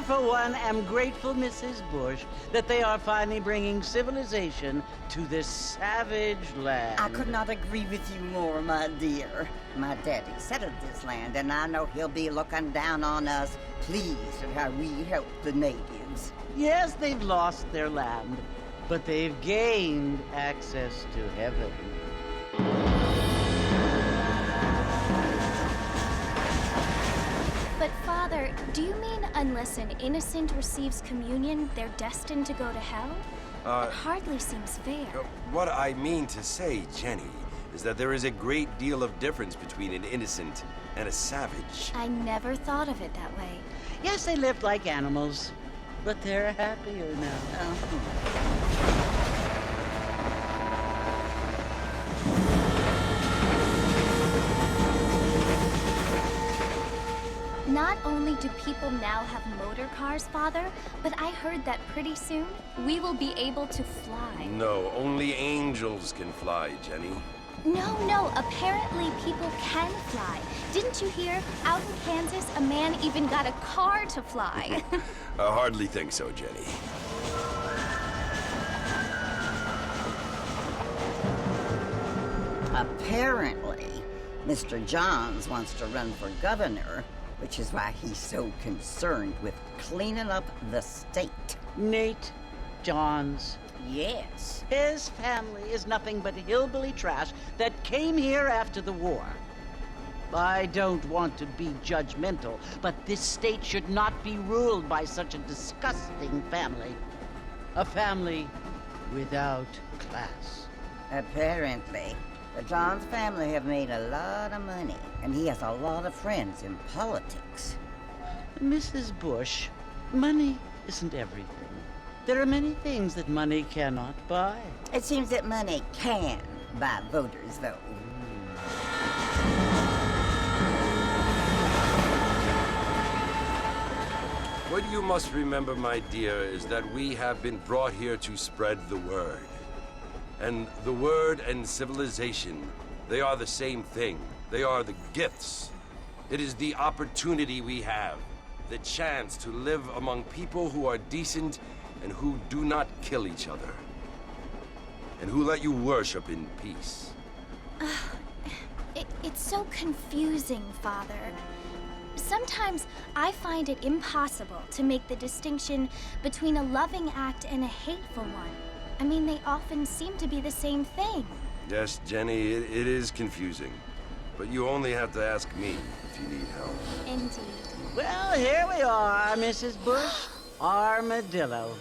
for one, am grateful, Mrs. Bush, that they are finally bringing civilization to this savage land. I could not agree with you more, my dear. My daddy settled this land, and I know he'll be looking down on us, pleased at how we help the natives. Yes, they've lost their land, but they've gained access to heaven. But Father, do you mean unless an innocent receives communion, they're destined to go to hell? That hardly seems fair. What I mean to say, Jenny, is that there is a great deal of difference between an innocent and a savage. I never thought of it that way. Yes, they lived like animals, but they're happier now. Not only do people now have motor cars, Father, but I heard that pretty soon we will be able to fly. No, only angels can fly, Jenny. No, apparently people can fly. Didn't you hear? Out in Kansas, a man even got a car to fly. I hardly think so, Jenny. Apparently, Mr. Johns wants to run for governor, which is why he's so concerned with cleaning up the state. Nate Johns. Yes. His family is nothing but hillbilly trash that came here after the war. I don't want to be judgmental, but this state should not be ruled by such a disgusting family. A family without class. Apparently. The Johns family have made a lot of money, and he has a lot of friends in politics. Mrs. Bush, money isn't everything. There are many things that money cannot buy. It seems that money can buy voters, though. What you must remember, my dear, is that we have been brought here to spread the word. And the word and civilization, they are the same thing. They are the gifts. It is the opportunity we have, the chance to live among people who are decent and who do not kill each other, and who let you worship in peace. It's so confusing, Father. Sometimes I find it impossible to make the distinction between a loving act and a hateful one. I mean, they often seem to be the same thing. Yes, Jenny, it is confusing. But you only have to ask me if you need help. Indeed. Well, here we are, Mrs. Bush. Armadillo.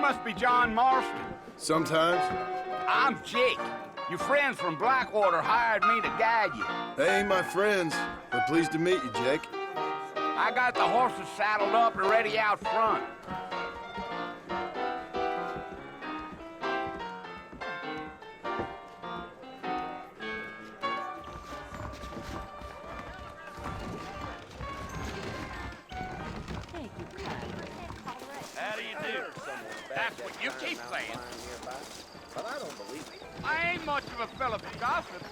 Must be John Marston. Sometimes. I'm Jake. Your friends from Blackwater hired me to guide you. They ain't my friends, but pleased to meet you, Jake. I got the horses saddled up and ready out front. How do you do? That's what you keep saying. But I don't believe it. I ain't much of a fella for gossip.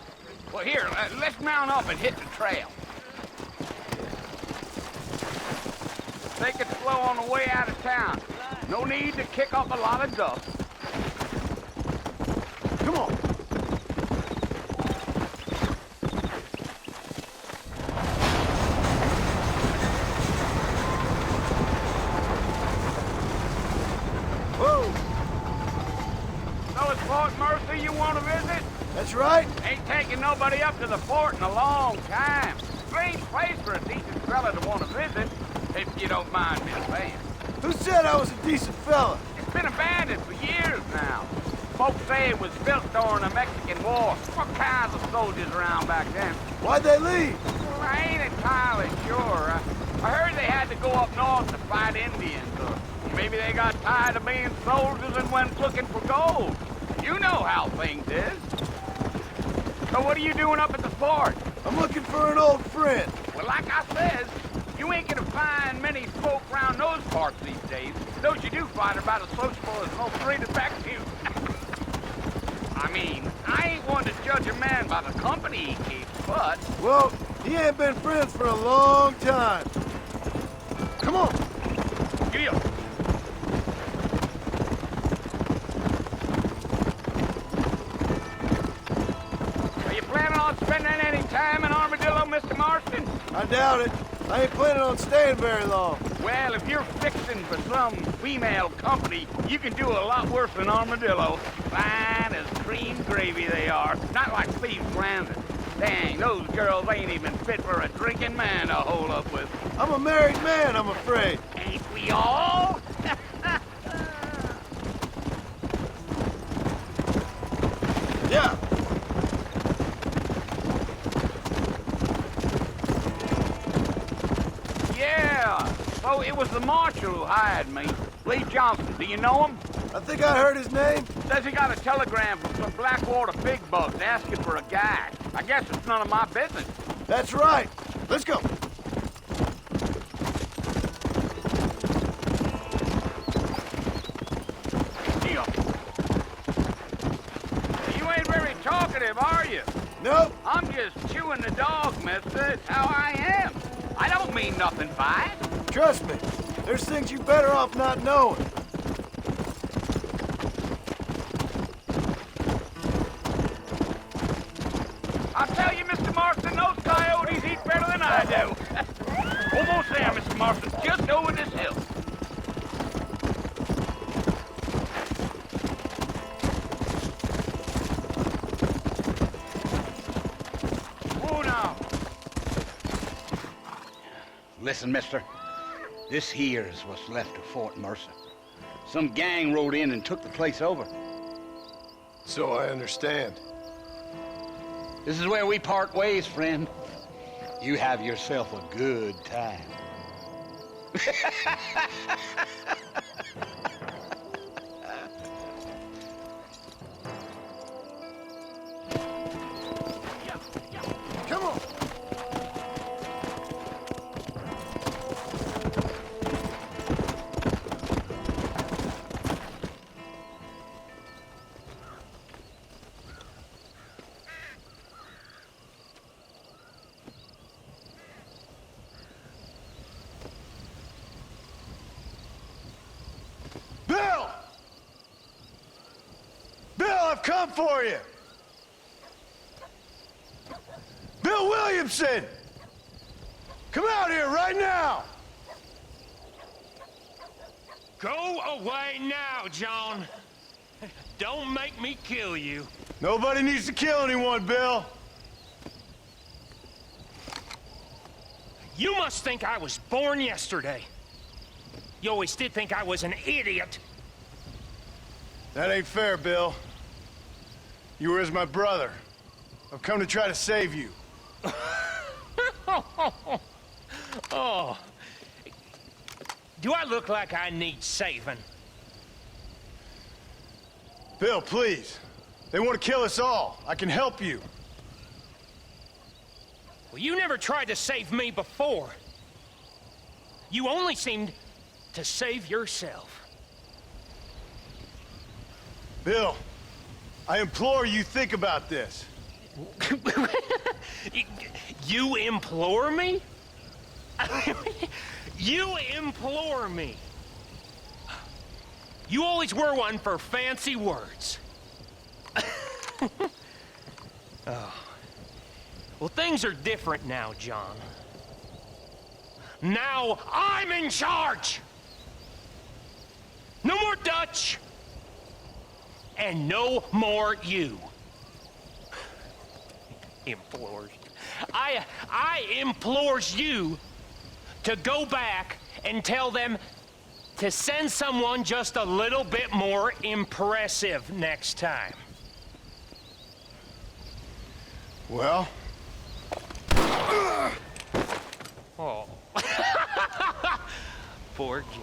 Well, here, let's mount up and hit the trail. Take it slow on the way out of town. No need to kick up a lot of dust. Come on. Woo! Fellas, Fort Mercer you want to visit? That's right. Ain't taking nobody up to the fort in a long time. Strange place for a decent fella to want to visit, if you don't mind me saying. Who said I was a decent fella? It's been abandoned for years now. Folks say it was built during the Mexican War. What kinds of soldiers around back then? Why'd they leave? Well, I ain't entirely sure. I heard they had to go up north to fight Indians, or maybe they got tired of being soldiers and went looking for gold. You know how things is. So what are you doing up at the fort? I'm looking for an old friend. Well, like I said, you ain't gonna find many folk around those parts these days. Those you do find are about as sociable as most read effective. I mean, I ain't one to judge a man by the company he keeps, but... Well, he ain't been friends for a long time. Come on. Giddy up. Are you planning on spending any time in Armadillo, Mr. Marston? I doubt it. I ain't planning on staying very long. Well, if you're fixing for some female company, you can do a lot worse than Armadillo. Fine as cream gravy they are. Not like Steve's Landing. Dang, those girls ain't even fit for a drinking man to hole up with. I'm a married man, I'm afraid. Ain't we all? Yeah. Yeah. So it was the marshal who hired me. Lee Johnson, do you know him? I think I heard his name. Says he got a telegram from some Blackwater big bugs asking for a guy. I guess it's none of my business. That's right. Let's go. Deal. You ain't very talkative, are you? Nope. I'm just chewing the dog, mister. It's how I am. I don't mean nothing by it. Trust me. There's things you better off not knowing. I'll tell you, Mr. Marston, those coyotes eat better than I do. Almost there, Mr. Marston. Just over this hill. Oh, now. Listen, mister. This here is what's left of Fort Mercer. Some gang rode in and took the place over. So I understand. This is where we part ways, friend. You have yourself a good time. Come on. Bill! Bill, I've come for you! Bill Williamson! Come out here right now! Go away now, John. Don't make me kill you. Nobody needs to kill anyone, Bill. You must think I was born yesterday. You always did think I was an idiot. That ain't fair, Bill. You were as my brother. I've come to try to save you. Oh. Do I look like I need saving? Bill, please. They want to kill us all. I can help you. Well, you never tried to save me before. You only seemed to save yourself. Bill, I implore you think about this. You implore me? You implore me. You always were one for fancy words. Oh. Well, things are different now, John. Now I'm in charge! No more Dutch! and no more you. Implores. I implores you to go back and tell them to send someone just a little bit more impressive next time. Well? Oh. Poor John.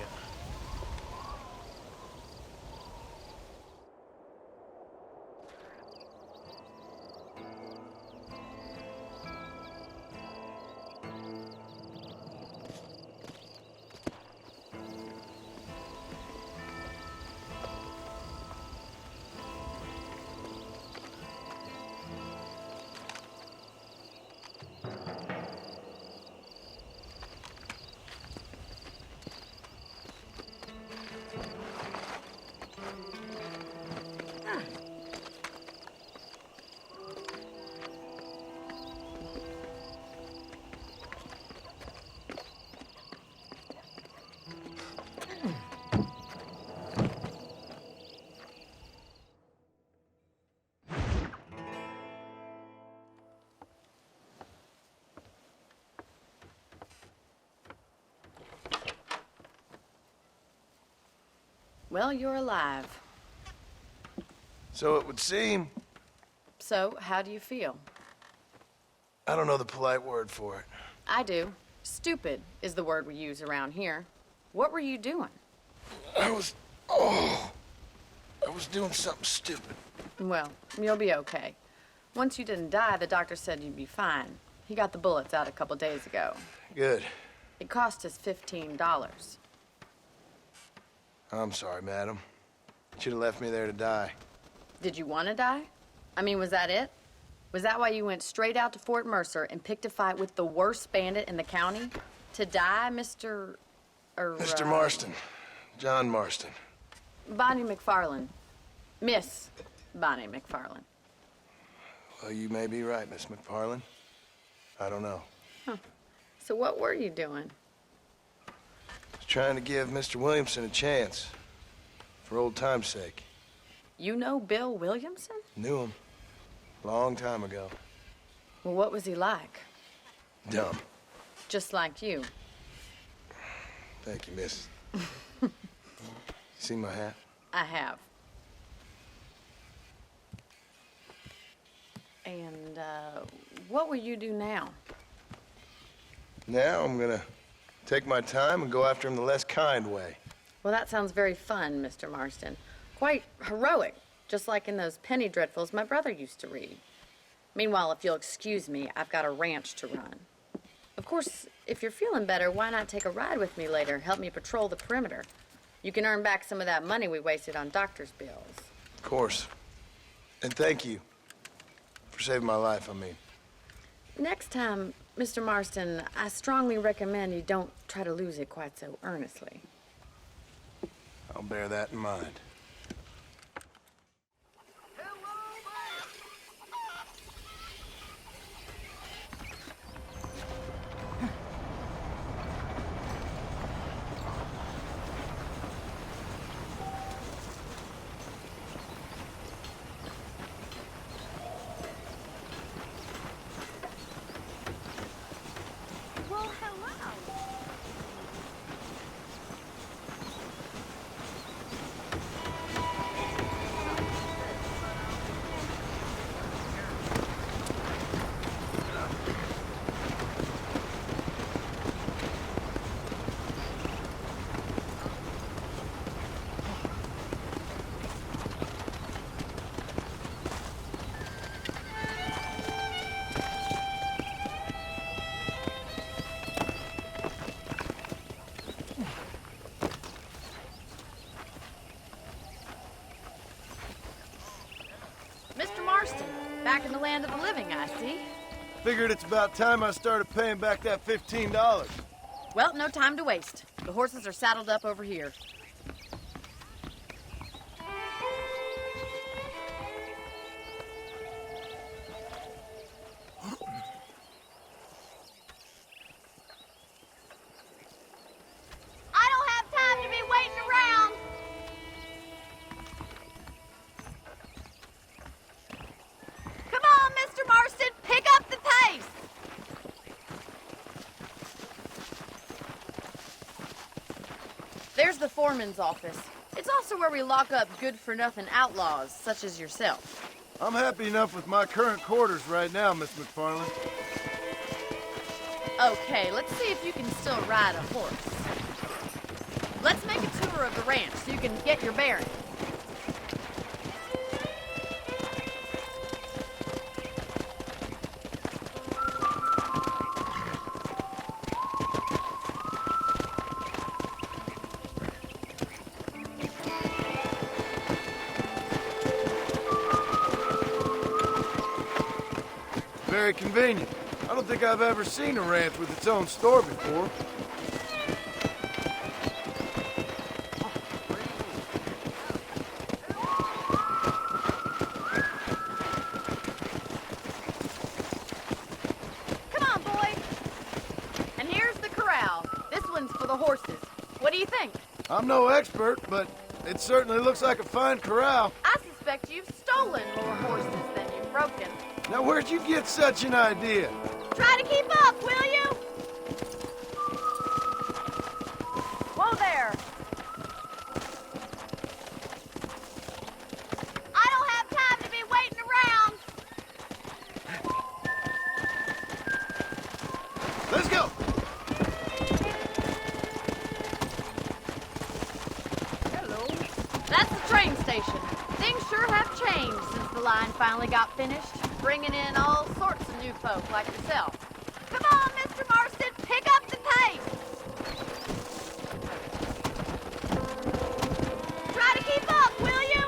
Well, you're alive. So it would seem. So, how do you feel? I don't know the polite word for it. I do. Stupid is the word we use around here. What were you doing? I was doing something stupid. Well, you'll be okay. Once you didn't die, the doctor said you'd be fine. He got the bullets out a couple days ago. Good. It cost us $15. I'm sorry, madam. Should have left me there to die. Did you want to die? I mean, was that it? Was that why you went straight out to Fort Mercer and picked a fight with the worst bandit in the county? To die, Mr. Mr. Marston. John Marston. Bonnie McFarland. Miss Bonnie McFarland. Well, you may be right, Miss McFarland. I don't know. So what were you doing? I was trying to give Mr. Williamson a chance. For old time's sake. You know Bill Williamson? Knew him. Long time ago. Well, what was he like? Dumb. Just like you. Thank you, miss. You see my hat? I have. And, what will you do now? Now I'm gonna take my time and go after him the less kind way. Well, that sounds very fun, Mr. Marston. Quite heroic, just like in those penny dreadfuls my brother used to read. Meanwhile, if you'll excuse me, I've got a ranch to run. Of course, if you're feeling better, why not take a ride with me later? Help me patrol the perimeter. You can earn back some of that money we wasted on doctor's bills. Of course. And thank you. For saving my life, I mean. Next time, Mr. Marston, I strongly recommend you don't try to lose it quite so earnestly. I'll bear that in mind. Well, hello. Mr. Marston, back in the land of the living, I see. Figured it's about time I started paying back that $15. Well, no time to waste. The horses are saddled up over here. I don't have time to be waiting around. There's the foreman's office. It's also where we lock up good-for-nothing outlaws, such as yourself. I'm happy enough with my current quarters right now, Miss McFarland. Okay, let's see if you can still ride a horse. Let's make a tour of the ranch so you can get your bearings. Very convenient. I don't think I've ever seen a ranch with its own store before. Come on, boy. And here's the corral. This one's for the horses. What do you think? I'm no expert, but it certainly looks like a fine corral. I suspect you've stolen more horses than you've broken. Now, where'd you get such an idea? Try to keep up, will you? Whoa there. I don't have time to be waiting around. Let's go! Hello. That's the train station. Things sure have changed since the line finally got finished, bringing in all sorts of new folk like yourself. Come on, Mr. Marston, pick up the pace. Try to keep up, will you?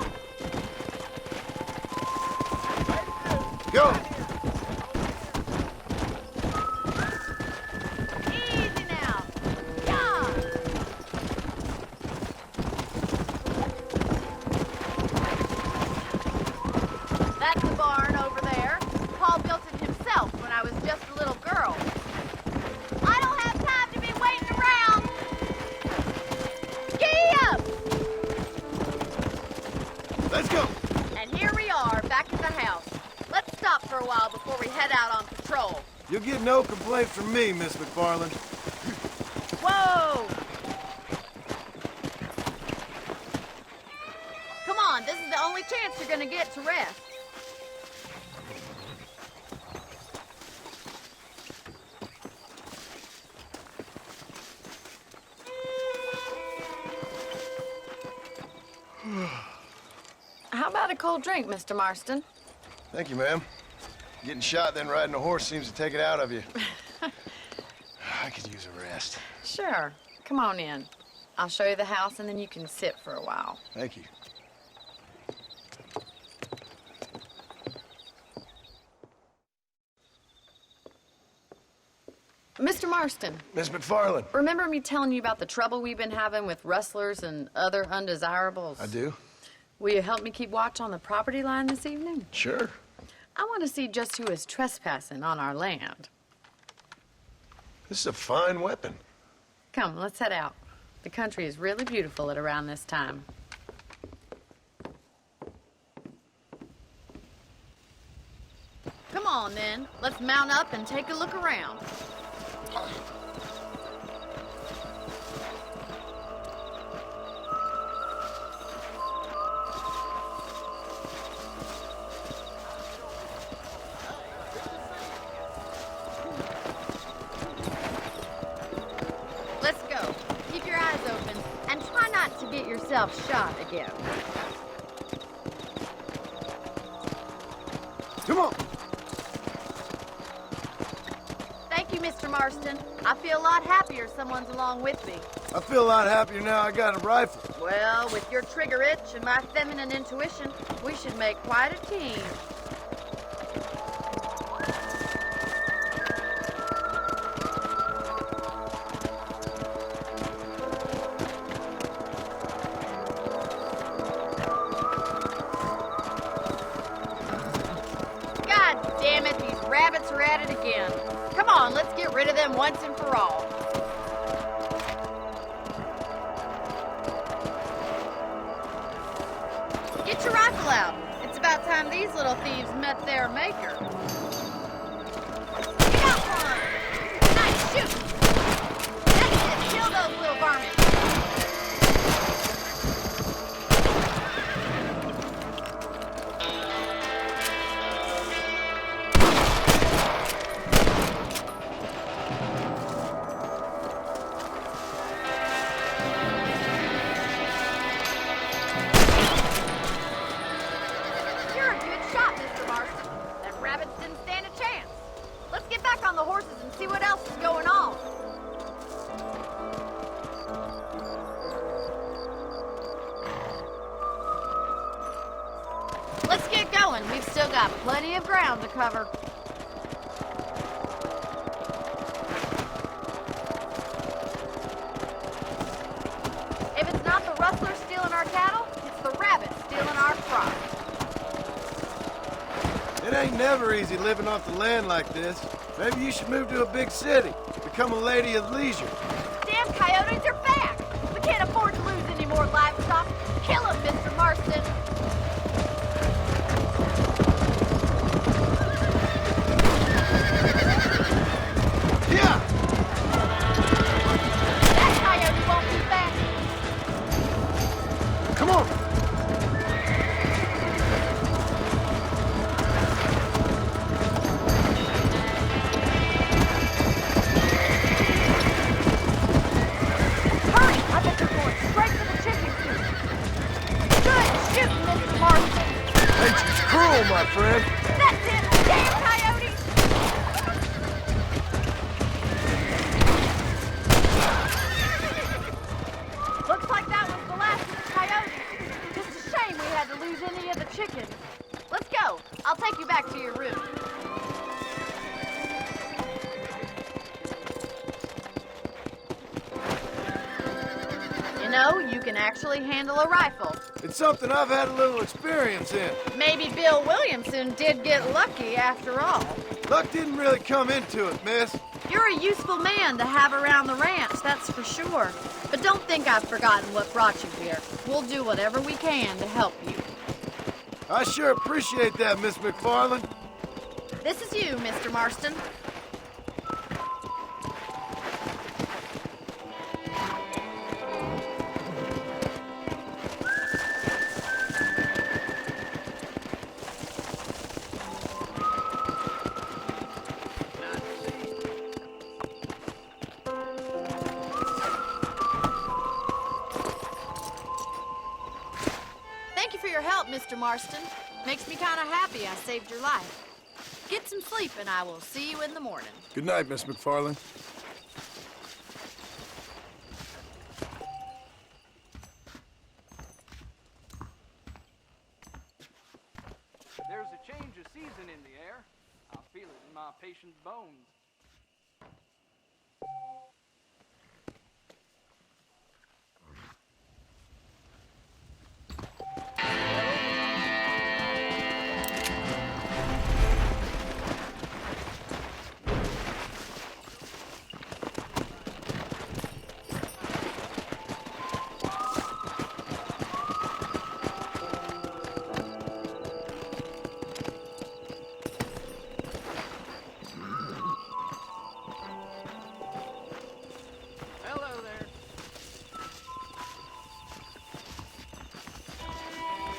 Go! Easy now. Yeah. That's the barn over there. Paul built it himself when I was just a little girl. I don't have time to be waiting around. Giddy up! Let's go! And here we are, back at the house. Let's stop for a while before we head out on patrol. You'll get no complaints from me, Miss McFarland. Whoa! Come on, this is the only chance you're gonna get to rest. How about a cold drink, Mr. Marston? Thank you, ma'am. Getting shot, then riding a horse seems to take it out of you. I could use a rest. Sure. Come on in. I'll show you the house, and then you can sit for a while. Thank you. Mr. Marston, Miss McFarland. remember me telling you about the trouble we've been having with rustlers and other undesirables? I do? Will you help me keep watch on the property line this evening? Sure. I want to see just who is trespassing on our land. This is a fine weapon. Come, let's head out. The country is really beautiful at around this time. Come on, then. Let's mount up and take a look around. Let's go. Keep your eyes open and try not to get yourself shot again. Come on. Thank you, Mr. Marston. I feel a lot happier someone's along with me. I feel a lot happier now I got a rifle. Well, with your trigger itch and my feminine intuition, we should make quite a team. God damn it, these rabbits are at it again. Come on, let's get rid of them once and for all. Get your rifle out. It's about time these little thieves met their maker. You got one! Nice shoot! That's it, kill those little varmints. Let's get going. We've still got plenty of ground to cover. If it's not the rustlers stealing our cattle, it's the rabbits stealing our crops. It ain't never easy living off the land like this. Maybe you should move to a big city. Become a lady of leisure. Damn coyotes are back! We can't afford to lose any more livestock. Kill them, Mr. Marston! Yeah! That coyote won't be back! Come on! Hurry! I bet they're going straight for the chicken coop. Good shooting, Mr. Marston! Nature's cruel, my friend. That's it! Damn coyotes! Looks like that was the last of the coyotes. Just a shame we had to lose any of the chickens. Let's go. I'll take you back to your room. You know, you can actually handle a rifle. It's something I've had a little experience in. Maybe Bill Williamson did get lucky after all. Luck didn't really come into it, miss. You're a useful man to have around the ranch, that's for sure. But don't think I've forgotten what brought you here. We'll do whatever we can to help you. I sure appreciate that, Miss McFarland. This is you, Mr. Marston. Thank you for your help, Mr. Marston. Makes me kind of happy I saved your life. Get some sleep and I will see you in the morning. Good night, Miss McFarland. There's a change of season in the air. I feel it in my patient's bones. Hello there.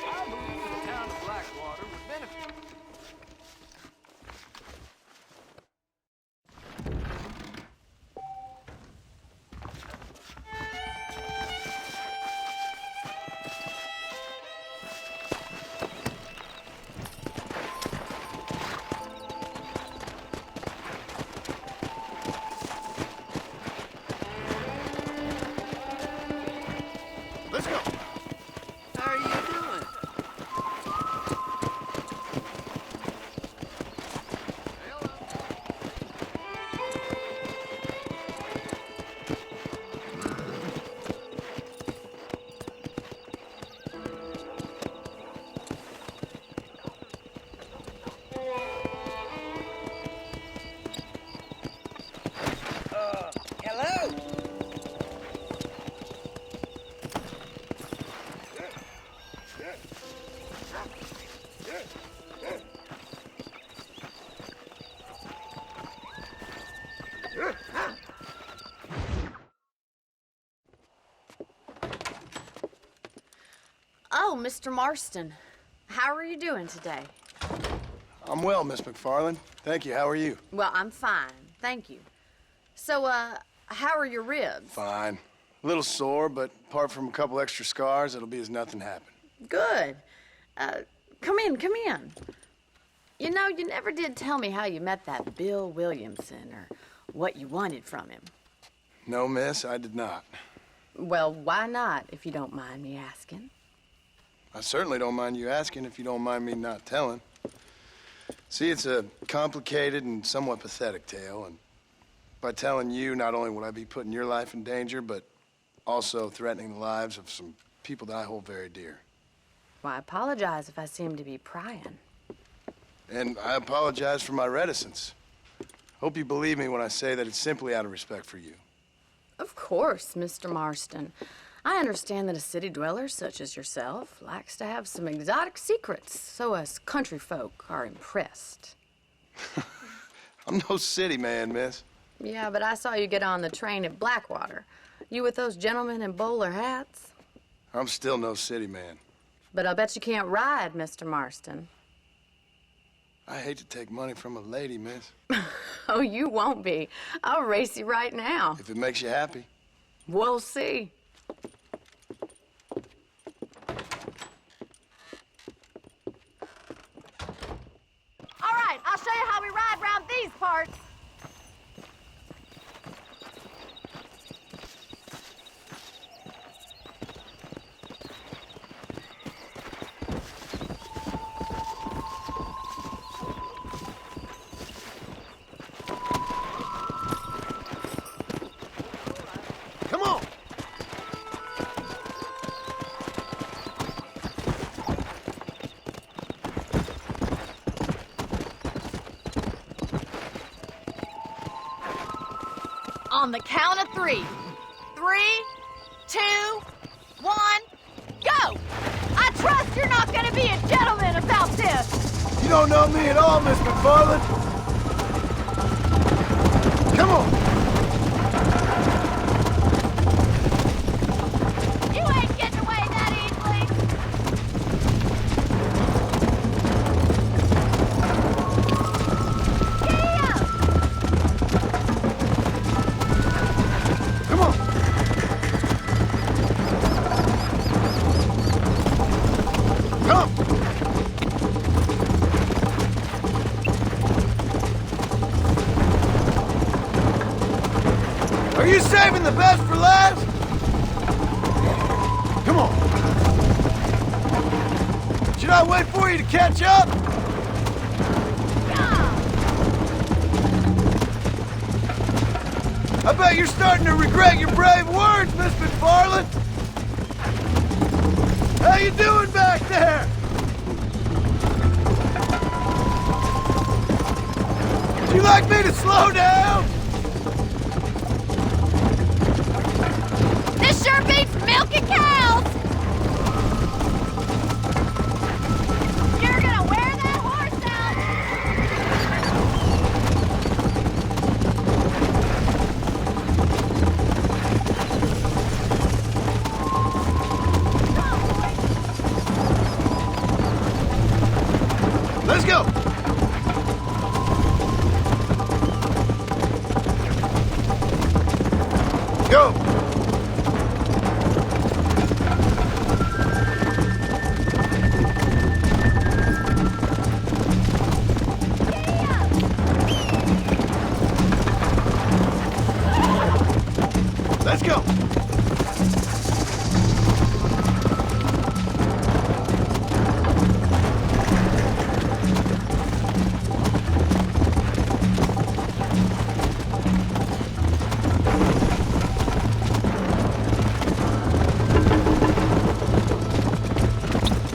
I believe the town of Blackwater would benefit. Let's go. How are you doing? Hello? Oh, Mr. Marston. How are you doing today? I'm well, Miss McFarland. Thank you. How are you? Well, I'm fine. Thank you. So, how are your ribs? Fine. A little sore, but apart from a couple extra scars, it'll be as nothing happened. Good. Come in, come in. You know, you never did tell me how you met that Bill Williamson or what you wanted from him. No, miss, I did not. Well, why not, if you don't mind me asking? I certainly don't mind you asking if you don't mind me not telling. See, it's a complicated and somewhat pathetic tale, and by telling you, not only would I be putting your life in danger, but also threatening the lives of some people that I hold very dear. Well, I apologize if I seem to be prying. And I apologize for my reticence. Hope you believe me when I say that it's simply out of respect for you. Of course, Mr. Marston. I understand that a city dweller such as yourself likes to have some exotic secrets, so us country folk are impressed. I'm no city man, miss. Yeah, but I saw you get on the train at Blackwater. You with those gentlemen in bowler hats? I'm still no city man. But I'll bet you can't ride, Mr. Marston. I hate to take money from a lady, miss. Oh, you won't be. I'll race you right now. If it makes you happy. We'll see. All right, I'll show you how we ride around these parts. Come on! On the count of 3. 3, 2, 1, go! I trust you're not gonna be a gentleman about this. You don't know me at all, Miss McFarland. Come on! You ain't getting away that easily. Yeah! Come on! Come! Are you saving the best for last? Come on. Should I wait for you to catch up? I bet you're starting to regret your brave words, Miss McFarland. How you doing back there? Would you like me to slow down? This sure beats milking cows. You're gonna wear that horse out. Let's go. Go. Let's go.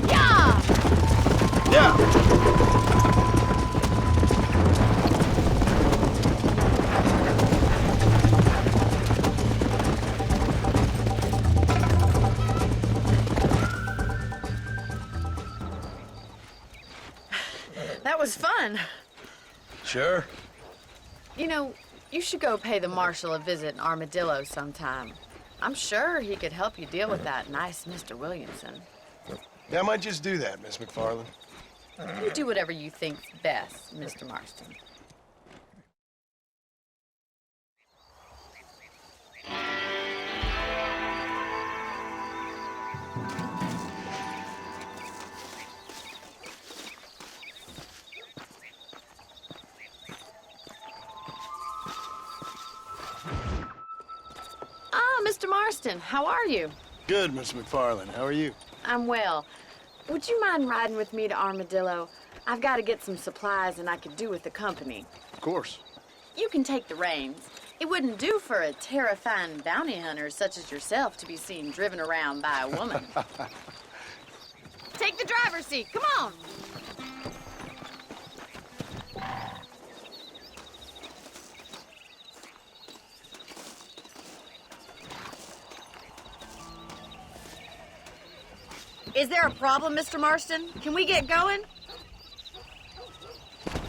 Yeah! Yeah. That was fun. Sure. You know, you should go pay the marshal a visit in Armadillo sometime. I'm sure he could help you deal with that nice Mr. Williamson. Yeah, I might just do that, Miss McFarland. You do whatever you think's best, Mr. Marston. Ah, Mr. Marston, how are you? Good, Miss McFarland. How are you? I'm well. would you mind riding with me to Armadillo? I've got to get some supplies and I could do with the company. Of course. You can take the reins. It wouldn't do for a terrifying bounty hunter such as yourself to be seen driven around by a woman. Take the driver's seat. Come on. Is there a problem, Mr. Marston? Can we get going?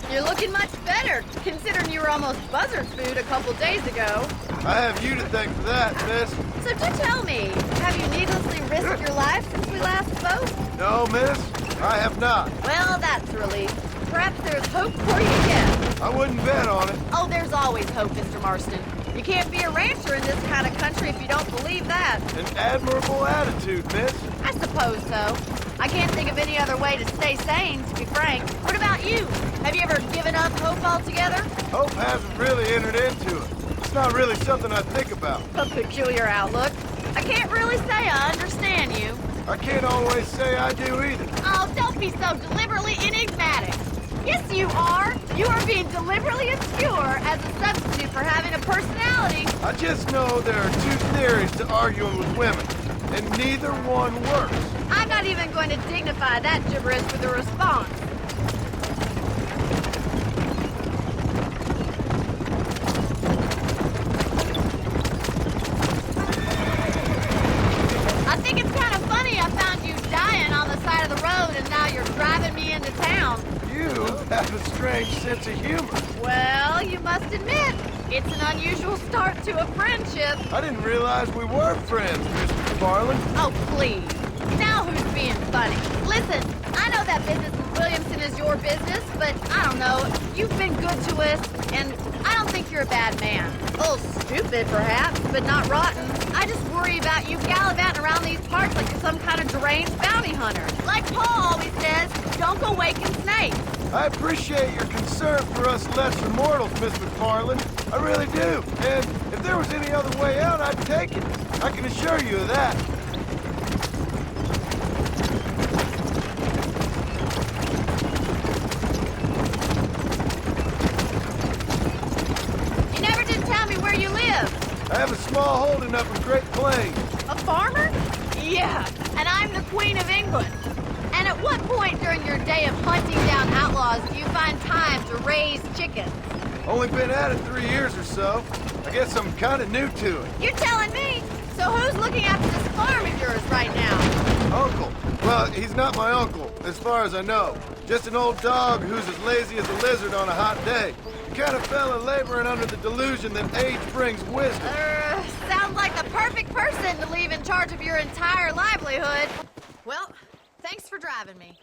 You're looking much better, considering you were almost buzzard food a couple days ago. I have you to thank for that, miss. So do tell me, have you needlessly risked your life since we last spoke? No, miss, I have not. Well, that's a relief. Perhaps there's hope for you yet. I wouldn't bet on it. Oh, there's always hope, Mr. Marston. You can't be a rancher in this kind of country if you don't believe that. An admirable attitude, miss. I suppose so. I can't think of any other way to stay sane, to be frank. What about you? Have you ever given up hope altogether? Hope hasn't really entered into it. It's not really something I think about. A peculiar outlook. I can't really say I understand you. I can't always say I do either. Oh, don't be so deliberately enigmatic. Yes, you are. You are being deliberately obscure as a substitute for having a personality. I just know there are two theories to arguing with women, and neither one works. I'm not even going to dignify that gibberish with a response. I think it's kind of funny I found you dying on the side of the road and now you're driving me into town. You have a strange sense of humor. Well, you must admit, it's an unusual start to a friendship. I didn't realize we were friends, Miss McFarland. Oh, please. Now who's being funny? Listen, I know that business with Williamson is your business, but I don't know. You've been good to us, and I don't think you're a bad man. A little stupid, perhaps, but not rotten. I just worry about you gallivanting around these parts like you're some kind of deranged bounty hunter. Like Paul always says, don't go waking snakes. I appreciate your concern for us lesser mortals, Miss McFarland. I really do. And if there was any other way out, I'd take it. I can assure you of that. You never did tell me where you live. I have a small holding up in Great Plains. A farmer? Yeah, and I'm the Queen of England. And at what point during your day of hunting down outlaws do you find time to raise chickens? Only been at it 3 years or so. I guess I'm kind of new to it. You're telling me? So who's looking after this farm of yours right now? Uncle. Well, he's not my uncle, as far as I know. Just an old dog who's as lazy as a lizard on a hot day. The kind of fella laboring under the delusion that age brings wisdom. Sounds like the perfect person to leave in charge of your entire livelihood. Well, thanks for driving me.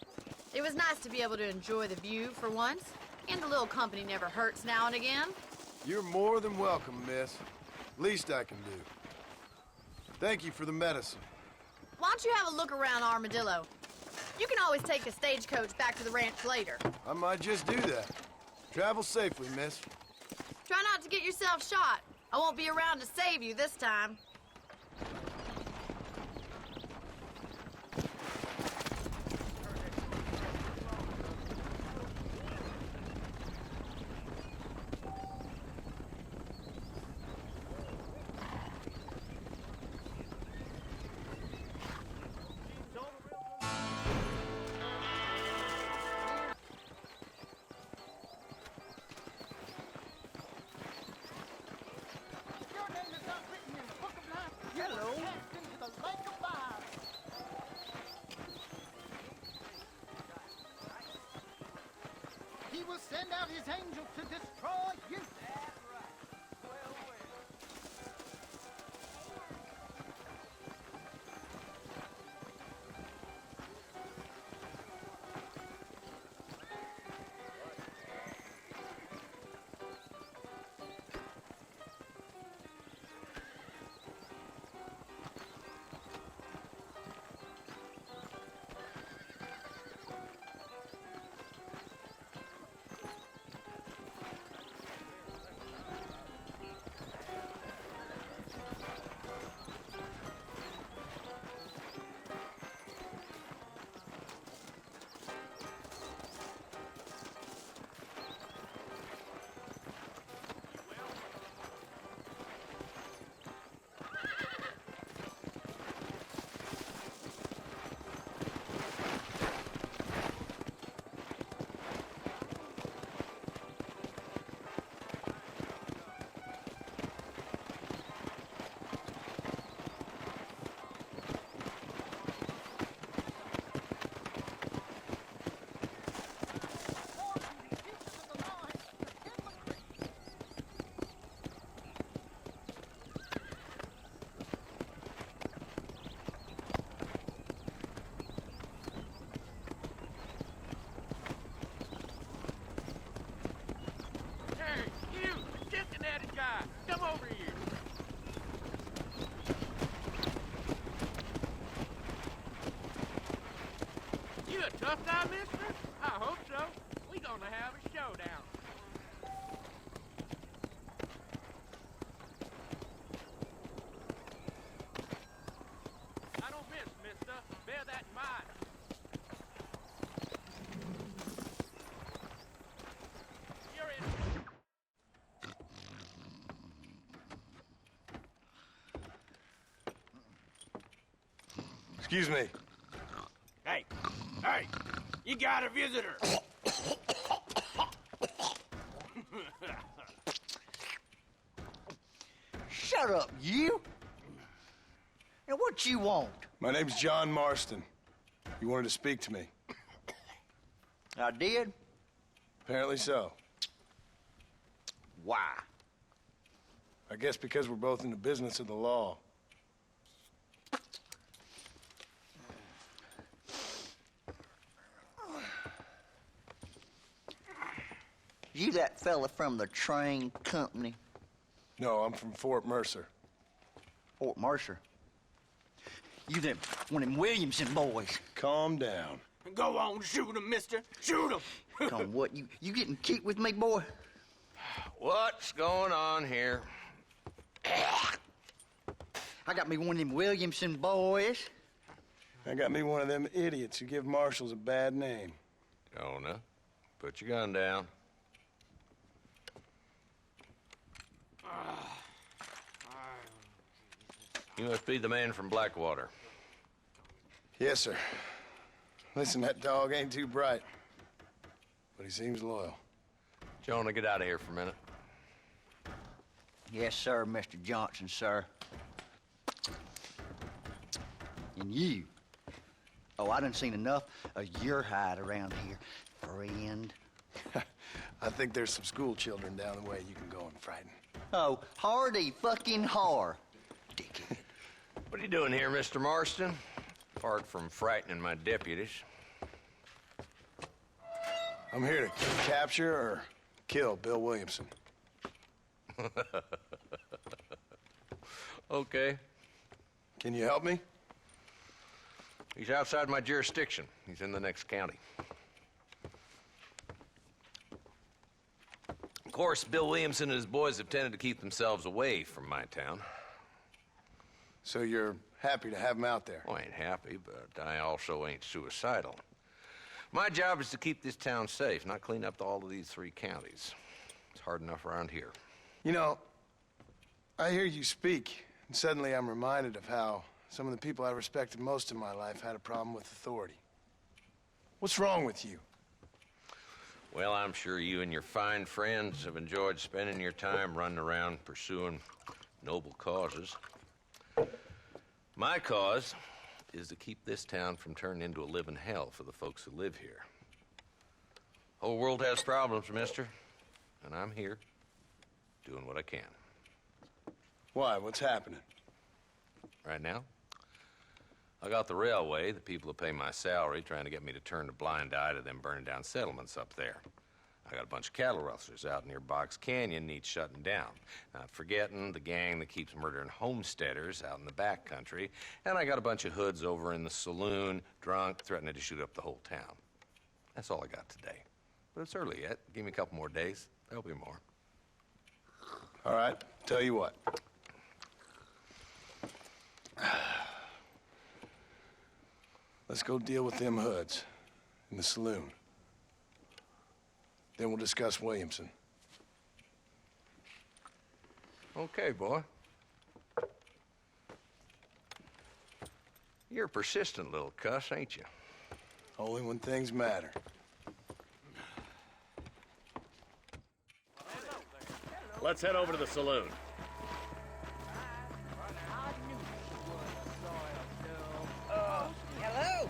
It was nice to be able to enjoy the view for once, and a little company never hurts now and again. You're more than welcome, miss. Least I can do. Thank you for the medicine. Why don't you have a look around Armadillo? You can always take a stagecoach back to the ranch later. I might just do that. Travel safely, miss. Try not to get yourself shot. I won't be around to save you this time. He will send out his angel to destroy you. Tough now, mister? I hope so. We gonna have a showdown. I don't miss, mister. Bear that in mind. You're in. Excuse me. Hey, you got a visitor. Shut up, you! And what you want? My name's John Marston. You wanted to speak to me. I did? Apparently so. Why? I guess because we're both in the business of the law. You that fella from the train company? No, I'm from Fort Mercer. Fort Mercer? You them one of them Williamson boys. Calm down. Go on, shoot him, mister. Shoot him. Come on, what, you getting kicked with me, boy? What's going on here? I got me one of them Williamson boys. I got me one of them idiots who give marshals a bad name. Jonah, put your gun down. You must be the man from Blackwater. Yes, sir. Listen, that dog ain't too bright, but he seems loyal. Jonah, get out of here for a minute. Yes, sir, Mr. Johnson, sir. And you. Oh, I done seen enough of your hide around here, friend. I think there's some school children down the way you can go and frighten. Oh, hardy fucking har. Dickhead. What are you doing here, Mr. Marston? Apart from frightening my deputies. I'm here to capture or kill Bill Williamson. Okay. Can you help me? He's outside my jurisdiction. He's in the next county. Of course, Bill Williamson and his boys have tended to keep themselves away from my town. So you're happy to have him out there? Well, I ain't happy, but I also ain't suicidal. My job is to keep this town safe, not clean up all of these 3 counties. It's hard enough around here. You know, I hear you speak, and suddenly I'm reminded of how some of the people I respected most in my life had a problem with authority. What's wrong with you? Well, I'm sure you and your fine friends have enjoyed spending your time running around pursuing noble causes. My cause is to keep this town from turning into a living hell for the folks who live here. Whole world has problems, mister, and I'm here doing what I can. Why? What's happening? Right now, I got the railway, the people who pay my salary, trying to get me to turn a blind eye to them burning down settlements up there. I got a bunch of cattle rustlers out near Box Canyon needs shutting down. Not forgetting the gang that keeps murdering homesteaders out in the back country. And I got a bunch of hoods over in the saloon, drunk, threatening to shoot up the whole town. That's all I got today. But it's early yet. Give me a couple more days. There'll be more. All right, tell you what. Let's go deal with them hoods in the saloon. Then we'll discuss Williamson. Okay, boy. You're a persistent little cuss, ain't you? Only when things matter. Let's head over to the saloon. Hello?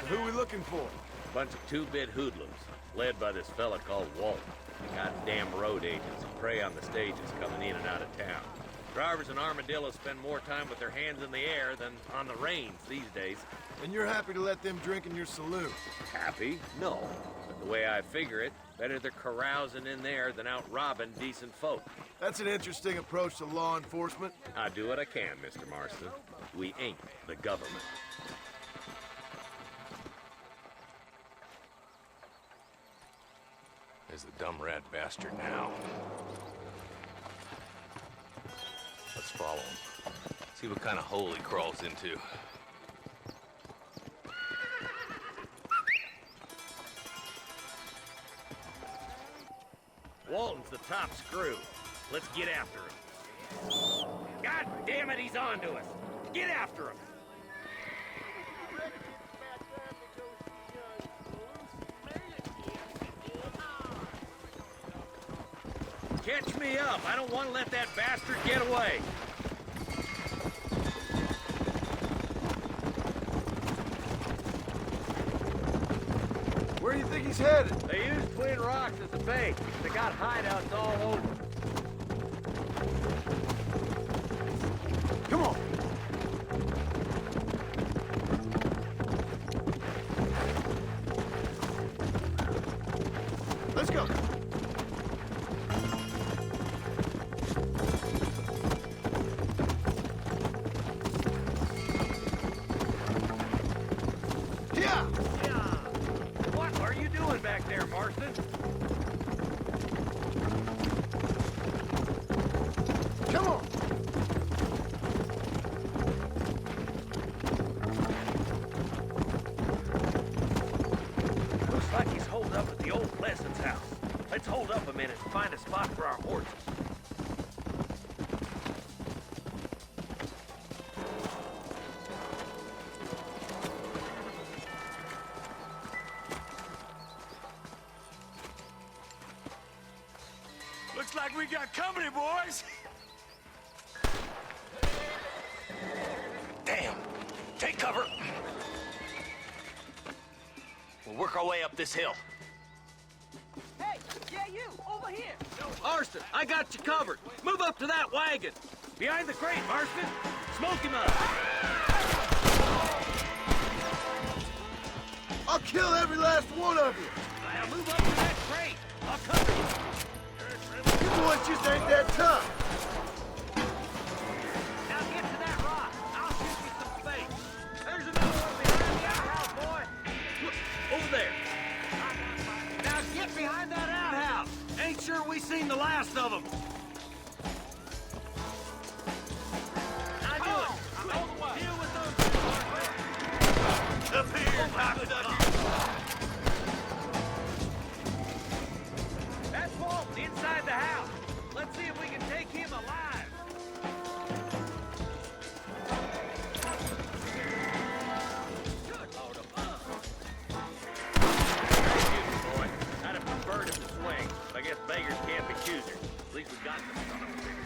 Who are we looking for? A bunch of 2-bit hoodlums, led by this fella called Walt. Goddamn road agents who prey on the stages coming in and out of town. Drivers in Armadillo spend more time with their hands in the air than on the reins these days. And you're happy to let them drink in your saloon? Happy? No. But the way I figure it, better they're carousing in there than out robbing decent folk. That's an interesting approach to law enforcement. I do what I can, Mr. Marston. We ain't the government. is the dumb rat bastard now? Let's follow him. See what kind of hole he crawls into. Walton's the top screw. Let's get after him. God damn it, he's on to us. Get after him. Catch me up. I don't want to let that bastard get away. Where do you think he's headed? They use Twin Rocks as a bait. They got hideouts all over. Come on. Let's go. Yeah. What are you doing back there, Marston? Come on. Looks like he's holed up at the old Pleasant's house. Let's hold up a minute and find a spot for our horses. Looks like we got company, boys. Damn. Take cover. We'll work our way up this hill. Hey, yeah, you, over here. Marston, I got you covered. Move up to that wagon. Behind the crate, Marston. Smoke him up. I'll kill every last one of you. Now move up to that crate. I'll cover you. You boys just ain't that tough. Now get to that rock. I'll shoot you some space. There's another one behind the outhouse, boy. Look, over there. Now get behind that outhouse. Ain't sure we seen the last of them. Now do it. Deal with those two, Margaret. Up here, cocksucker. That's Walton inside the house. Let's see if we can take him alive. Good Lord above. Excuse me, boy. I'd have preferred him to swing. But I guess beggars can't be choosers. At least we got some son of a bitch.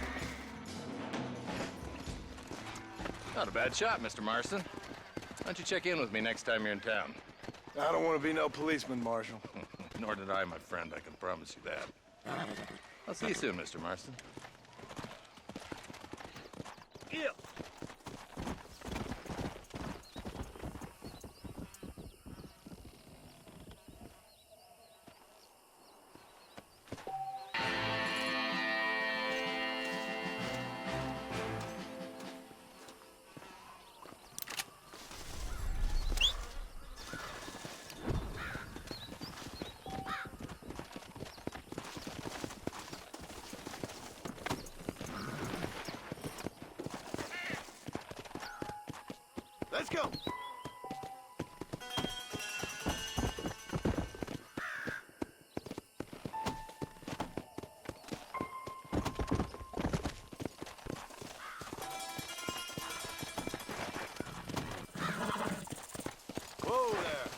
Not a bad shot, Mr. Marston. Why don't you check in with me next time you're in town? I don't want to be no policeman, Marshal. Nor did I, my friend. I can promise you that. I'll see you soon, Mr. Marston. Yeah. Let's go. Whoa there.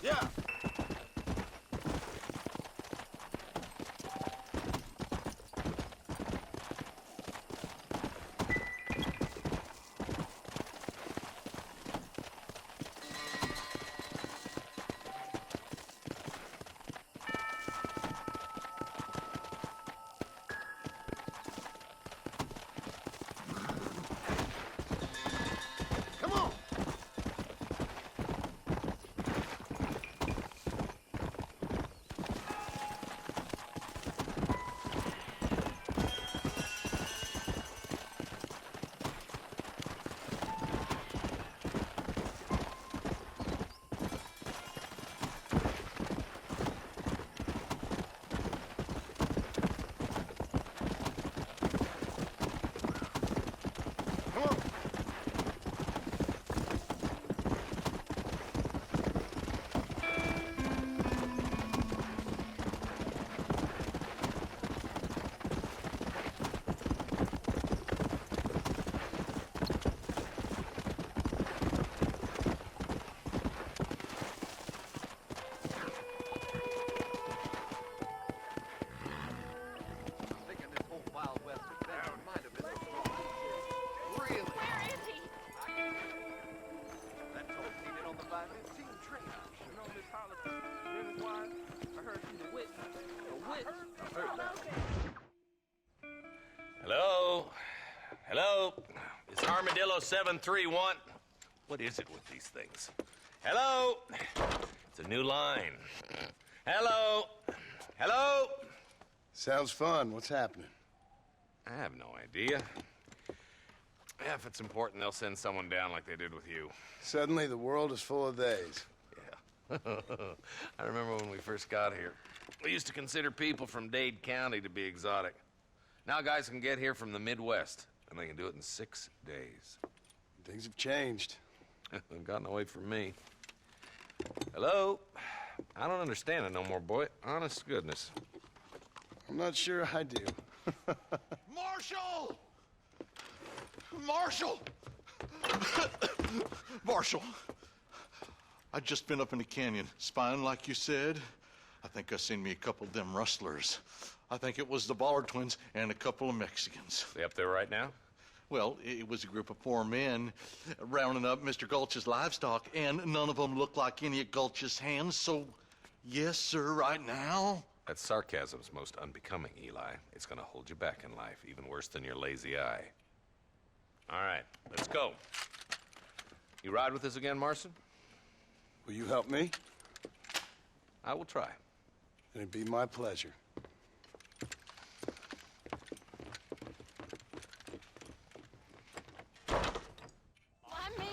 Yeah. Come on. 731. What is it with these things? Hello? It's a new line. Hello? Hello? Sounds fun. What's happening? I have no idea. Yeah, if it's important, they'll send someone down like they did with you. Suddenly, the world is full of theys. Yeah. I remember when we first got here. We used to consider people from Dade County to be exotic. Now guys can get here from the Midwest, and they can do it in 6 days. Things have changed. They've gotten away from me. Hello? I don't understand it no more, boy. Honest to goodness. I'm not sure I do. Marshall! Marshall! Marshall! I just been up in the canyon, spying like you said. I think I seen me a couple of them rustlers. I think it was the Ballard twins and a couple of Mexicans. They up there right now? Well, it was a group of 4 men rounding up Mr. Gulch's livestock, and none of them looked like any of Gulch's hands, so yes, sir, right now. That sarcasm's most unbecoming, Eli. It's gonna hold you back in life, even worse than your lazy eye. All right, let's go. You ride with us again, Marston? Will you help me? I will try. It'd be my pleasure. Why me?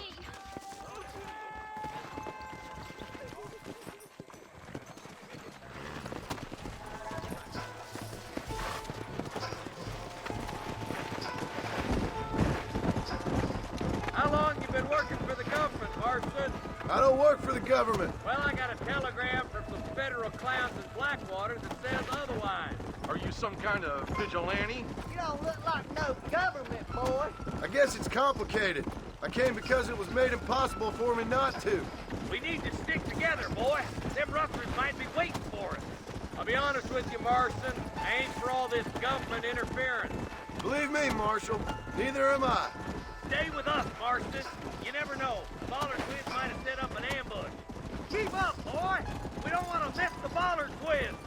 How long you been working for the government, Marston? I don't work for the government. Well, I got a telegram from some federal clowns in Blackwater that says otherwise. Are you some kind of vigilante? You don't look like no government, boy. I guess it's complicated. I came because it was made impossible for me not to. We need to stick together, boy. Them rustlers might be waiting for us. I'll be honest with you, Marston. I ain't for all this government interference. Believe me, Marshal, neither am I. Stay with us, Marston. You never know. Ballard twins might have set up an ambush. Keep up, boy. We don't want to miss the Ballard twins.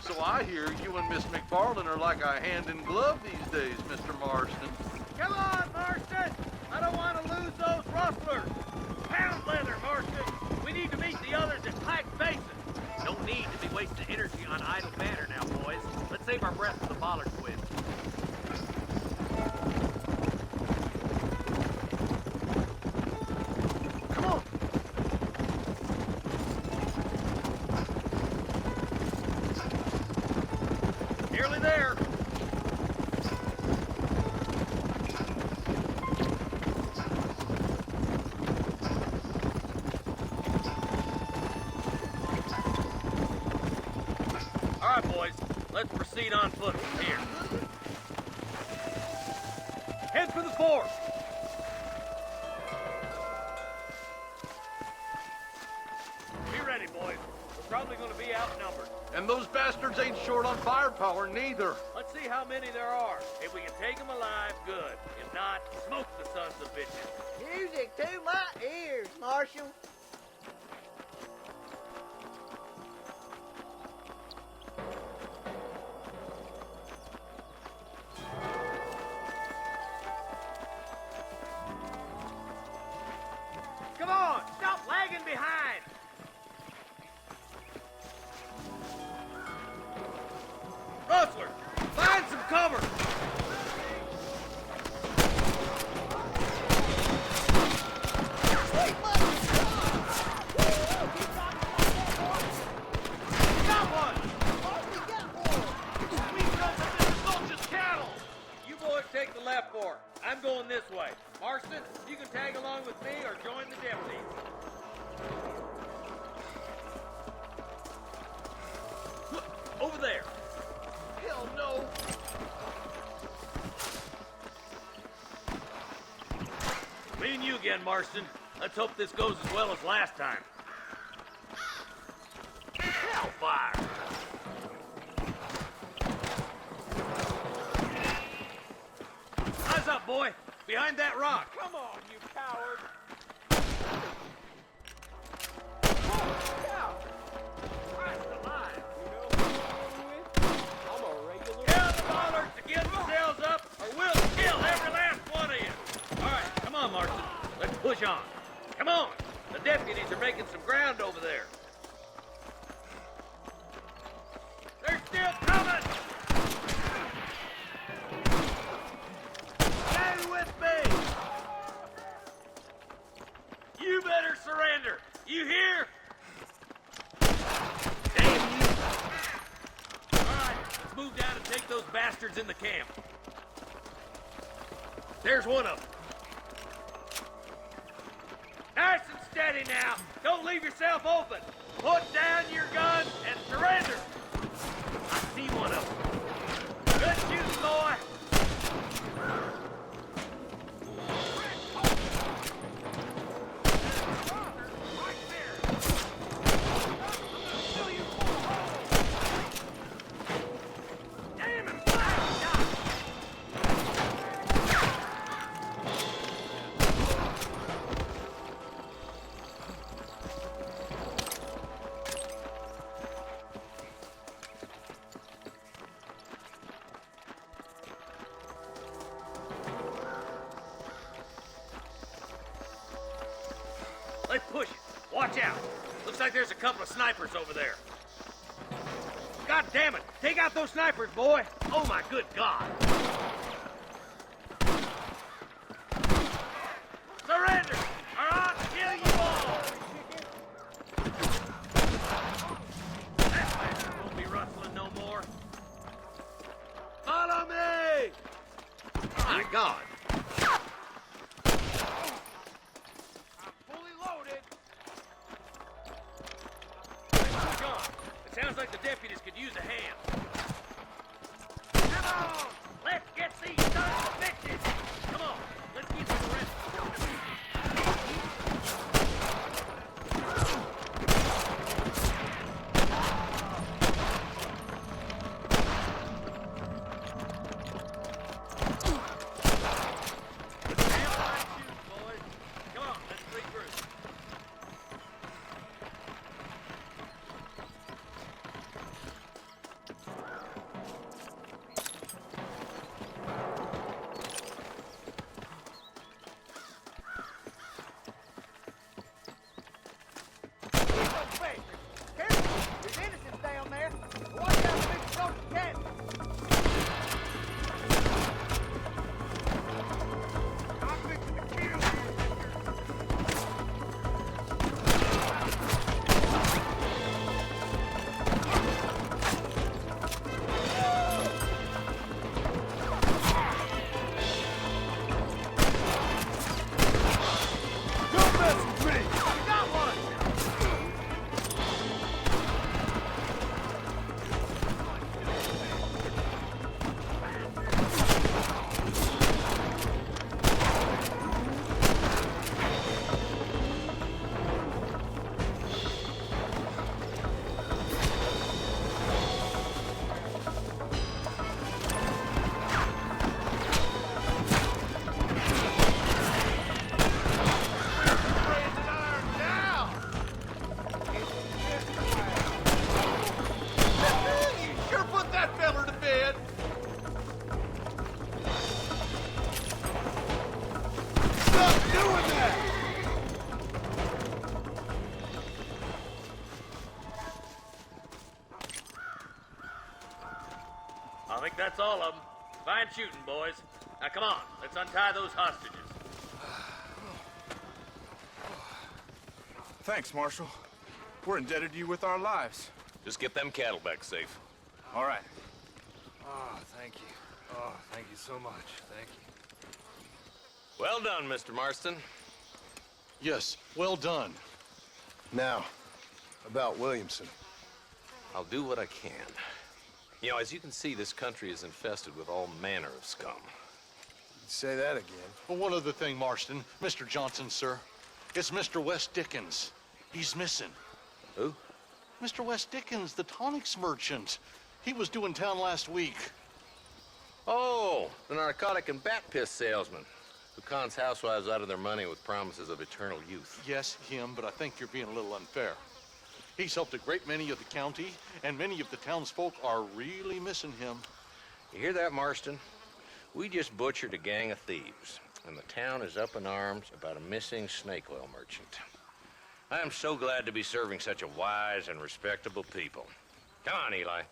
So I hear you and Miss McFarland are like a hand in glove these days, Mr. Marston. Come on, Marston. I don't want to lose those rustlers. Pound leather, Marston. We need to meet the others at Pike Basin. No need to be wasting energy on idle banter now, boys. Let's save our breath for the Ballard twins. Come on. Nearly there. All right, boys. Let's proceed on foot from here. Head for the fort. Be ready, boys. We're probably going to be outnumbered. And those bastards ain't short on firepower, neither. Let's see how many there are. If we can take them alive, good. If not, smoke the sons of bitches. Music to my ears, Marshal. Come on, stop lagging behind. Rustler, find some cover. Got one. We got Mr. Gulch's cattle. You boys take the left fork. I'm going this way. Marston, you can tag along with me or join the deputies. Look, over there. Hell no. Me and you again, Marston. Let's hope this goes as well as last time. Hellfire! Eyes up, boy! Behind that rock! Come on, you coward! Tell the Ballards to get themselves up, or we'll kill every last one of you! All right, come on, Mark. move down and take those bastards in the camp. There's one of them. Nice and steady now. Don't leave yourself open. Put down your guns and surrender. I see one of them. Good shooting, boy. Let's push it. Watch out. Looks like there's a couple of snipers over there. God damn it. Take out those snipers, boy. Oh, my good God. Surrender, or I'll kill you all. That bastard won't be rustling no more. Follow me. My God. It sounds like the deputies could use a hand. Come on! Let's get these sons of bitches! Come on, let's keep them arrested. Damn fine shooting, boys. Come on, let's regroup. I think that's all of them. Fine shooting, boys. Now come on, let's untie those hostages. Thanks, Marshal. We're indebted to you with our lives. Just get them cattle back safe. All right. Oh, thank you. Oh, thank you so much. Thank you. Well done, Mr. Marston. Yes, well done. Now, about Williamson. I'll do what I can. You know, as you can see, this country is infested with all manner of scum. Say that again. Well, one other thing, Marston. Mr. Johnson, sir. It's Mr. Wes Dickens. He's missing. Who? Mr. Wes Dickens, the tonics merchant. He was due in town last week. Oh, the narcotic and bat piss salesman who cons housewives out of their money with promises of eternal youth. Yes, him, but I think you're being a little unfair. He's helped a great many of the county, and many of the townsfolk are really missing him. You hear that, Marston? We just butchered a gang of thieves, and the town is up in arms about a missing snake oil merchant. I am so glad to be serving such a wise and respectable people. Come on, Eli.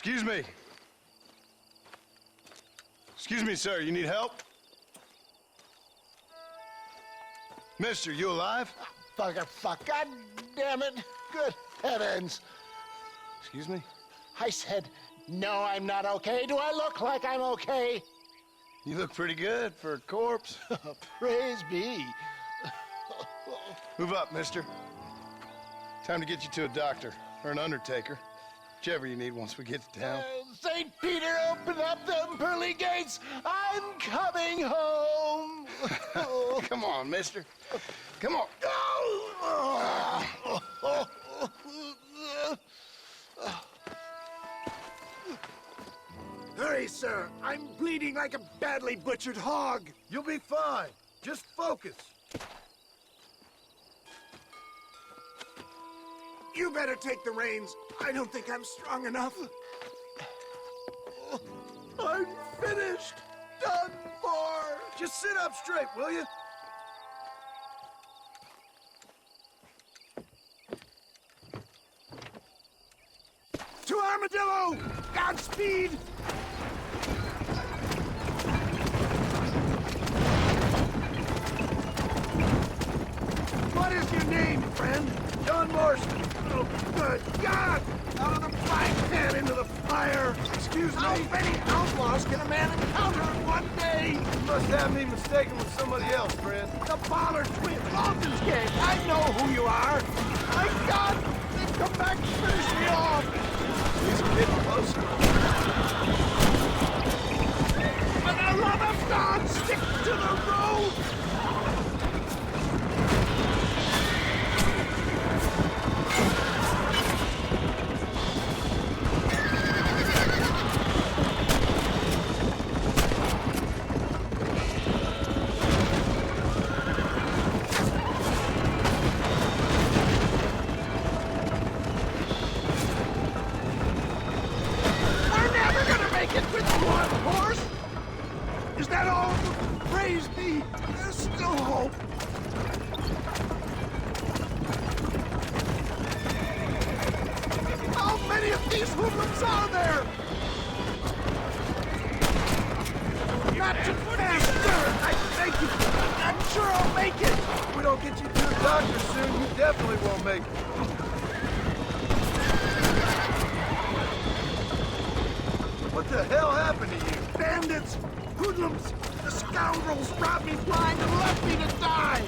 Excuse me. Excuse me, sir. You need help? Mister, you alive? Fuck. God damn it. Good heavens. Excuse me? I said, no, I'm not okay. Do I look like I'm okay? You look pretty good for a corpse. Praise be. Move up, mister. Time to get you to a doctor or an undertaker. Whichever you need once we get to town. St. Peter, open up them pearly gates. I'm coming home. Come on, mister. Come on. Hurry, sir. I'm bleeding like a badly butchered hog. You'll be fine. Just focus. You better take the reins. I don't think I'm strong enough. I'm finished. Done for. Just sit up straight, will you? To Armadillo! Godspeed! What is your name, friend? John Marston. Oh, good God! Out of the frying pan into the fire! Excuse me? How many outlaws can a man encounter in one day? You must have me mistaken with somebody else, friend. The Baller Twins, Alton's gang. I know who you are. My God! They've come back to finish me off! He's getting closer. For the love of God, stick to the road! What the hell happened to you? Bandits! Hoodlums! The scoundrels robbed me blind and left me to die!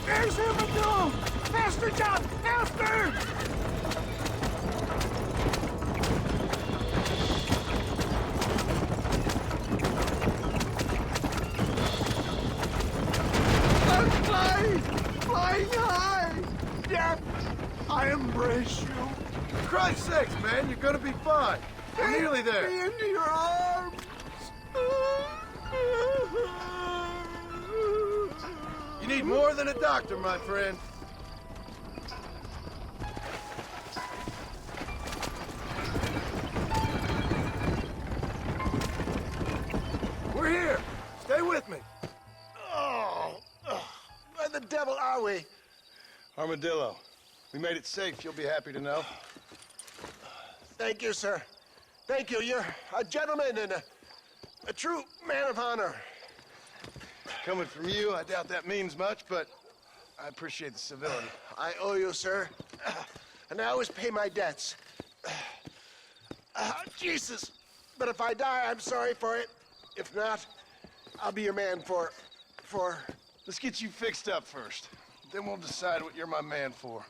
There's Armadillo! Faster, John! Faster! I'm flying high! Death, I embrace you. For Christ's sakes, man, you're gonna be fine. We're nearly there. Me into your arms. You need more than a doctor, my friend. We're here. Stay with me. Where the devil are we? Armadillo. We made it safe, you'll be happy to know. Thank you, sir. Thank you. You're a gentleman and a true man of honor. Coming from you, I doubt that means much, but I appreciate the civility. I owe you, sir. And I always pay my debts. Jesus. But if I die, I'm sorry for it. If not, I'll be your man for... Let's get you fixed up first. Then we'll decide what you're my man for.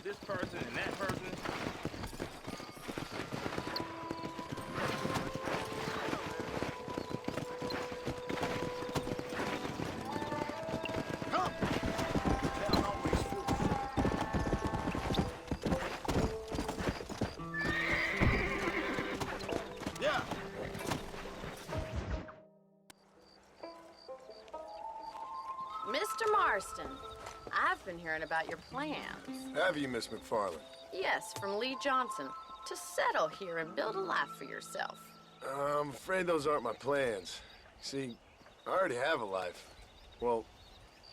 this person and that person. Mr. Marston, I've been hearing about your plans. Have you, Miss McFarland? Yes, from Lee Johnson, to settle here and build a life for yourself. I'm afraid those aren't my plans. See, I already have a life. Well,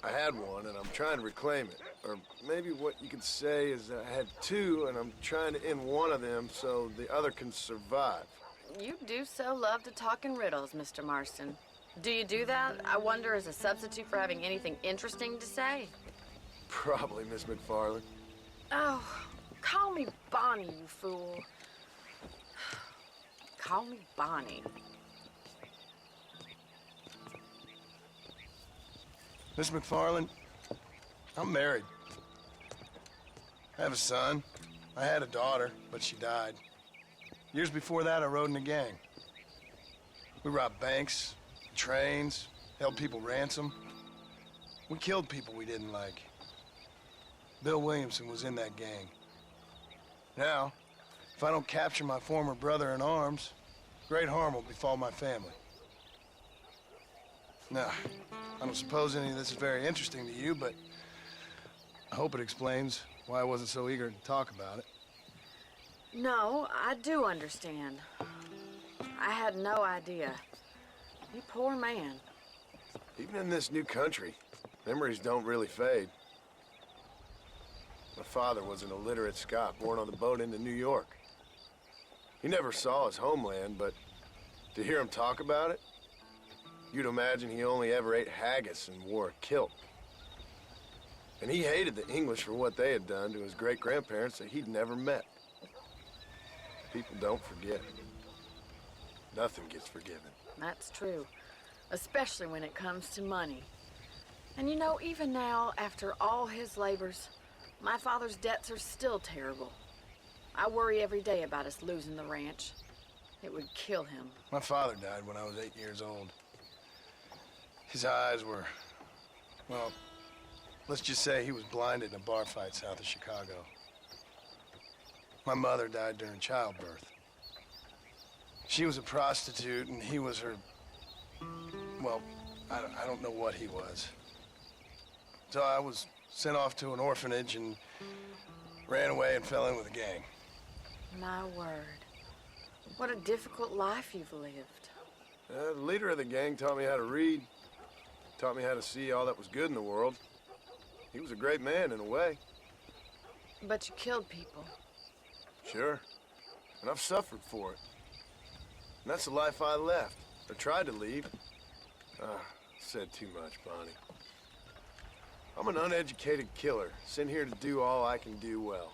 I had one, and I'm trying to reclaim it. Or maybe what you could say is that I had two, and I'm trying to end one of them so the other can survive. You do so love to talk in riddles, Mr. Marston. Do you do that, I wonder, as a substitute for having anything interesting to say? Probably, Miss McFarland. Oh, call me Bonnie, you fool. Call me Bonnie. Miss McFarland, I'm married. I have a son. I had a daughter, but she died. Years before that, I rode in a gang. We robbed banks, trains, held people ransom. We killed people we didn't like. Bill Williamson was in that gang. Now, if I don't capture my former brother in arms, great harm will befall my family. Now, I don't suppose any of this is very interesting to you, but I hope it explains why I wasn't so eager to talk about it. No, I do understand. I had no idea. You poor man. Even in this new country, memories don't really fade. My father was an illiterate Scot born on the boat into New York. He never saw his homeland, but to hear him talk about it, you'd imagine he only ever ate haggis and wore a kilt. And he hated the English for what they had done to his great-grandparents that he'd never met. People don't forget. Nothing gets forgiven. That's true, especially when it comes to money. And you know, even now, after all his labors, my father's debts are still terrible. I worry every day about us losing the ranch. It would kill him. My father died when I was 8 years old. His eyes were, well, let's just say he was blinded in a bar fight south of Chicago. My mother died during childbirth. She was a prostitute, and he was her, well, I don't know what he was. So I was sent off to an orphanage and ran away and fell in with a gang. My word. What a difficult life you've lived. The leader of the gang taught me how to read, taught me how to see all that was good in the world. He was a great man in a way. But you killed people. Sure. And I've suffered for it. And that's the life I left, or tried to leave. Said too much, Bonnie. I'm an uneducated killer, sent here to do all I can do well.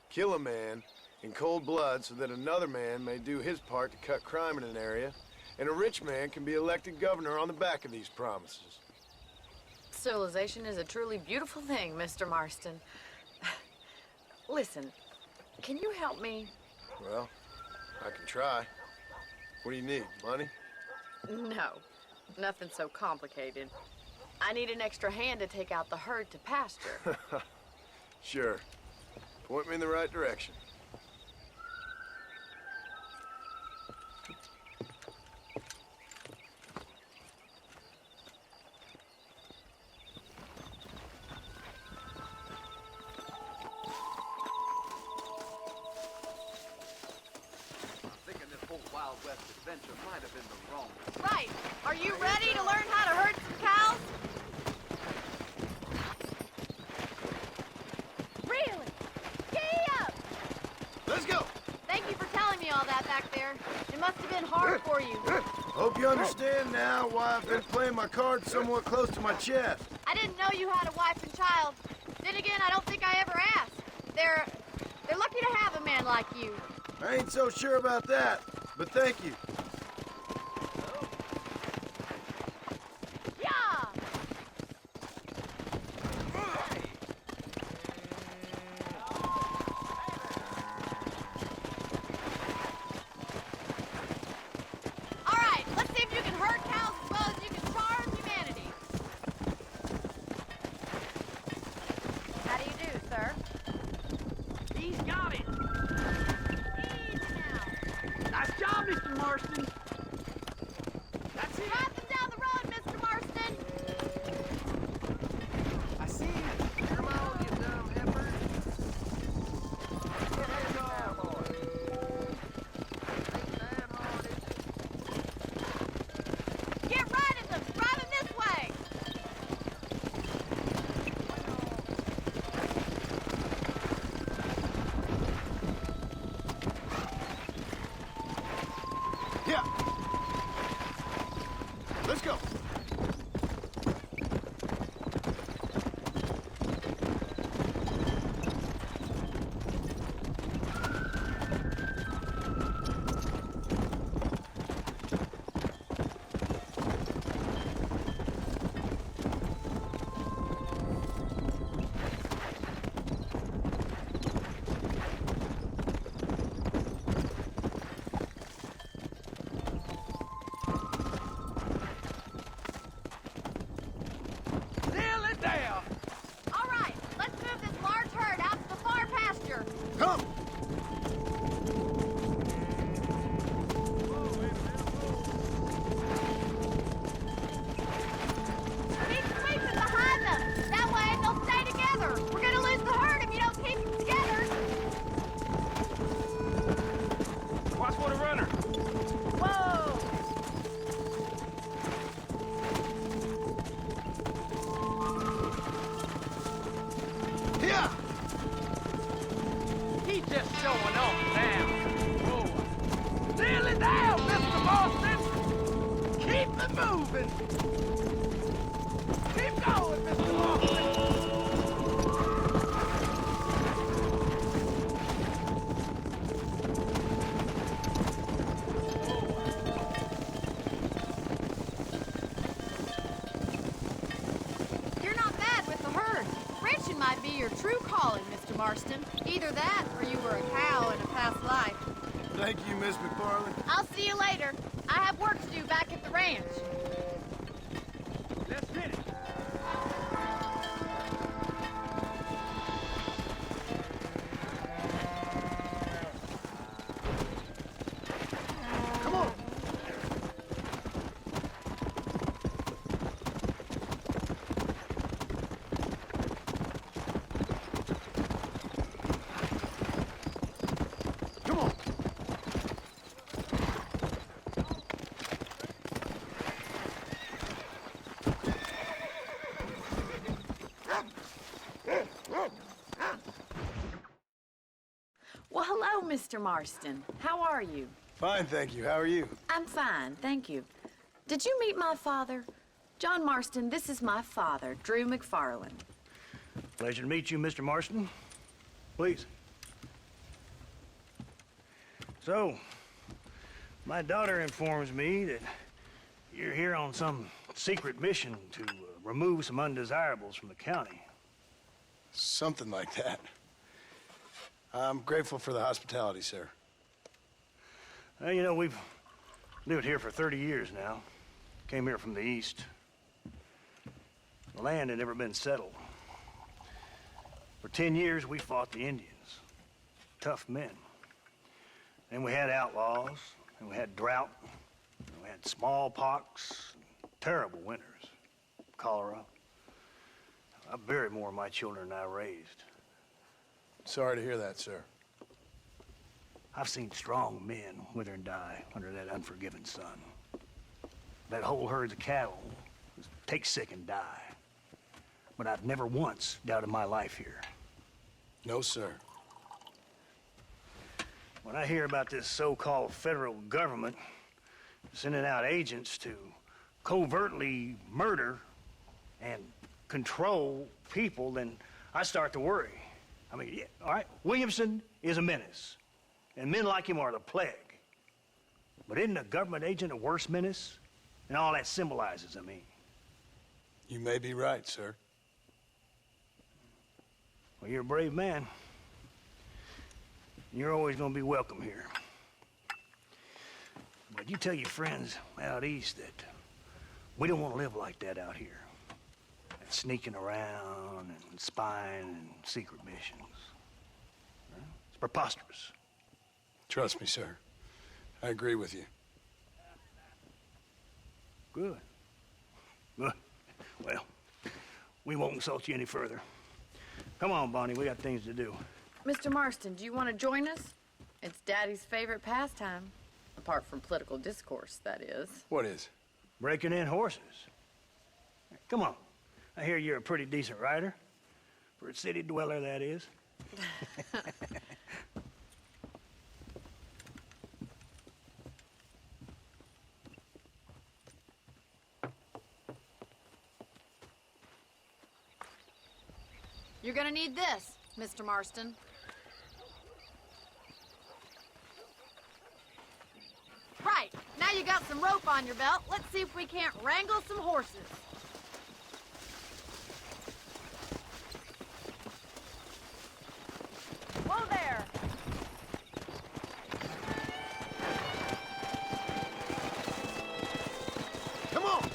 Kill a man in cold blood so that another man may do his part to cut crime in an area, and a rich man can be elected governor on the back of these promises. Civilization is a truly beautiful thing, Mr. Marston. Listen, can you help me? Well, I can try. What do you need, money? No, nothing so complicated. I need an extra hand to take out the herd to pasture. Sure. Point me in the right direction. Thinking this whole Wild West adventure might have been the wrong one. Right. Are you ready to learn how to herd some cows? Really? Giddy up! Let's go! Thank you for telling me all that back there. It must have been hard for you. Hope you understand now why I've been playing my cards somewhat close to my chest. I didn't know you had a wife and child. Then again, I don't think I ever asked. They're lucky to have a man like you. I ain't so sure about that, but thank you. be your true calling, Mr. Marston. Either that, or you were a cow in a past life. Thank you, Miss McFarland. I'll see you later. I have work to do back at the ranch. Let's hit it. Come on. Come on. Well, hello, Mr. Marston. How are you? Fine, thank you. How are you? I'm fine, thank you. Did you meet my father? John Marston, this is my father, Drew McFarland. Pleasure to meet you, Mr. Marston. Please. So, my daughter informs me that you're here on some secret mission to remove some undesirables from the county. Something like that. I'm grateful for the hospitality, sir. Well, you know, we've lived here for 30 years now. Came here from the east. The land had never been settled. For 10 years, we fought the Indians. Tough men. And we had outlaws, and we had drought, and we had smallpox, terrible winters, cholera. I buried more of my children than I raised. Sorry to hear that, sir. I've seen strong men wither and die under that unforgiving sun. That whole herds of cattle take sick and die. But I've never once doubted my life here. No, sir. When I hear about this so-called federal government sending out agents to covertly murder and control people, then I start to worry. I mean, yeah, all right, Williamson is a menace, and men like him are the plague. But isn't a government agent a worse menace? And all that symbolizes, I mean. You may be right, sir. Well, you're a brave man. You're always gonna be welcome here. But you tell your friends out east that we don't want to live like that out here. That sneaking around and spying and secret missions. It's preposterous. Trust me, sir. I agree with you. Good. Good. Well, we won't insult you any further. Come on, Bonnie, we got things to do. Mr. Marston, do you want to join us? It's Daddy's favorite pastime. Apart from political discourse, that is. What is? Breaking in horses. Come on. I hear you're a pretty decent rider. For a city dweller, that is. You're gonna need this, Mr. Marston. Right, now you got some rope on your belt. Let's see if we can't wrangle some horses. Whoa there! Come on!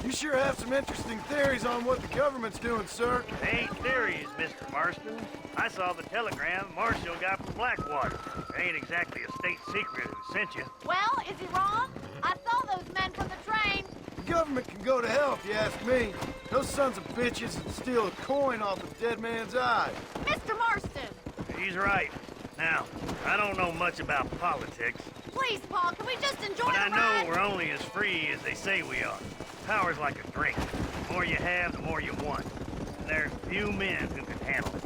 You sure have some interesting theories on what the government's doing, sir. They ain't theories, Mr. Marston. I saw the telegram Marshall got from Blackwater. It ain't exactly a state secret who sent you. Well, is he wrong? I saw those men from the train. The government can go to hell if you ask me. Those sons of bitches would steal a coin off a dead man's eye. Mr. Marston! He's right. Now, I don't know much about politics, Please, Paul, can we just enjoy but the I ride? know we're only as free as they say we are. Power's like a drink. The more you have, the more you want. And there's few men who can handle it.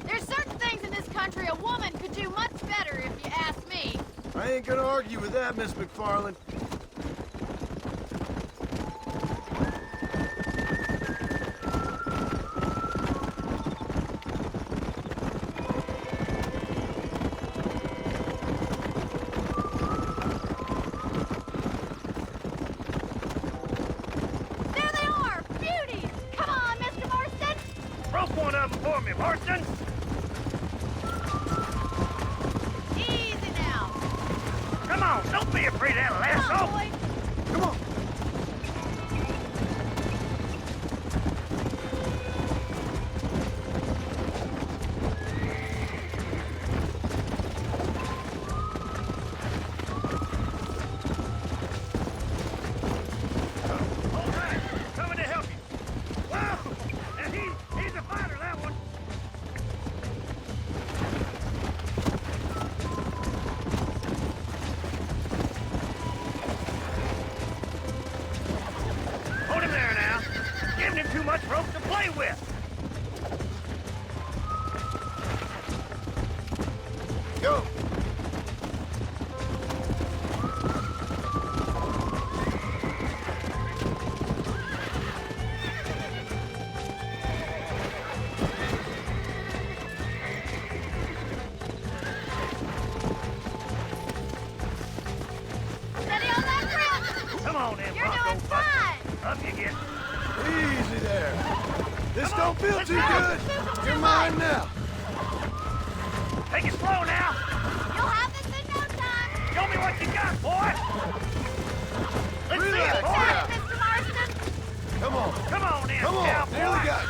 There's certain things in this country a woman could do much better, if you ask me. I ain't gonna argue with that, Miss McFarland. for me, Marston. Easy now. Come on, don't be afraid of that lasso. Come on, boy. Come on. All right, coming to help you. Wow, and he's a fighter, that one. Hold him there now. Giving him too much rope to play with. Go. Steady on that grip. Come on, then, You're Bronco doing Buster. fine. Up you get. Easy there. This Come on, don't feel let's too go. good. You're mine now. Take it slow now. You'll have this in no time. Show me what you got, boy. Let's see Relax it, boy. now. Mr. Marston. Come on. Come on, then, Come on. cowboy. Nearly got you.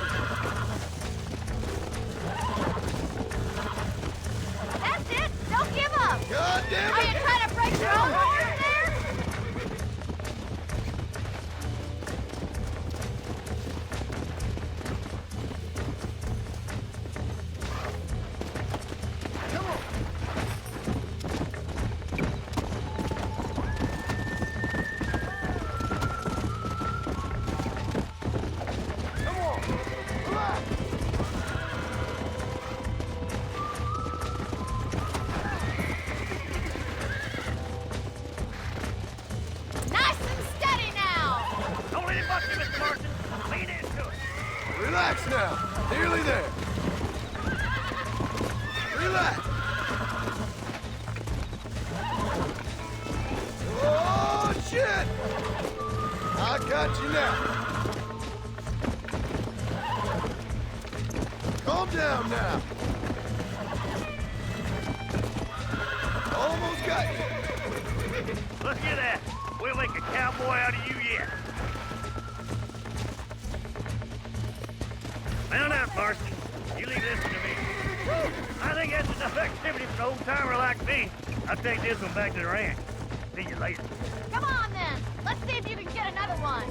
That's it. Don't give up. God damn Are it. you trying to break your own horse there? Come on. Come on. Relax. Nice and steady now. Don't let it bust you, Mr. Marston. Lean into it. Relax now. Nearly there. Relax. Oh, shit. I got you now. Calm down now. Almost got you. Look at that. We'll make a cowboy out of you yet. Mount out, Marston. You leave this to me. I think that's enough activity for an old-timer like me. I'll take this one back to the ranch. See you later. Come on, then. Let's see if you can get another one.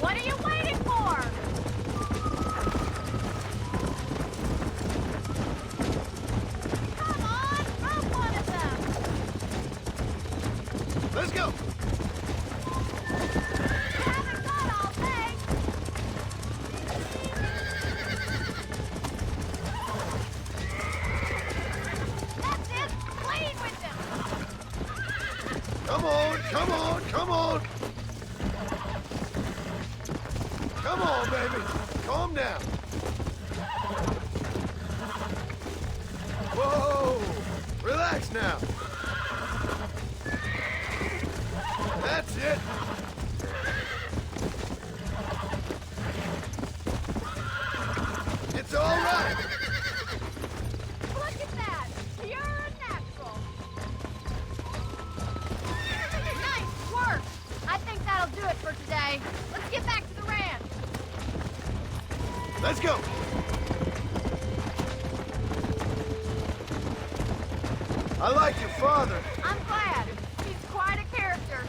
What are you waiting for? Come on, rope one of them. Let's go. You haven't got all day. That's it. Clean with them. Come on, come on, come on. Come on, baby. Calm down. Whoa. Relax now. That's it. It's all right. Look at that. Pure and natural. Nice work. I think that'll do it for today. Let's get back to the ranch. Let's go. I like your father. I'm glad. He's quite a character.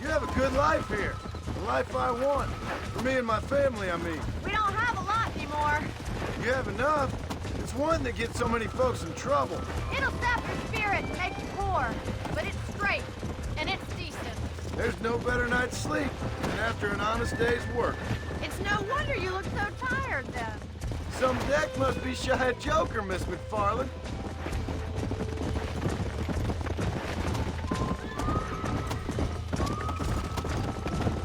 You have a good life here. The life I want. For me and my family, I mean. We don't have a lot anymore. You have enough. It's one that gets so many folks in trouble. It'll sap your spirit and make you poor. But it's straight. And it's decent. There's no better night's sleep than after an honest day's work. It's no wonder you look so tired then. Some deck must be shy of Joker, Miss McFarland.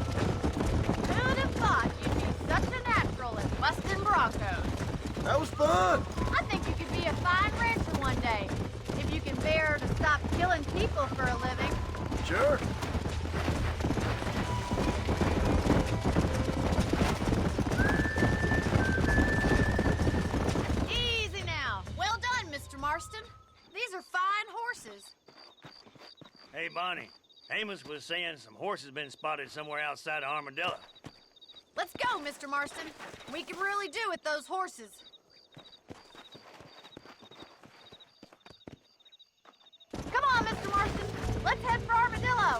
Who'd have thought you'd be such a natural at busting broncos? That was fun. I think you could be a fine rancher one day. If you can bear to stop killing people for a living. Sure. Marston. These are fine horses. Hey, Bonnie. Amos was saying some horses been spotted somewhere outside of Armadillo. Let's go, Mr. Marston. We can really do with those horses. Come on, Mr. Marston. Let's head for Armadillo.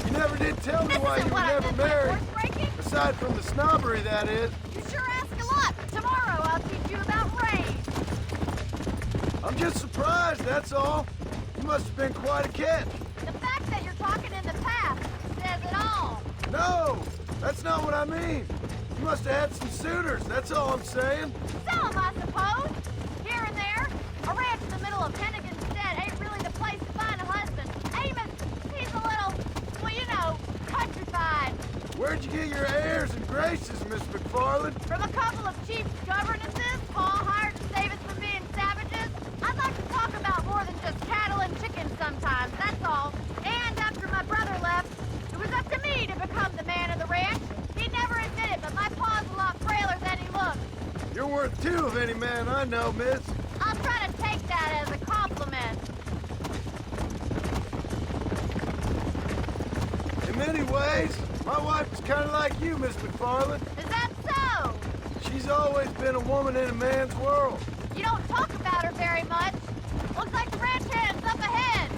You never did tell me why you were never married. Aside from the snobbery, that is. You sure ask a lot. Tomorrow I'll teach you about rain. I'm just surprised, that's all. You must have been quite a catch. The fact that you're talking in the past says it all. No, that's not what I mean. You must have had some suitors, that's all I'm saying. Some, I suppose. Here and there. A ranch in the middle of Hennigan's Stead ain't really the place to find a husband. Amos, he's a little, well, you know, countrified. Where'd you get your airs and graces, Miss McFarland? From a couple of cheap governesses Paul hired to save us from being savages. I'd like to talk about more than just cattle and chickens sometimes, that's all. And after my brother left, it was up to me to become the man of the ranch. He never admitted, but my pa's a lot frailer than he looks. You're worth two of any man I know, miss. I'll try to take that as a compliment. In many ways, my wife is kind of like you, Miss McFarland. Is that so? She's always been a woman in a man's world. You don't talk about her very much. Looks like the ranch hand's up ahead.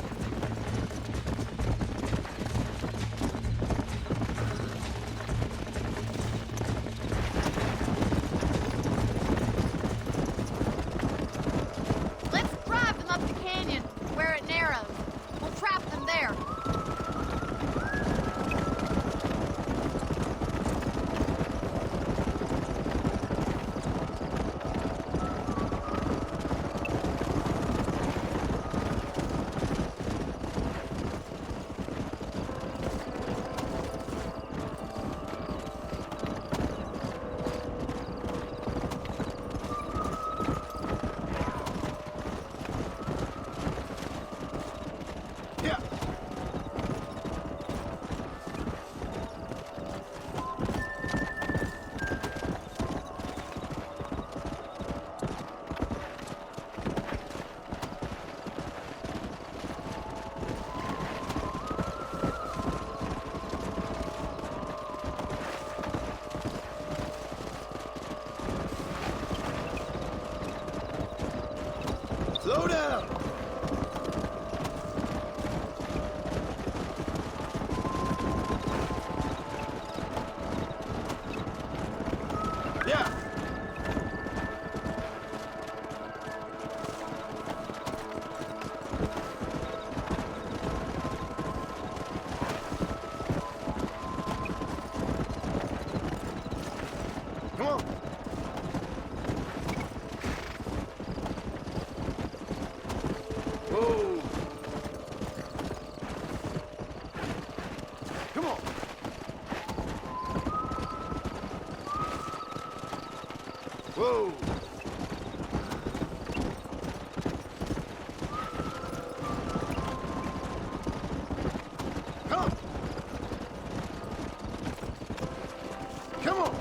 Let's drive them up the canyon, where it narrows. We'll trap them there. Slow down! Yeah! Come on! Whoa! Come on! Whoa! Come! Come on!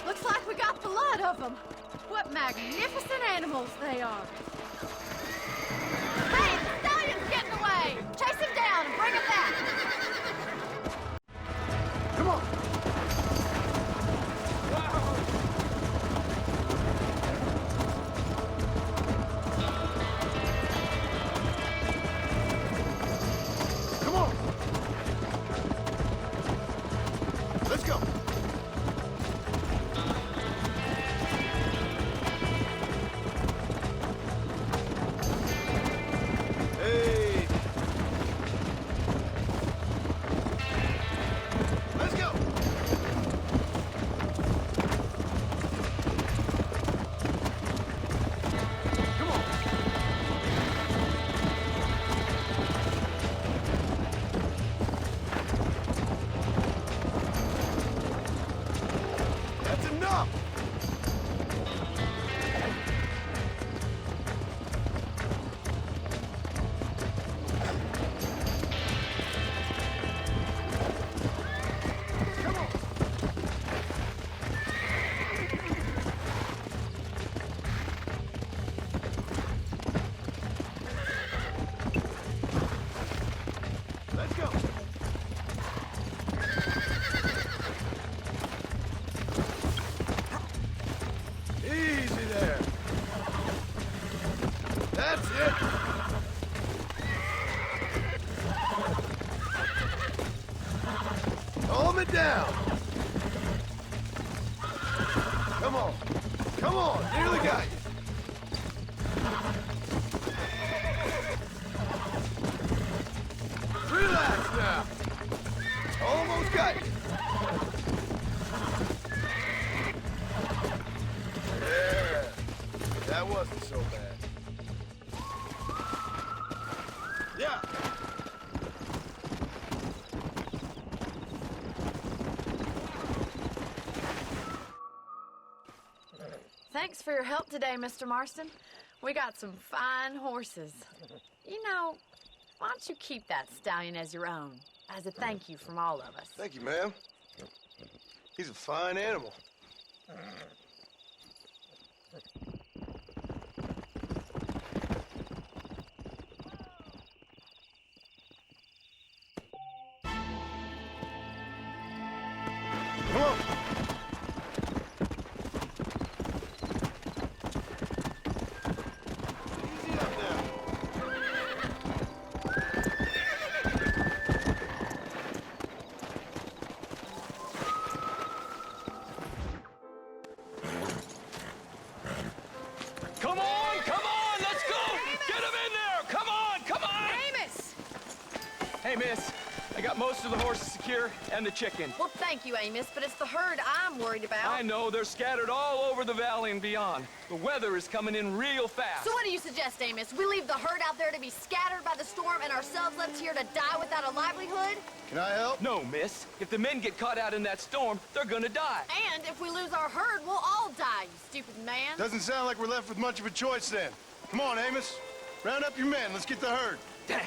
Looks like we got the lot of them. What magnificent animals they are. Hey, the stallion's getting away. Chase him down and bring him back. Come on! Come on! Let's go! Hey! Let's go! Come on! on. Come on, nearly got you. Relax now. Almost got you. Yeah, that wasn't so bad. Yeah. Thanks for your help today, Mr. Marston. We got some fine horses. You know, why don't you keep that stallion as your own, as a thank you from all of us? Thank you, ma'am. He's a fine animal. Come on. Easy up now. Come on, let's go! Get him in there! Come on! Amos! Hey, miss, I got most of the horses secure and the chicken. Well, thank you, Amos, but it's the herd I'm worried about. I know, they're scattered all over the valley and beyond. The weather is coming in real fast. So what do you suggest, Amos? We leave the herd out there to be scattered by the storm and ourselves left here to die without a livelihood? Can I help? No, miss. If the men get caught out in that storm, they're gonna die. And if we lose our herd, we'll all die, you stupid man. Doesn't sound like we're left with much of a choice then. Come on, Amos. Round up your men. Let's get the herd. Dang.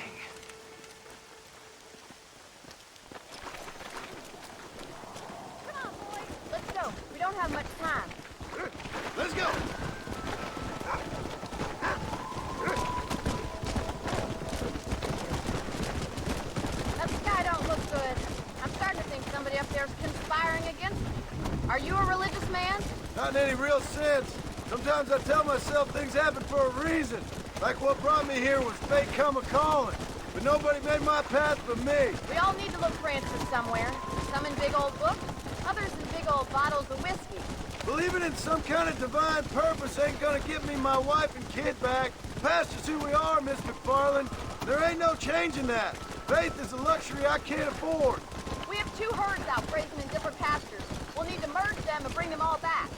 Come on, boys. Let's go. We don't have much time. Let's go. That sky don't look good. I'm starting to think somebody up there's conspiring against me. Are you a religious man? Not in any real sense. Sometimes I tell myself things happen for a reason. Like what brought me here was fate come a-calling. But nobody made my path but me. We all need to look for answers somewhere. Some in big old books, others in big old bottles of whiskey. Believing in some kind of divine purpose ain't gonna get me my wife and kid back. Past is who we are, Miss McFarland. There ain't no changing that. Faith is a luxury I can't afford. We have 2 herds out grazing in different pastures. We'll need to merge them and bring them all back.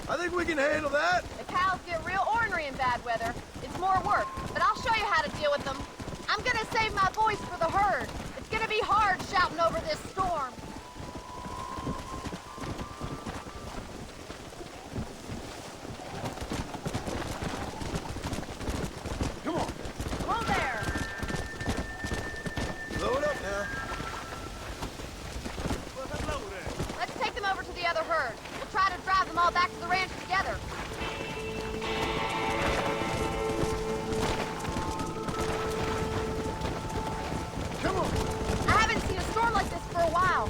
I think we can handle that. The cows get real ornery in bad weather. It's more work, but I'll show you how to deal with them. I'm gonna save my voice for the herd. It's gonna be hard shouting over this storm. Come on. Whoa there! Load up now. Let's take them over to the other herd. We'll try to drive them all back to the ranch together. Come on. I haven't seen a storm like this for a while.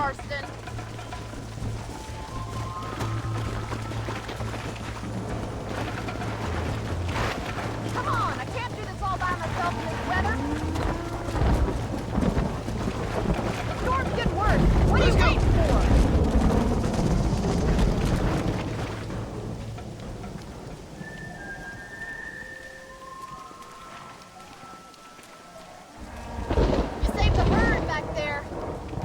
Marston. Come on, I can't do this all by myself in this weather. The storm's getting worse. What are you waiting for? You saved the herd back there.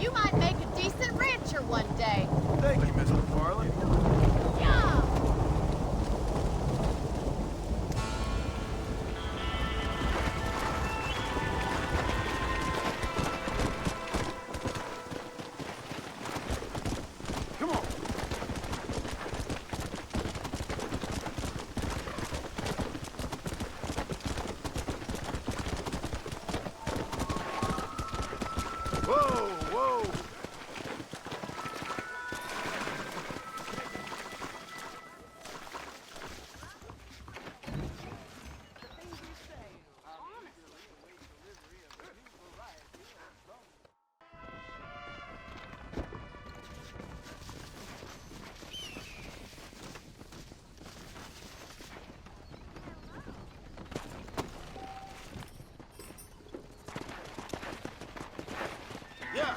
You might make a decent rancher one day. Thank you, Miss McFarland. Yeah! Come on. Whoa, whoa. Yeah.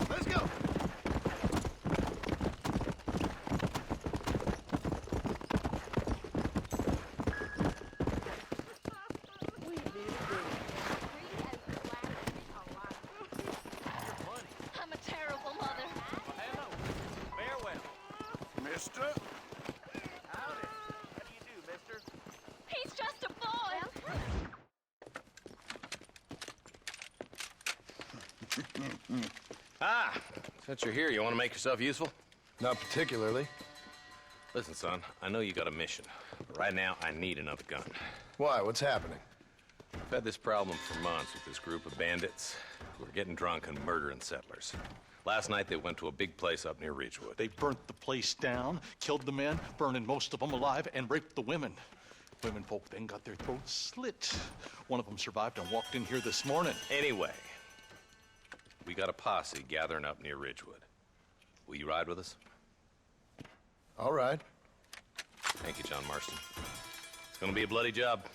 Let's go. I'm a terrible mother. Hello. Farewell. Mister? Howdy. How do you do, mister? He's just a boy. Ah, since you're here, you want to make yourself useful? Not particularly. Listen, son, I know you got a mission, but right now I need another gun. Why? What's happening? I've had this problem for months with this group of bandits who are getting drunk and murdering settlers. Last night they went to a big place up near Ridgewood. They burnt the place down, killed the men, burning most of them alive, and raped the women. Women folk then got their throats slit. One of them survived and walked in here this morning. Anyway, we got a posse gathering up near Ridgewood. Will you ride with us? All right. Thank you, John Marston. It's gonna be a bloody job.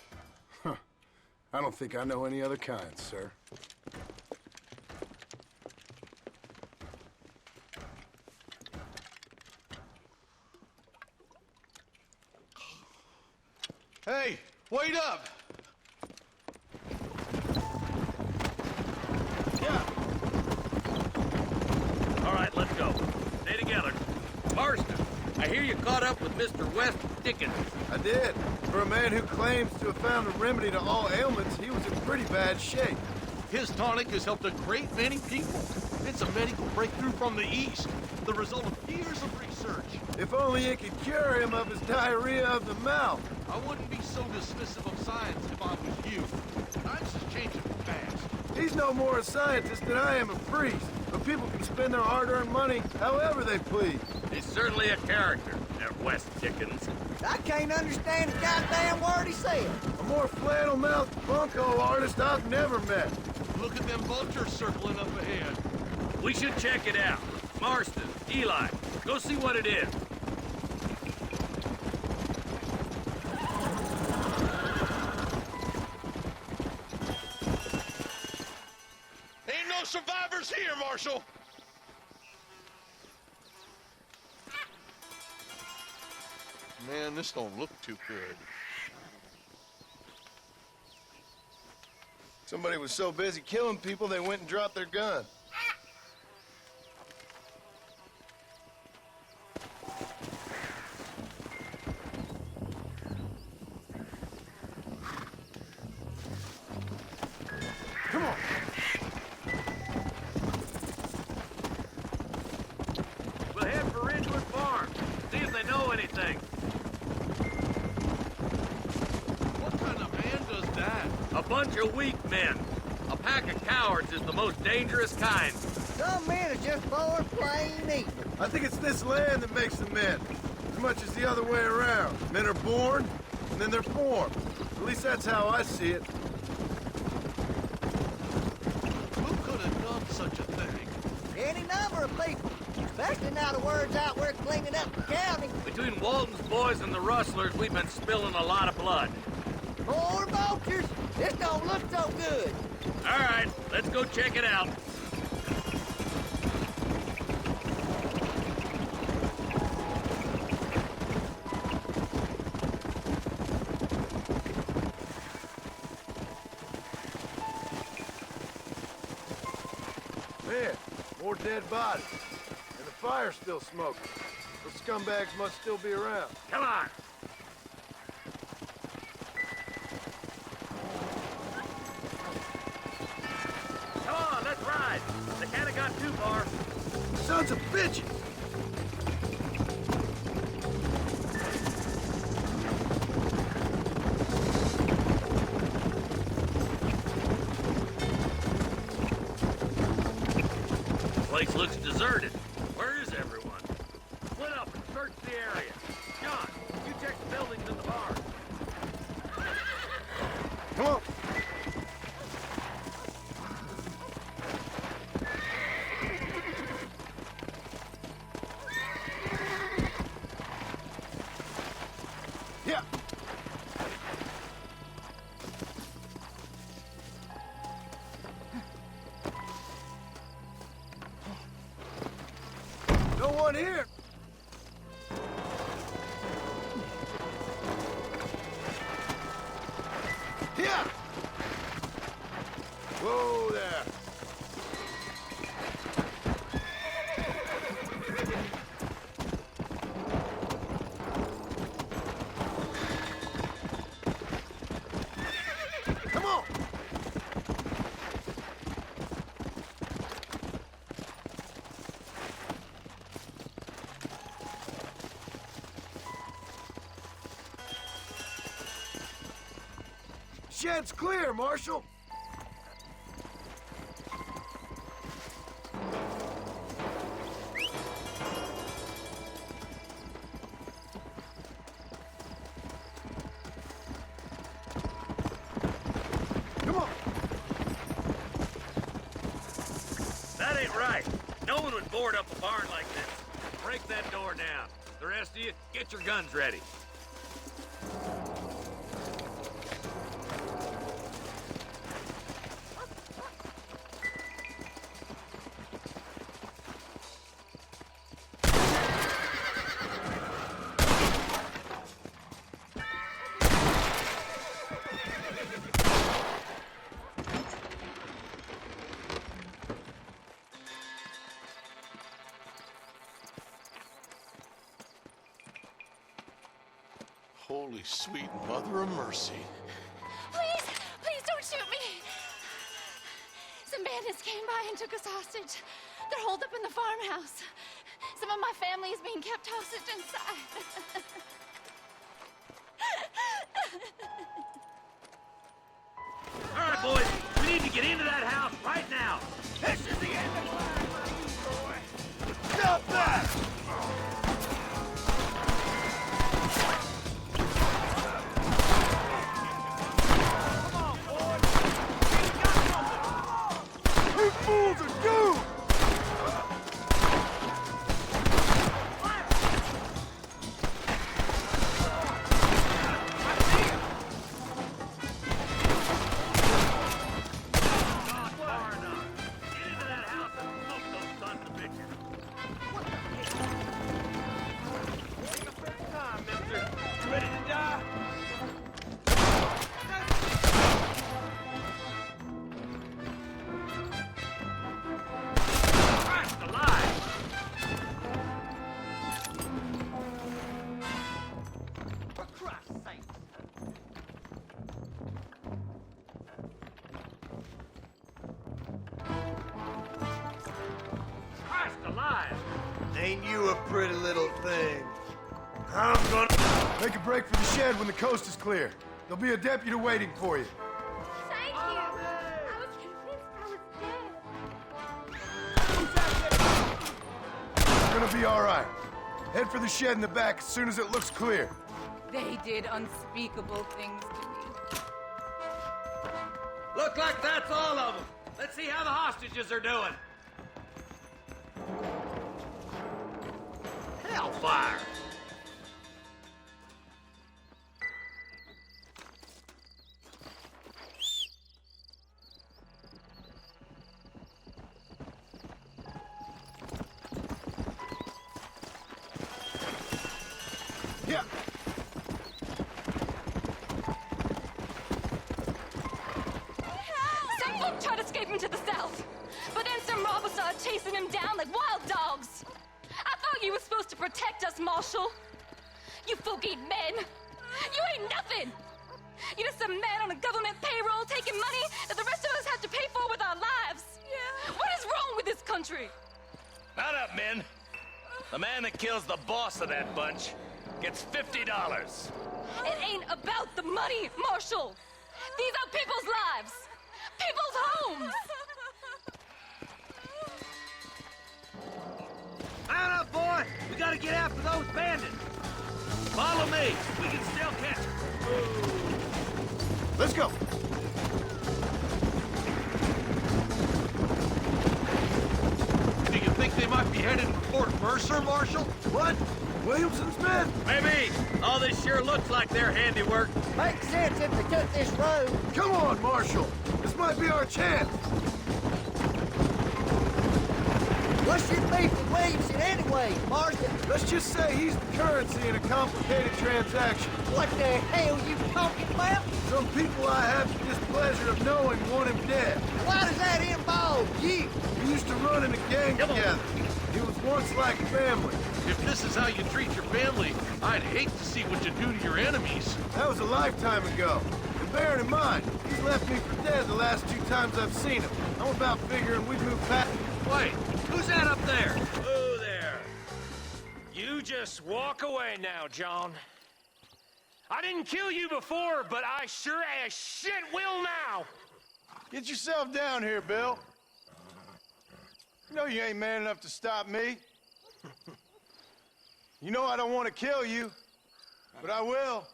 Huh. I don't think I know any other kind, sir. Hey, wait up! Yeah. All right, let's go. Stay together. Marston, I hear you caught up with Mr. West Dickens. I did. For a man who claims to have found a remedy to all ailments, he was in pretty bad shape. His tonic has helped a great many people. It's a medical breakthrough from the East, the result of years of research. If only it could cure him of his diarrhea of the mouth. I wouldn't be so dismissive of science if I was you. Times is changing fast. He's no more a scientist than I am a priest. But people can spend their hard-earned money however they please. He's certainly a character, that West Dickens. I can't understand a goddamn word he said. A more flannel-mouthed bunko artist I've never met. Look at them vultures circling up ahead. We should check it out. Marston, Eli, go see what it is. Ain't no survivors here, Marshal! Man, this don't look too good. Somebody was so busy killing people, they went and dropped their gun. Come on. We'll head for Ridgewood Farm. See if they know anything. What kind of man does that? A bunch of weak men. A pack of cowards is the most dangerous kind. Some men are just born plain evil. I think it's this land that makes them men. much as the other way around. Men are born, and then they're formed. At least that's how I see it. Who could have done such a thing? Any number of people, especially now the word's out we're cleaning up the county. Between Walton's boys and the rustlers, we've been spilling a lot of blood. More vultures? This don't look so good. All right, let's go check it out. Man, more dead bodies. And the fire's still smoking. Those scumbags must still be around. Come on. Come on, let's ride. They can't have got too far. Sons of bitches! Place looks deserted. Where is everyone? Split up and search the area. John, you check the buildings and the bars. Come on! Yeah! No one here! Yeah! Whoa there! Come on! Shed's clear, Marshal! Come on! That ain't right. No one would board up a barn like this. Break that door down. The rest of you, get your guns ready. Holy sweet mother of mercy. Please, please don't shoot me. Some bandits came by and took us hostage. They're holed up in the farmhouse. Some of my family is being kept hostage inside. All right, boys, we need to get into that house right now. This is the end of the line for you, boy. Stop that! Fools are doomed! Ain't you a pretty little thing? I'm gonna... Make a break for the shed when the coast is clear. There'll be a deputy waiting for you. Thank you. I was convinced I was dead. It's gonna be all right. Head for the shed in the back as soon as it looks clear. They did unspeakable things to me. Look like that's all of them. Let's see how the hostages are doing. Hellfire! Yeah. Some folk tried escaping to the south, but then some robbers started chasing him down like wild dogs. I thought you were supposed to protect us, Marshal. You folk ain't men. You ain't nothing. You're just some man on a government payroll taking money that the rest of us have to pay for with our lives. Yeah. What is wrong with this country? Mount up, men. The man that kills the boss of that bunch gets $50. It ain't about the money, Marshal. These are people's lives. People's homes. Mount up, boy! We gotta get after those bandits! Follow me! We can still catch them! Let's go! Do you think they might be headed to Fort Mercer, Marshal? What? Williamson's men? Maybe! All this sure looks like their handiwork. Makes sense if they took this road. Come on, Marshal! This might be our chance! What's your beef with Williamson anyway, Marston? Let's just say he's the currency in a complicated transaction. What the hell you talking about? Some people I have the displeasure of knowing want him dead. Why does that involve you? We used to run in a gang together. He was once like family. If this is how you treat your family, I'd hate to see what you do to your enemies. That was a lifetime ago. And bearing in mind, he's left me for dead the last 2 times I've seen him. I'm about figuring we'd move past... Wait, who's that up there? Who there? You just walk away now, John. I didn't kill you before, but I sure as shit will now. Get yourself down here, Bill. You know you ain't man enough to stop me. You know I don't want to kill you, but I will.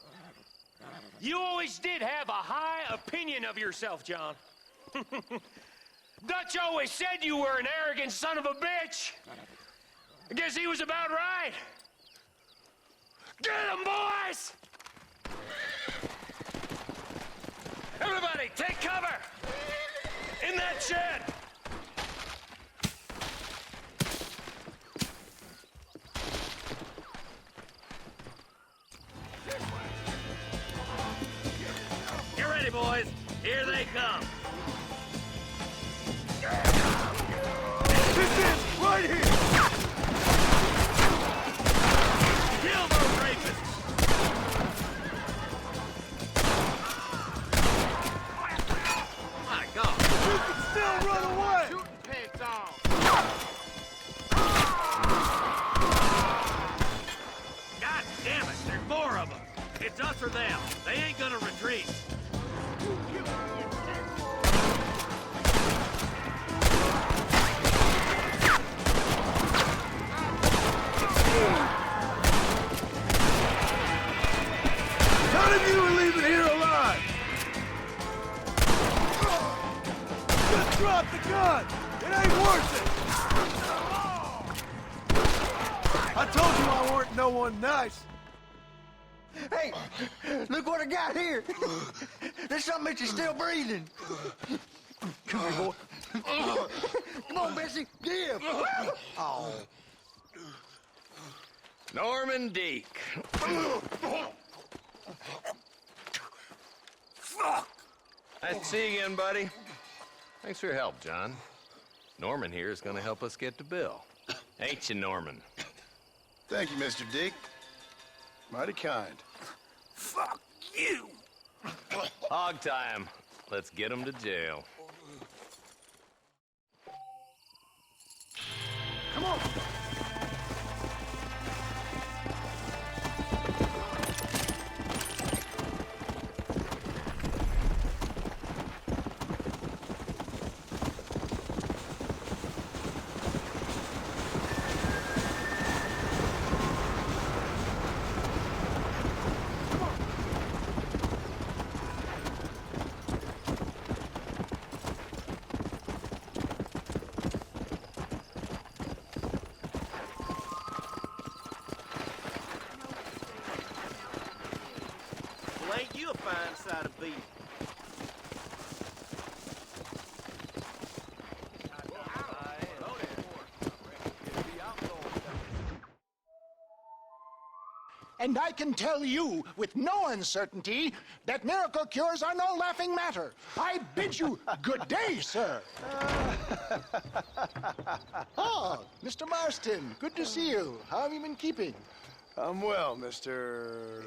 You always did have a high opinion of yourself, John. Dutch always said you were an arrogant son of a bitch. I guess he was about right. Get him, boys! Everybody, take cover! In that shed! Get ready, boys. Here they come. This is right here! Kill those rapists! My God! You can still run away! Shooting pants off! God damn it! There's more of them! It's us or them. They ain't gonna retreat. None of you are leaving here alive! Just drop the gun! It ain't worth it! I told you I weren't no one nice! Hey, look what I got here. There's something that you're still breathing. Come here, boy. Come on, Bessie, give. Oh. Norman Deek. Fuck! Nice to see you again, buddy. Thanks for your help, John. Norman here is gonna help us get to Bill. Ain't you, Norman? Thank you, Mr. Deek. Mighty kind. Fuck you! Hog time. Let's get him to jail. Come on! real fine side of beef. And I can tell you with no uncertainty that miracle cures are no laughing matter. I bid you good day, sir. Oh, Mr. Marston, good to see you. How have you been keeping? I'm well, Mr.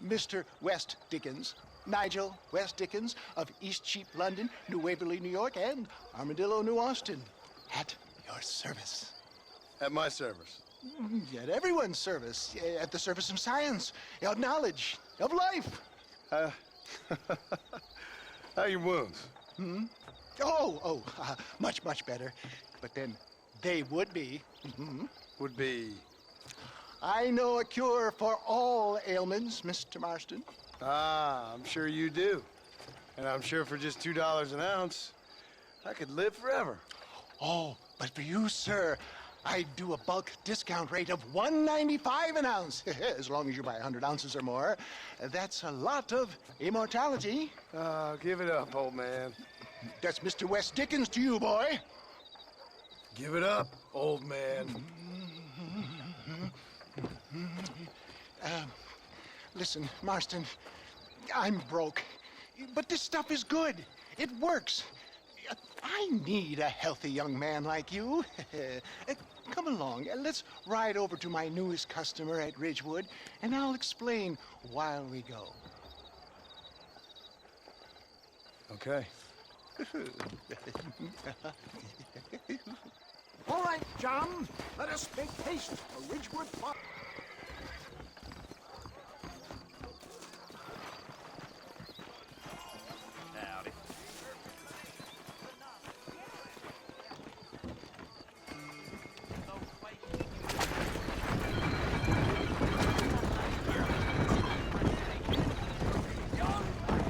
Mr. West Dickens. Nigel West Dickens of East Cheap, London, New Waverly, New York, and Armadillo, New Austin. At your service. At my service. At everyone's service. At the service of science, of knowledge, of life. How are your wounds? Much, much better. But then they would be. Would be? I know a cure for all ailments, Mr. Marston. Ah, I'm sure you do. And I'm sure for just $2 an ounce, I could live forever. Oh, but for you, sir, I do a bulk discount rate of $1.95 an ounce, as long as you buy 100 ounces or more. That's a lot of immortality. Give it up, old man. That's Mr. West Dickens to you, boy. Give it up, old man. Listen, Marston, I'm broke, but this stuff is good. It works. I need a healthy young man like you. Come along, let's ride over to my newest customer at Ridgewood, and I'll explain while we go. Okay. All right, John, let us make haste for Ridgewood Farm. Howdy.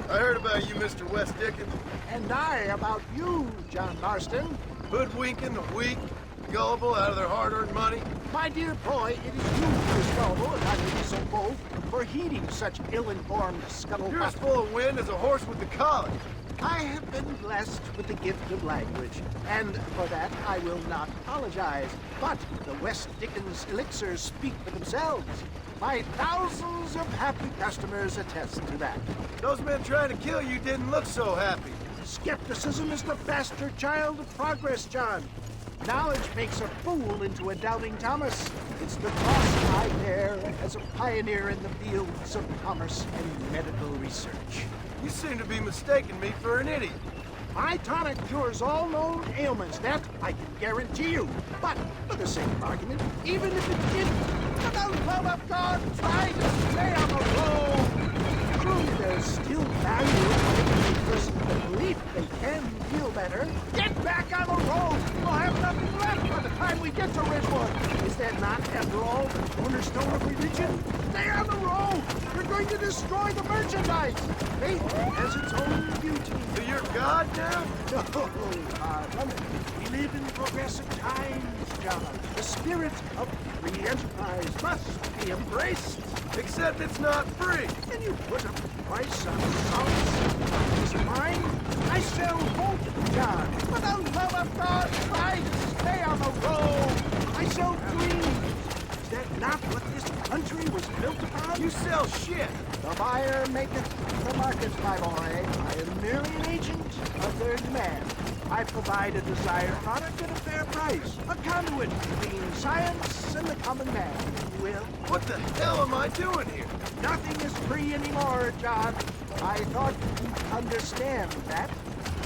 I heard about you, Mr. West Dickens. And I about you, John Marston. Hoodwinking the weak, gullible out of their hard-earned money. My dear boy, it is you who is gullible and not to be so bold for heeding such ill-informed scuttlebutt. You're as full of wind as a horse with the collar. I have been blessed with the gift of language, and for that I will not apologize. But the West Dickens elixirs speak for themselves. My thousands of happy customers attest to that. Those men trying to kill you didn't look so happy. Skepticism is the bastard child of progress, John. Knowledge makes a fool into a doubting Thomas. It's the cross I bear as a pioneer in the fields of commerce and medical research. You seem to be mistaking me for an idiot. My tonic cures all known ailments, that I can guarantee you. But, for the sake of argument, even if it didn't, for the love of God, try to stay on the road. Truly, there's still value in giving a person the belief they can feel better. Get back on the road! We'll have nothing left by the time we get to Ridgewood. Is that not, after all, the cornerstone of religion? Stay on the road! You're going to destroy the merchandise! Faith has its own beauty. So you're God now? No, we live in progressive times, John. The spirit of free enterprise must be embraced. Except it's not free. Can you put a price on solace? Is it mine? I sell hope, John. For the love of God, try to stay on the road. I sell dreams. Is that not what this country was built upon? You sell shit. The buyer maketh the market, my boy. I am merely an agent of their demand. I provide a desired product at a fair price. A conduit between science and the common man, if you will. What the hell am I doing here? Nothing is free anymore, John. I thought you'd understand that.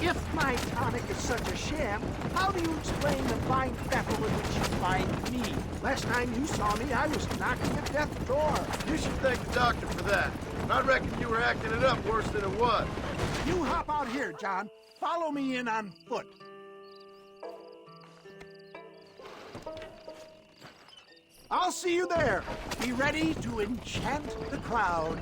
If my tonic is such a sham, how do you explain the fine battle in which you find me? Last time you saw me, I was knocking at death's door. You should thank the doctor for that. I reckon you were acting it up worse than it was. You hop out here, John. Follow me in on foot. I'll see you there. Be ready to enchant the crowd.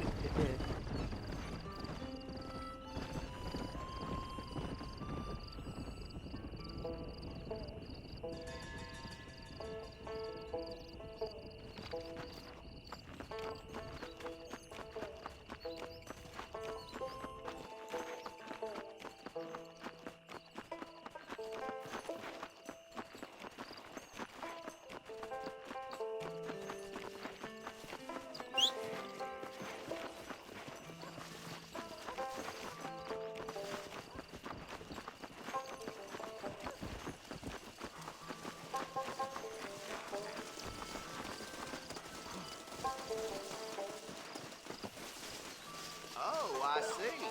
Oh, I see.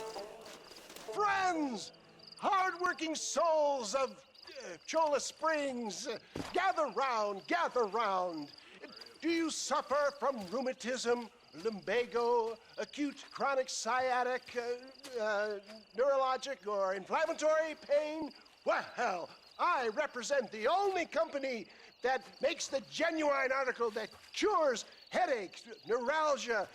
Friends, hard-working souls of Cholla Springs, gather round, gather round. Do you suffer from rheumatism, lumbago, acute chronic sciatic, neurologic, or inflammatory pain? Well, I represent the only company that makes the genuine article that cures headaches, neuralgia,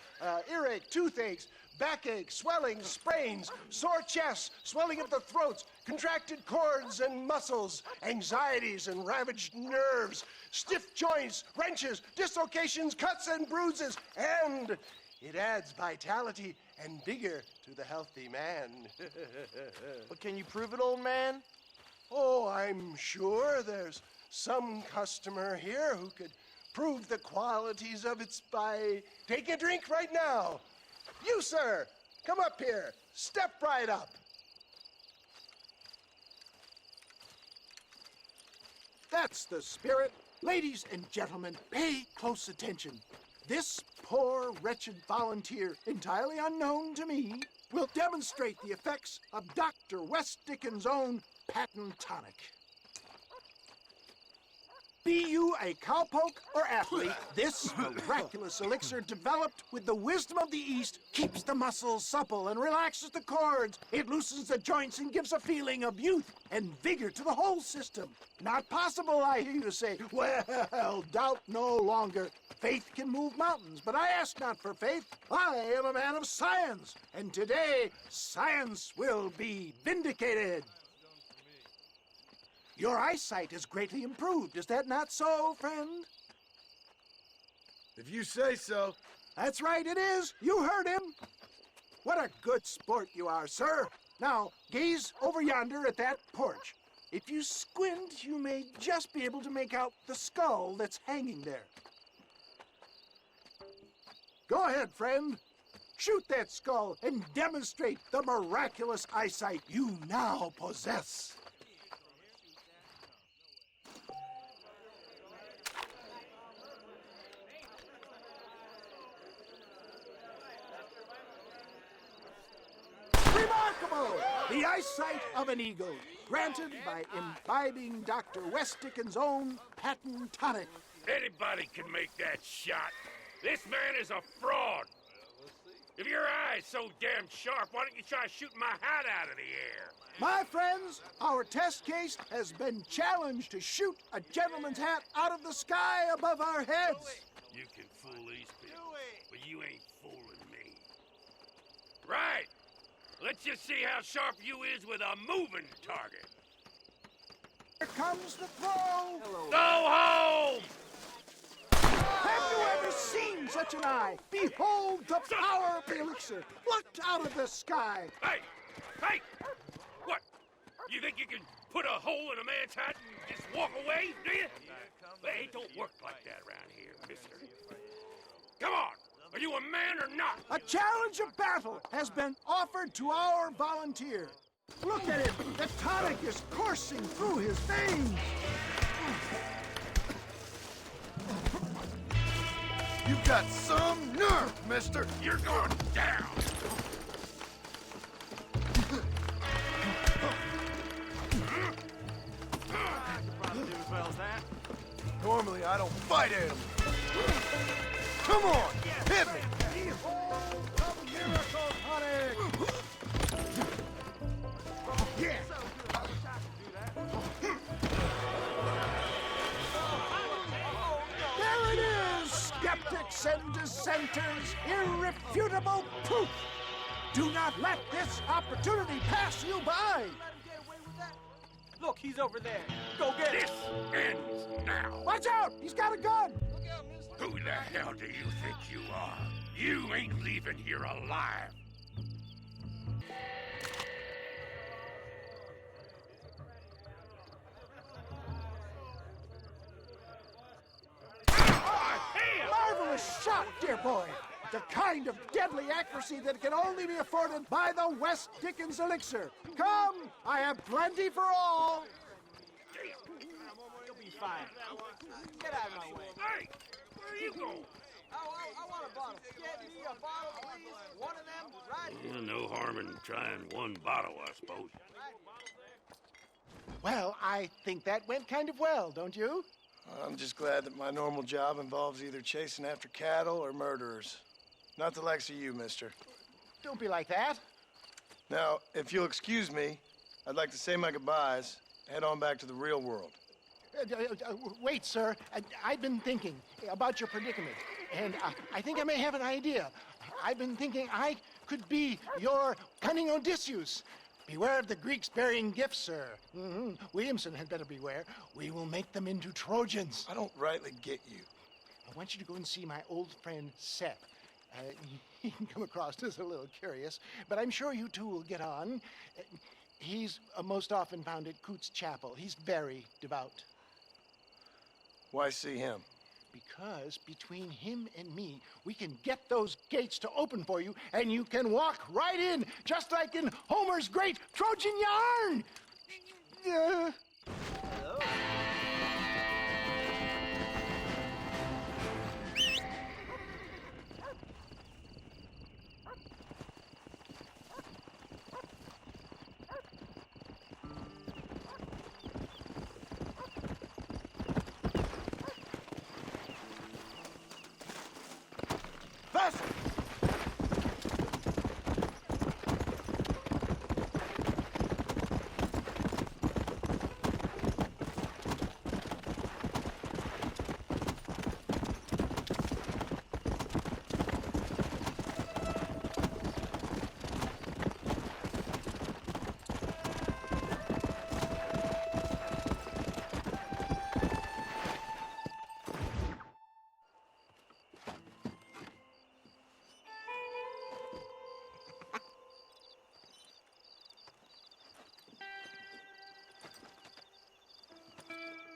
earache, toothaches, backache, swelling, sprains, sore chests, swelling of the throats, contracted cords and muscles, anxieties and ravaged nerves, stiff joints, wrenches, dislocations, cuts and bruises, and it adds vitality and vigor to the healthy man. But can you prove it, old man? Oh, I'm sure there's some customer here who could prove the qualities of it by taking a drink right now. You, sir, come up here. Step right up. That's the spirit. Ladies and gentlemen, pay close attention. This poor, wretched volunteer, entirely unknown to me, will demonstrate the effects of Dr. West Dickens' own patent tonic. Be you a cowpoke or athlete, this miraculous elixir developed with the wisdom of the East keeps the muscles supple and relaxes the cords. It loosens the joints and gives a feeling of youth and vigor to the whole system. Not possible, I hear you say. Well, doubt no longer. Faith can move mountains, but I ask not for faith. I am a man of science, and today science will be vindicated. Your eyesight is greatly improved. Is that not so, friend? If you say so. That's right, it is. You heard him. What a good sport you are, sir. Now, gaze over yonder at that porch. If you squint, you may just be able to make out the skull that's hanging there. Go ahead, friend. Shoot that skull and demonstrate the miraculous eyesight you now possess. Remarkable! The eyesight of an eagle, granted by imbibing Dr. West Dickens' own patent tonic. Anybody can make that shot. This man is a fraud. If your eye's so damn sharp, why don't you try shooting my hat out of the air? My friends, our test case has been challenged to shoot a gentleman's hat out of the sky above our heads. You can fool these people, but you ain't fooling me. Right. Let's just see how sharp you is with a moving target. Here comes the throw. Go home! Have you ever seen such an eye? Behold the power of the elixir, plucked out of the sky. Hey! Hey! What? You think you can put a hole in a man's hat and just walk away, do you? Hey, it don't work like that around here, mister. Come on! Are you a man or not? A challenge of battle has been offered to our volunteer. Look at him. The tonic is coursing through his veins. You've got some nerve, mister. You're going down. Normally, I don't fight animals. Come on, hit me. Behold the miracle tonic. Yeah. There it is, skeptics and dissenters, irrefutable proof. Do not let this opportunity pass you by. Look, he's over there. Go get him. This ends now. Watch out! He's got a gun! Who the hell do you think you are? You ain't leaving here alive. Marvelous shot, dear boy. The kind of deadly accuracy that can only be afforded by the West Dickens elixir. Come, I have plenty for all. You'll be fine. Get out of my way. Hey, where are you going? I want No harm in trying one bottle, I suppose. Well, I think that went kind of well, don't you? I'm just glad that my normal job involves either chasing after cattle or murderers. Not the likes of you, mister. Don't be like that. Now, if you'll excuse me, I'd like to say my goodbyes, head on back to the real world. Wait, sir. I've been thinking about your predicament, and I think I may have an idea. I've been thinking I could be your cunning Odysseus. Beware of the Greeks bearing gifts, sir. Williamson had better beware. We will make them into Trojans. I don't rightly get you. I want you to go and see my old friend Seth. He can come across as a little curious, but I'm sure you two will get on. He's most often found at Coots Chapel. He's very devout. Why see him? Because between him and me, we can get those gates to open for you, and you can walk right in, just like in Homer's great Trojan yarn! Hello?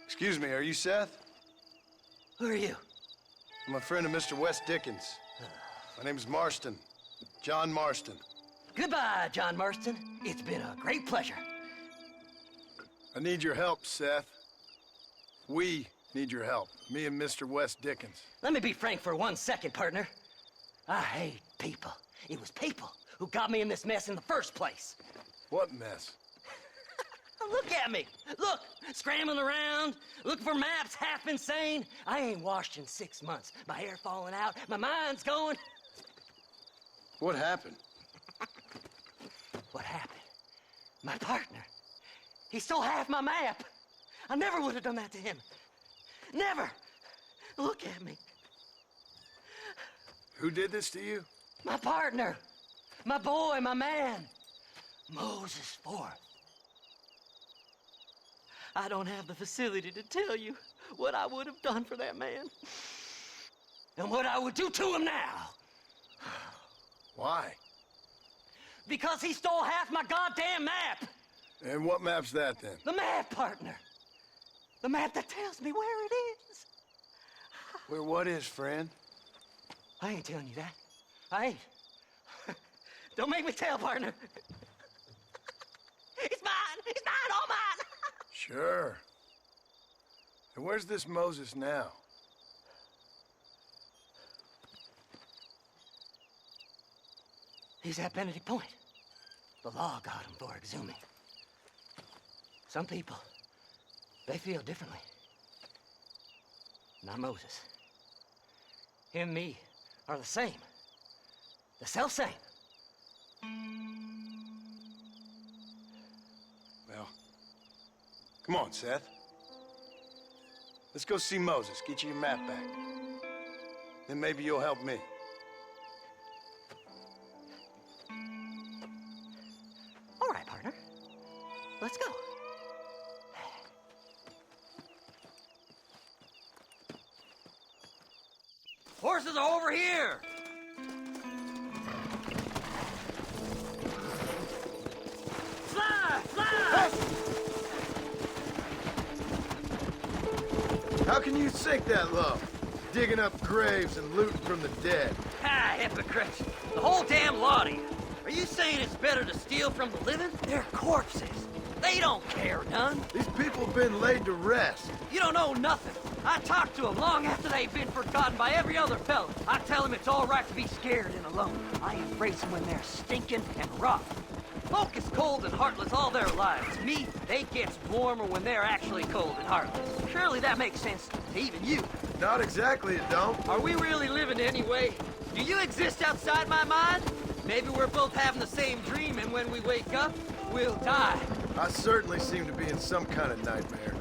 Excuse me, are you Seth? Who are you? I'm a friend of Mr. West Dickens. My name's Marston. John Marston. Goodbye, John Marston. It's been a great pleasure. I need your help, Seth. We need your help. Me and Mr. West Dickens. Let me be frank for 1 second, partner. I hate people. It was people who got me in this mess in the first place. What mess? Look at me. Look, scrambling around, looking for maps, half insane. I ain't washed in 6 months. My hair falling out, my mind's going. What happened? What happened? My partner. He stole half my map. I never would have done that to him. Never. Look at me. Who did this to you? My partner. My boy, my man. Moses Forth. I don't have the facility to tell you what I would have done for that man. And what I would do to him now. Why? Because he stole half my goddamn map. And what map's that, then? The map, partner. The map that tells me where it is. Where what is, friend? I ain't telling you that. I ain't. Don't make me tell, partner. It's mine. It's mine, all mine. Sure. And where's this Moses now? He's at Benedict Point. The law got him for exhuming. Some people, they feel differently. Not Moses. Him and me are the same. The self-same. Well, come on, Seth. Let's go see Moses, get you your map back. Then maybe you'll help me. All right, partner. Let's go. Horses are over here! Fly! Fly! How can you sink that low? Digging up graves and looting from the dead. Ah, hypocrite. The whole damn lot of you. Are Are you saying it's better to steal from the living? They're corpses. They don't care none. These people have been laid to rest. You don't know nothing. I talk to them long after they've been forgotten by every other fella. I tell them it's all right to be scared and alone. I embrace them when they're stinking and rotten. Folk is cold and heartless all their lives. Me, they gets warmer when they're actually cold and heartless. Surely that makes sense to even you. Not exactly, it don't. Are we really living anyway? Do you exist outside my mind? Maybe we're both having the same dream, and when we wake up, we'll die. I certainly seem to be in some kind of nightmare.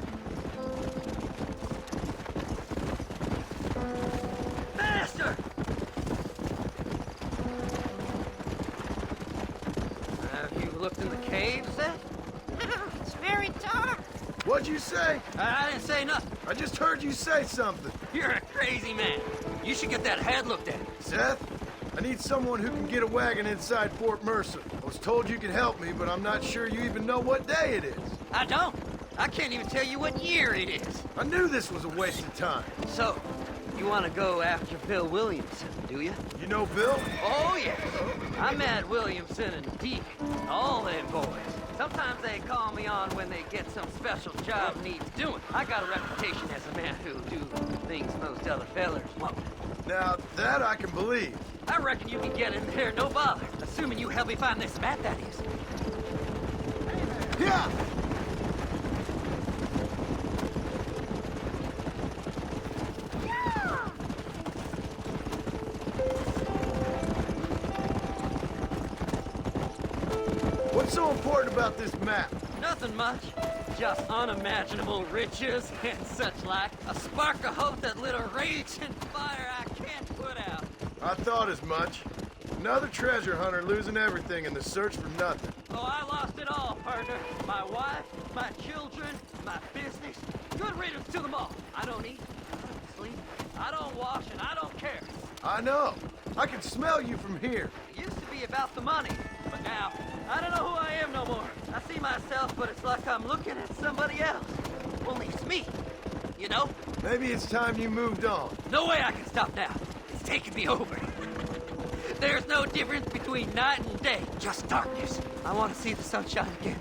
Faster! Have you looked in the caves, yet? It's very dark. What'd you say? I didn't say nothing. I just heard you say something. You're a crazy man. You should get that head looked at. Seth, I need someone who can get a wagon inside Fort Mercer. I was told you could help me, but I'm not sure you even know what day it is. I don't. I can't even tell you what year it is. I knew this was a waste of time. So, you want to go after Bill Williamson, do you? You know Bill? Oh, yes. I met Williamson and Deke, all them boys. Sometimes they call me on when they get some special job needs doing. I got a reputation as a man who'll do things most other fellers won't. Now, that I can believe. I reckon you can get in there, no bother. Assuming you help me find this map, that is. Yeah! What's so important about this map? Nothing much. Just unimaginable riches and such like. A spark of hope that lit a raging fire I can't put out. I thought as much. Another treasure hunter losing everything in the search for nothing. Oh, I lost it all, partner. My wife, my children, my business. Good riddance to them all. I don't eat, I don't sleep, I don't wash, and I don't care. I know. I can smell you from here. It used to be about the money, but now, I don't know who I am no more. I see myself, but it's like I'm looking at somebody else. Only it's me, you know? Maybe it's time you moved on. No way I can stop now. It's taking me over. There's no difference between night and day, just darkness. I want to see the sunshine again.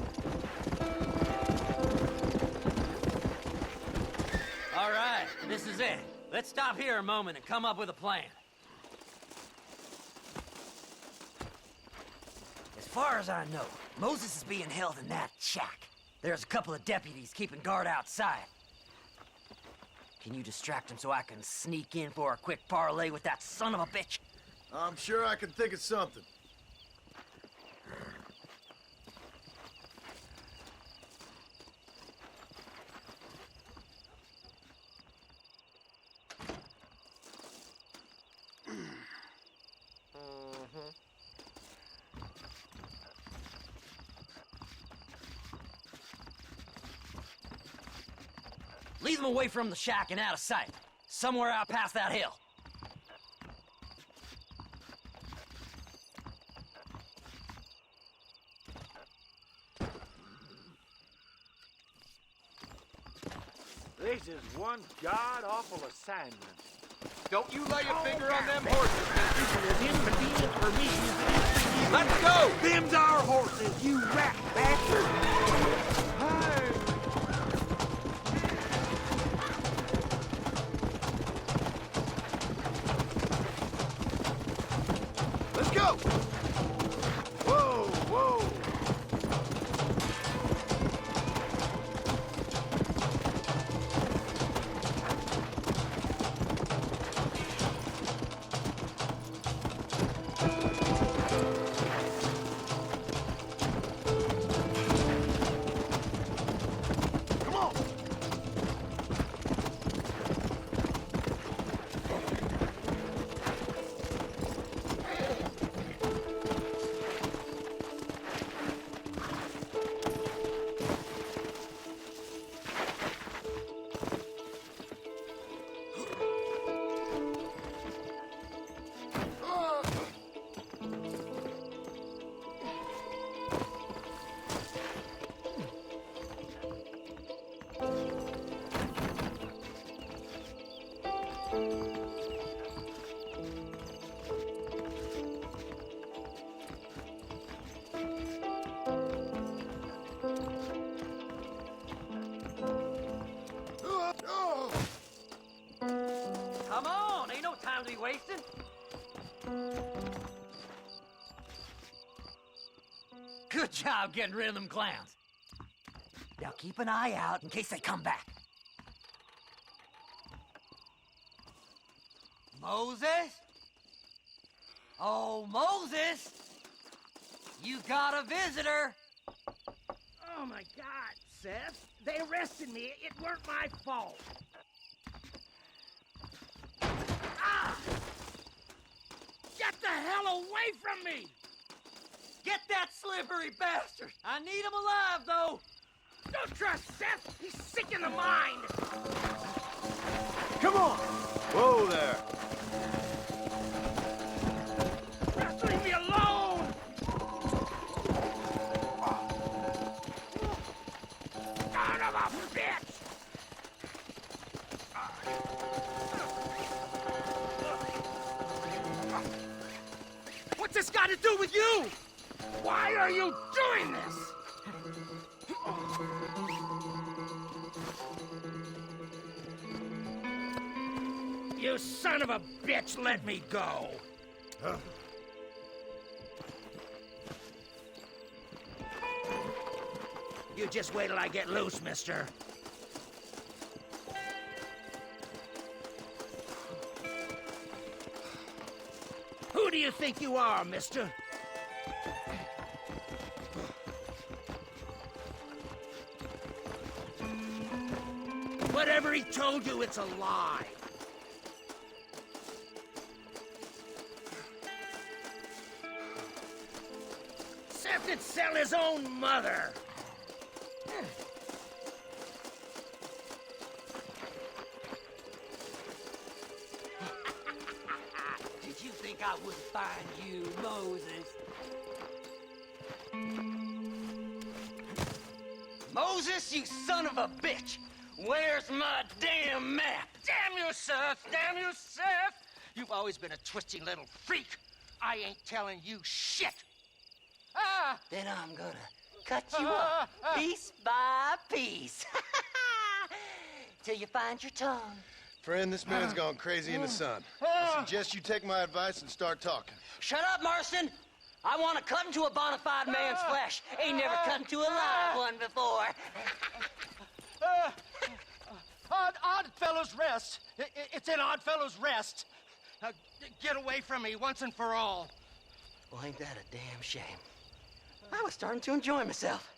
All right, this is it. Let's stop here a moment and come up with a plan. As far as I know, Moses is being held in that shack. There's a couple of deputies keeping guard outside. Can you distract him so I can sneak in for a quick parlay with that son of a bitch? I'm sure I can think of something. Lead them away from the shack and out of sight. Somewhere out past that hill. This is one god-awful assignment. Don't you lay a finger on them horses, mister. As inconvenient for me as it is for you. Let's go! Them's our horses, you rat bastard! Hey. Let's go! Whoa, whoa! Come on! wasting? Good job getting rid of them clowns. Now keep an eye out in case they come back. Moses? Oh, Moses! You got a visitor! Oh my God, Seth. They arrested me. It weren't my fault. Ah! Get the hell away from me! Get that slippery bastard! I need him alive, though! Don't trust Seth! He's sick in the mind! Come on! Whoa there! Just leave me alone! Son of a bitch! What's this got to do with you? Why are you doing this? You son of a bitch, let me go! You just wait till I get loose, mister. Who do you think you are, mister? Whatever he told you, it's a lie. Seth could sell his own mother. Did you think I wouldn't find you, Moses? Moses, you son of a bitch! Where's my damn map? Damn you, Seth! Damn you, Seth! You've always been a twisty little freak. I ain't telling you shit. Ah! Then I'm gonna cut you up, piece by piece. Till you find your tongue. Friend, this man's gone crazy in the sun. I suggest you take my advice and start talking. Shut up, Marston! I want to cut into a bona fide man's flesh. Ain't never cut into a live one before. Oddfellows Rest. It's in Oddfellows Rest. Get away from me once and for all. Well, ain't that a damn shame? I was starting to enjoy myself.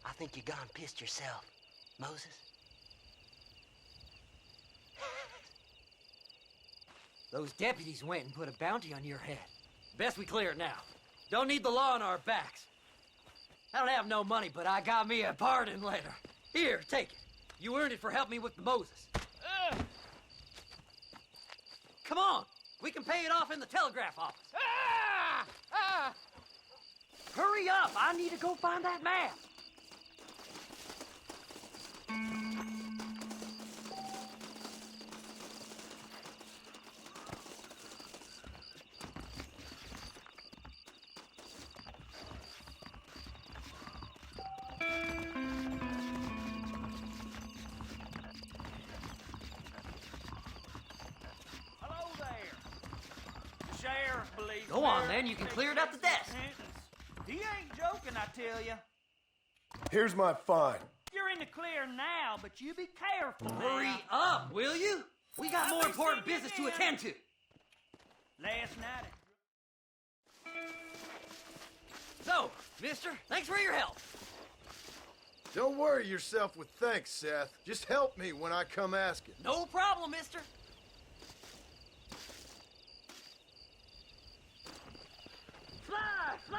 I think you gone pissed yourself, Moses. Those deputies went and put a bounty on your head. Best we clear it now. Don't need the law on our backs. I don't have no money, but I got me a pardon letter. Here, take it. You earned it for helping me with the Moses. Come on. We can pay it off in the telegraph office. Hurry up. I need to go find that map. Go on, then. You can clear it up the desk. He ain't joking, I tell you. Here's my fine. You're in the clear now, but you be careful. Hurry up, will you? We got more important business to attend to. Last night. So, mister, thanks for your help. Don't worry yourself with thanks, Seth. Just help me when I come asking. No problem, mister. Fly, fly!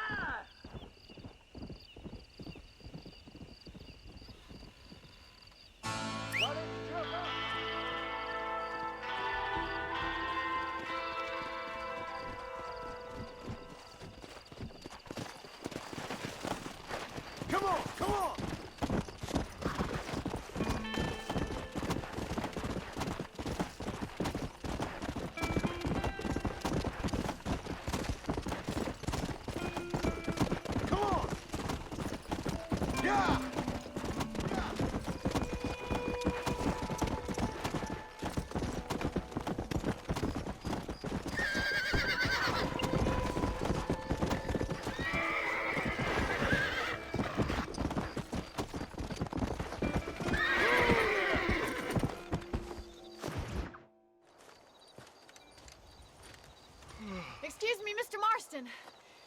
Why don't you jump up? Come on, come on! Excuse me, Mr. Marston.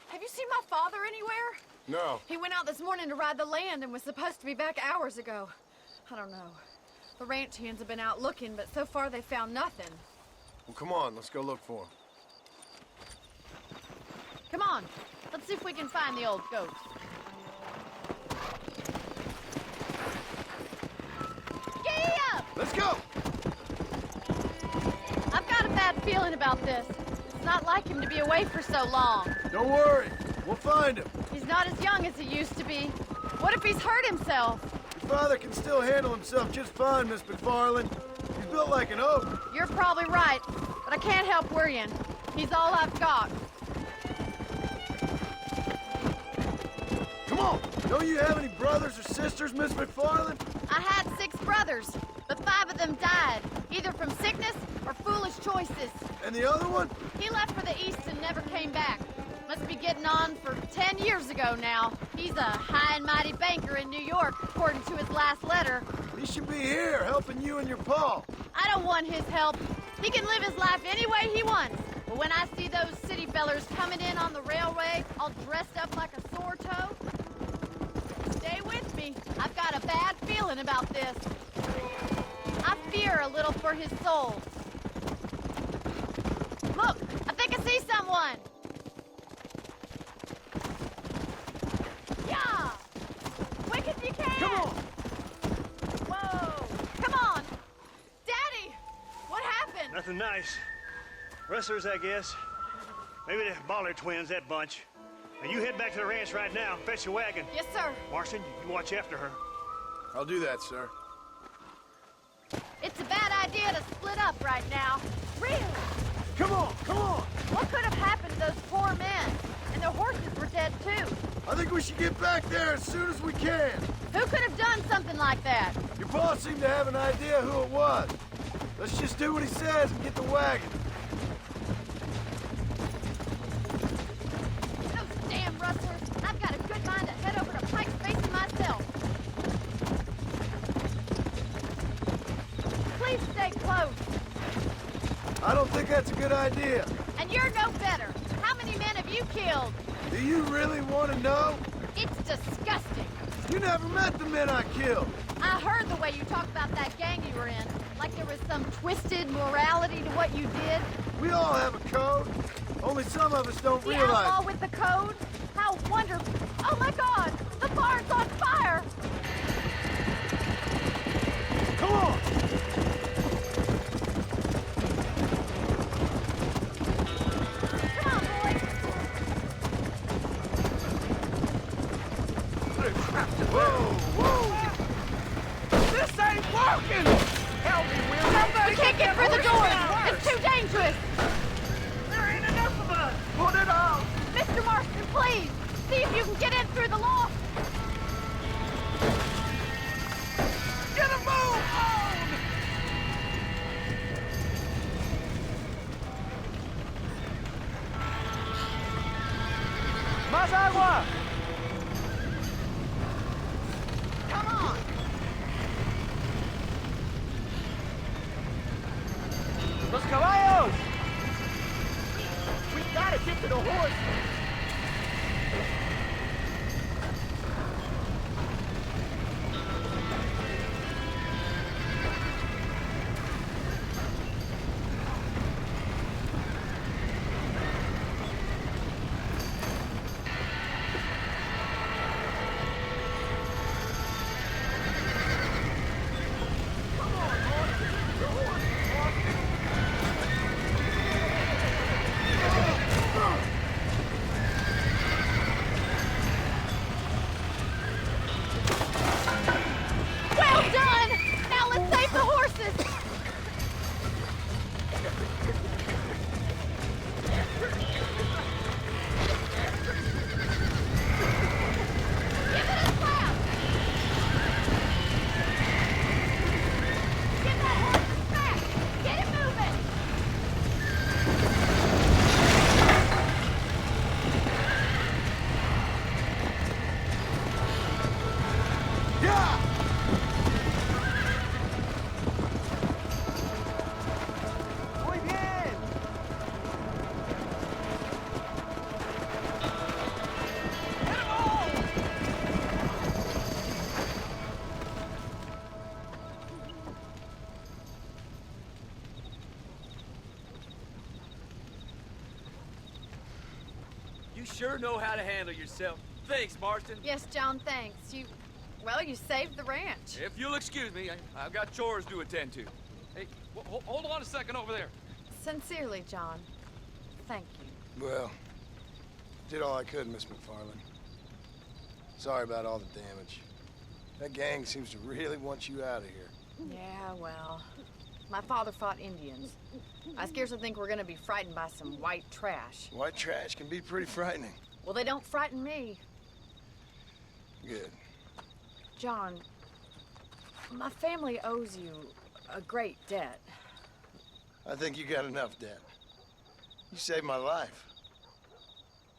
Have you seen my father anywhere? No. He went out this morning to ride the land and was supposed to be back hours ago. I don't know. The ranch hands have been out looking, but so far they found nothing. Well, come on, let's go look for him. Come on, let's see if we can find the old goat. Giddy up! Let's go! I've got a bad feeling about this. It's not like him to be away for so long. Don't worry, we'll find him. He's not as young as he used to be. What if he's hurt himself? Your father can still handle himself just fine, Miss McFarland. He's built like an oak. You're probably right, but I can't help worrying. He's all I've got. Come on! Don't you have any brothers or sisters, Miss McFarland? I had 6 brothers, but 5 of them died, either from sickness or foolish choices. And the other one? He left for the east and never came back. Must be getting on for 10 years ago now. He's a high and mighty banker in New York, according to his last letter. He should be here, helping you and your pa. I don't want his help. He can live his life any way he wants. But when I see those city fellers coming in on the railway, all dressed up like a sore toe, stay with me. I've got a bad feeling about this. I fear a little for his soul. Look, I think I see someone. Yeah! Quick as you can! Come on! Whoa! Come on! Daddy! What happened? Nothing nice. Rustlers, I guess. Maybe the Ballard twins, that bunch. Now you head back to the ranch right now. Fetch a wagon. Yes, sir. Marston, you watch after her. I'll do that, sir. It's a bad idea to split up right now. Really? Come on, come on! What could have happened to those poor men? And their horses were dead, too. I think we should get back there as soon as we can. Who could have done something like that? Your boss seemed to have an idea who it was. Let's just do what he says and get the wagon. Those damn rustlers. I've got a good mind to head over to Pike's Basin myself. Please stay close. I don't think that's a good idea. And you're no better. How many men have you killed? Do you really want to know? It's disgusting. You never met the men I killed. I heard the way you talk about that gang you were in. Like there was some twisted morality to what you did. We all have a code. Only some of us don't The realize. outlaw with the code? How wonderful. Oh my God! The barn's on fire! Come on! Come on, boys! Whoa, whoa! This ain't working! Help me, Will! We can't get through the door! It's too dangerous! There ain't enough of us! Put it on! Mr. Marston, please! See if you can get in through the loft! Get a move on! Más agua! Come on! Los caballos! We gotta get to the horse! sure know how to handle yourself. Thanks, Marston. Yes, John, thanks. Well, you saved the ranch. If you'll excuse me, I've got chores to attend to. Hey, hold on a second over there. Sincerely, John. Thank you. Well, did all I could, Miss McFarland. Sorry about all the damage. That gang seems to really want you out of here. Yeah, well, my father fought Indians. I scarcely think we're gonna be frightened by some white trash. White trash can be pretty frightening. Well, they don't frighten me. Good. John, my family owes you a great debt. I think you got enough debt. You saved my life.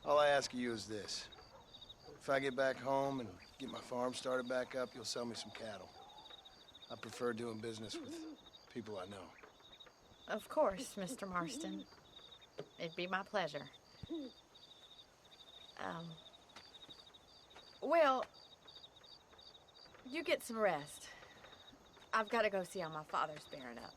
All I ask of you is this. If I get back home and get my farm started back up, you'll sell me some cattle. I prefer doing business with people I know. Of course, Mr. Marston. It'd be my pleasure. Well, you get some rest. I've got to go see how my father's bearing up.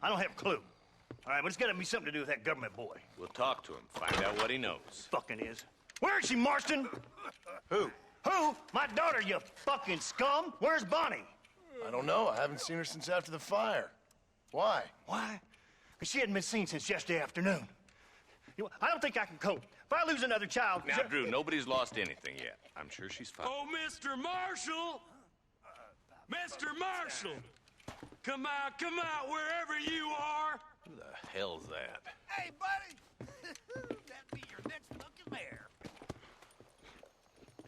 I don't have a clue. All right, but it's gotta be something to do with that government boy. We'll talk to him, find out what he knows. Fucking is. Where is she, Marston? Who? Who? My daughter, you fucking scum! Where's Bonnie? I don't know. I haven't seen her since after the fire. Why? Why? Because she hadn't been seen since yesterday afternoon. I don't think I can cope. If I lose another child... Now, Drew, nobody's lost anything yet. I'm sure she's fine. Oh, Mr. Marshall! Mr. Marshall! Come out, wherever you are! Who the hell's that? Hey, buddy! That'd be your next looking mare.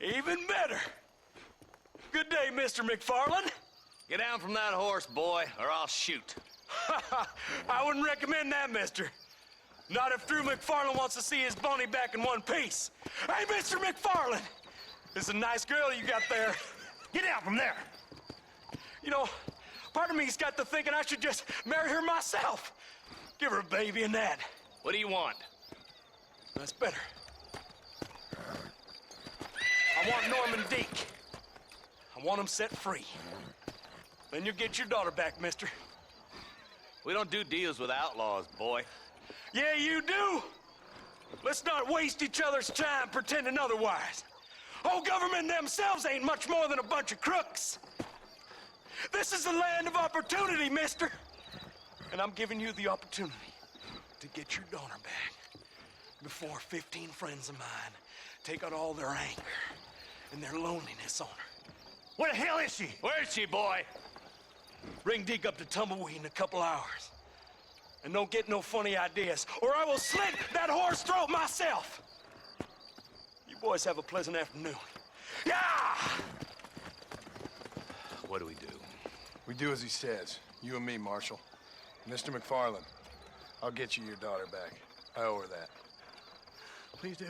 Even better! Good day, Mr. McFarland. Get down from that horse, boy, or I'll shoot. I wouldn't recommend that, mister. Not if Drew McFarland wants to see his Bonnie back in one piece. Hey, Mr. McFarland! This is a nice girl you got there. Get out from there! You know, part of me's got to thinking I should just marry her myself. Give her a baby and that. What do you want? That's better. I want Norman Deke. I want him set free. Then you'll get your daughter back, mister. We don't do deals with outlaws, boy. Yeah, you do. Let's not waste each other's time pretending otherwise. Old government themselves ain't much more than a bunch of crooks. This is the land of opportunity, mister. And I'm giving you the opportunity to get your daughter back before 15 friends of mine take out all their anger and their loneliness on her. Where the hell is she? Where is she, boy? Bring Deke up to Tumbleweed in a couple hours. And don't get no funny ideas, or I will slit that horse throat myself. You boys have a pleasant afternoon. Yeah! What do we do? We do as he says. You and me, Marshal. Mr. McFarland, I'll get you your daughter back. I owe her that. Please do.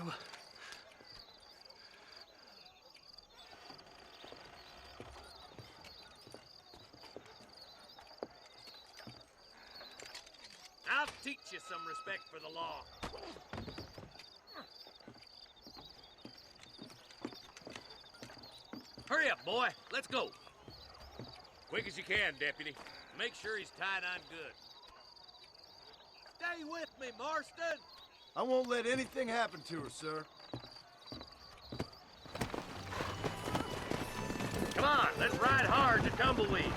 I'll teach you some respect for the law. Hurry up, boy. Let's go. Quick as you can, Deputy. Make sure he's tied on good. Stay with me, Marston. I won't let anything happen to her, sir. Come on, let's ride hard to Tumbleweed.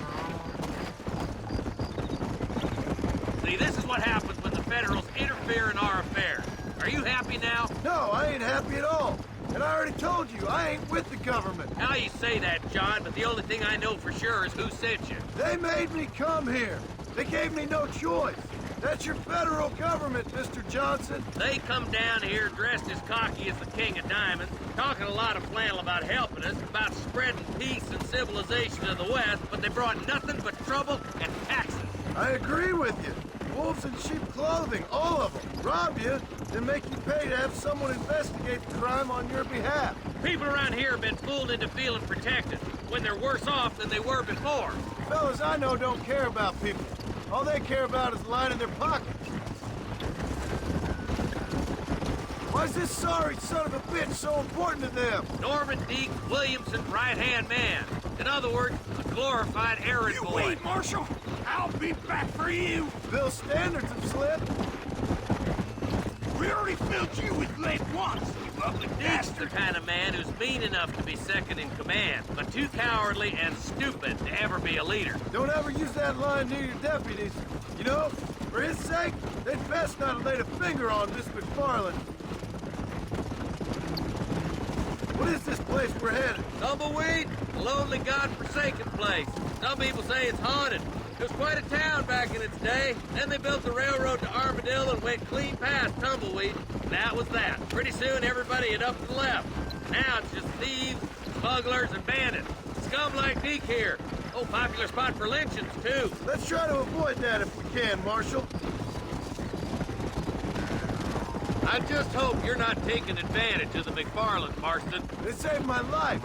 See, this is what happens when the Federals interfere in our affairs. Are you happy now? No, I ain't happy at all. And I already told you, I ain't with the government. Now you say that, John, but the only thing I know for sure is who sent you. They made me come here. They gave me no choice. That's your federal government, Mr. Johnson. They come down here dressed as cocky as the King of Diamonds, talking a lot of flannel about helping us, about spreading peace and civilization to the West, but they brought nothing but trouble and taxes. I agree with you. Wolves in sheep clothing, all of them. Rob you, then make you pay to have someone investigate the crime on your behalf. People around here have been fooled into feeling protected, when they're worse off than they were before. Fellas I know don't care about people. All they care about is lining their pockets. Why is this sorry son of a bitch so important to them? Norman Deke Williamson's right-hand man. In other words, a glorified errand boy. Wait, Marshal! I'll be back for you! Bill's standards have slipped. We already filled you with lead once, you ugly Deke's the bastard! kind of man who's mean enough to be second in command, but too cowardly and stupid to ever be a leader. Don't ever use that line near your deputies. You know, for his sake, they'd best not have laid a finger on Miss McFarland. What is this place we're headed? Tumbleweed, a lonely, god-forsaken place. Some people say it's haunted. It was quite a town back in its day. Then they built the railroad to Armadillo and went clean past Tumbleweed. And that was that. Pretty soon everybody had up and left. Now it's just thieves, smugglers, and bandits. Scum like Deke here. Oh, popular spot for lynchings, too. Let's try to avoid that if we can, Marshal. I just hope you're not taking advantage of the McFarland, Marston. They saved my life.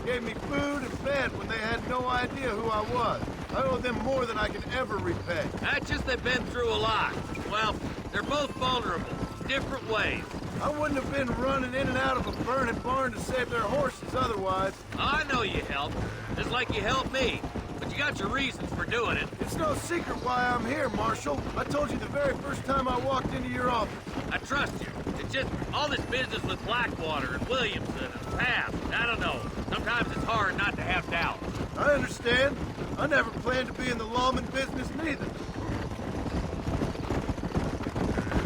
Gave me food and bed when they had no idea who I was. I owe them more than I can ever repay. That's just they've been through a lot. Well, they're both vulnerable, different ways. I wouldn't have been running in and out of a burning barn to save their horses otherwise. I know you helped, just like you helped me. But you got your reasons for doing it. It's no secret why I'm here, Marshal. I told you the very first time I walked into your office. I trust you. It's just all this business with Blackwater and Williamson and Path. I don't know. Sometimes it's hard not to have doubt. I understand. I never planned to be in the lawman business neither.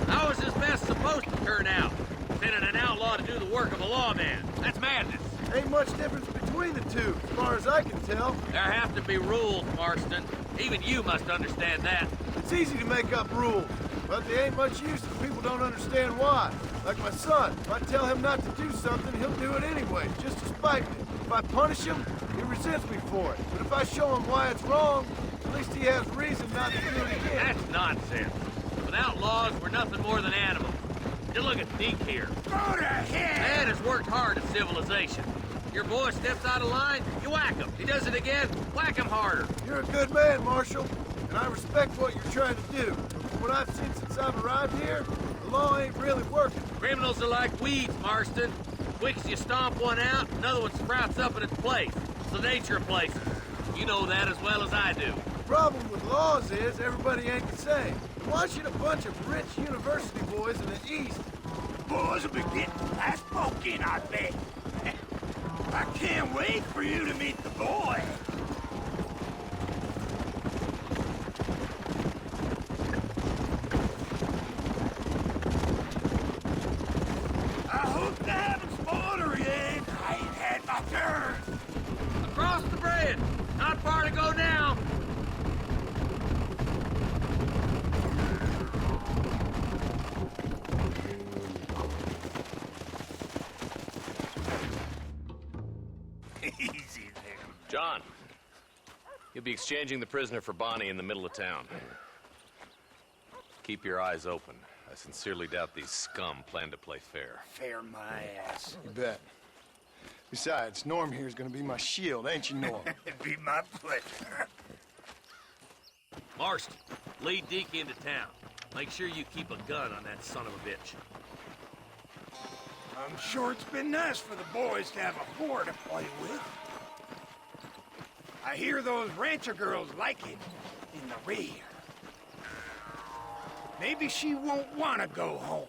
How is this mess supposed to turn out? Sending an outlaw to do the work of a lawman. That's madness. Ain't much difference between the two, as far as I can tell. There have to be rules, Marston. Even you must understand that. It's easy to make up rules, but they ain't much use if people don't understand why. Like my son, if I tell him not to do something, he'll do it anyway, just to spite me. If I punish him, he resents me for it. But if I show him why it's wrong, at least he has reason not to do it again. That's nonsense. With outlaws, we're nothing more than animals. You look at Deke here. Go to hell! Man has worked hard at civilization. Your boy steps out of line, you whack him. He does it again, whack him harder. You're a good man, Marshal, and I respect what you're trying to do. But from what I've seen since I've arrived here, the law ain't really working. Criminals are like weeds, Marston. Quick as you stomp one out, another one sprouts up in its place. It's the nature of places. You know that as well as I do. The problem with laws is everybody ain't the same. Why should a bunch of rich university boys in the East... Boys will be getting fast spoken, I bet. I can't wait for you to meet the boy. I hope they haven't spoiled her yet. I ain't had my turn. Across the bridge. Not far to go now. Easy there. John, you'll be exchanging the prisoner for Bonnie in the middle of town. Keep your eyes open. I sincerely doubt these scum plan to play fair. Fair my ass. You bet. Besides, Norm here's gonna be my shield, ain't you, Norm? It'd be my pleasure. Marston, lead Deke into town. Make sure you keep a gun on that son of a bitch. I'm sure it's been nice for the boys to have a whore to play with. I hear those rancher girls like it in the rear. Maybe she won't want to go home.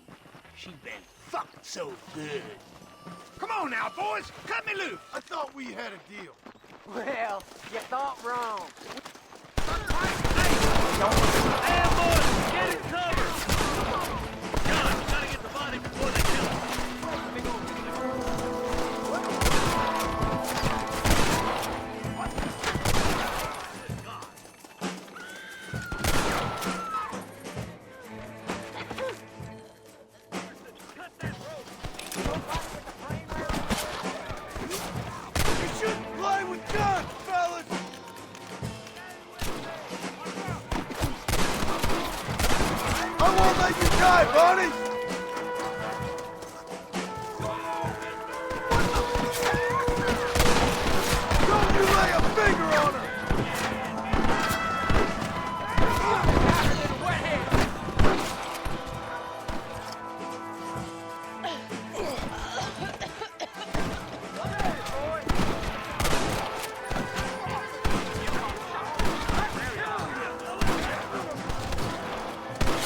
She been fucked so good. Come on now, boys. Cut me loose. I thought we had a deal. Well, you thought wrong. Ambush! Get it covered! John, you gotta get the body before they kill him. You shouldn't play with guns, fellas! I won't let you die, buddy! Don't you lay a finger on her!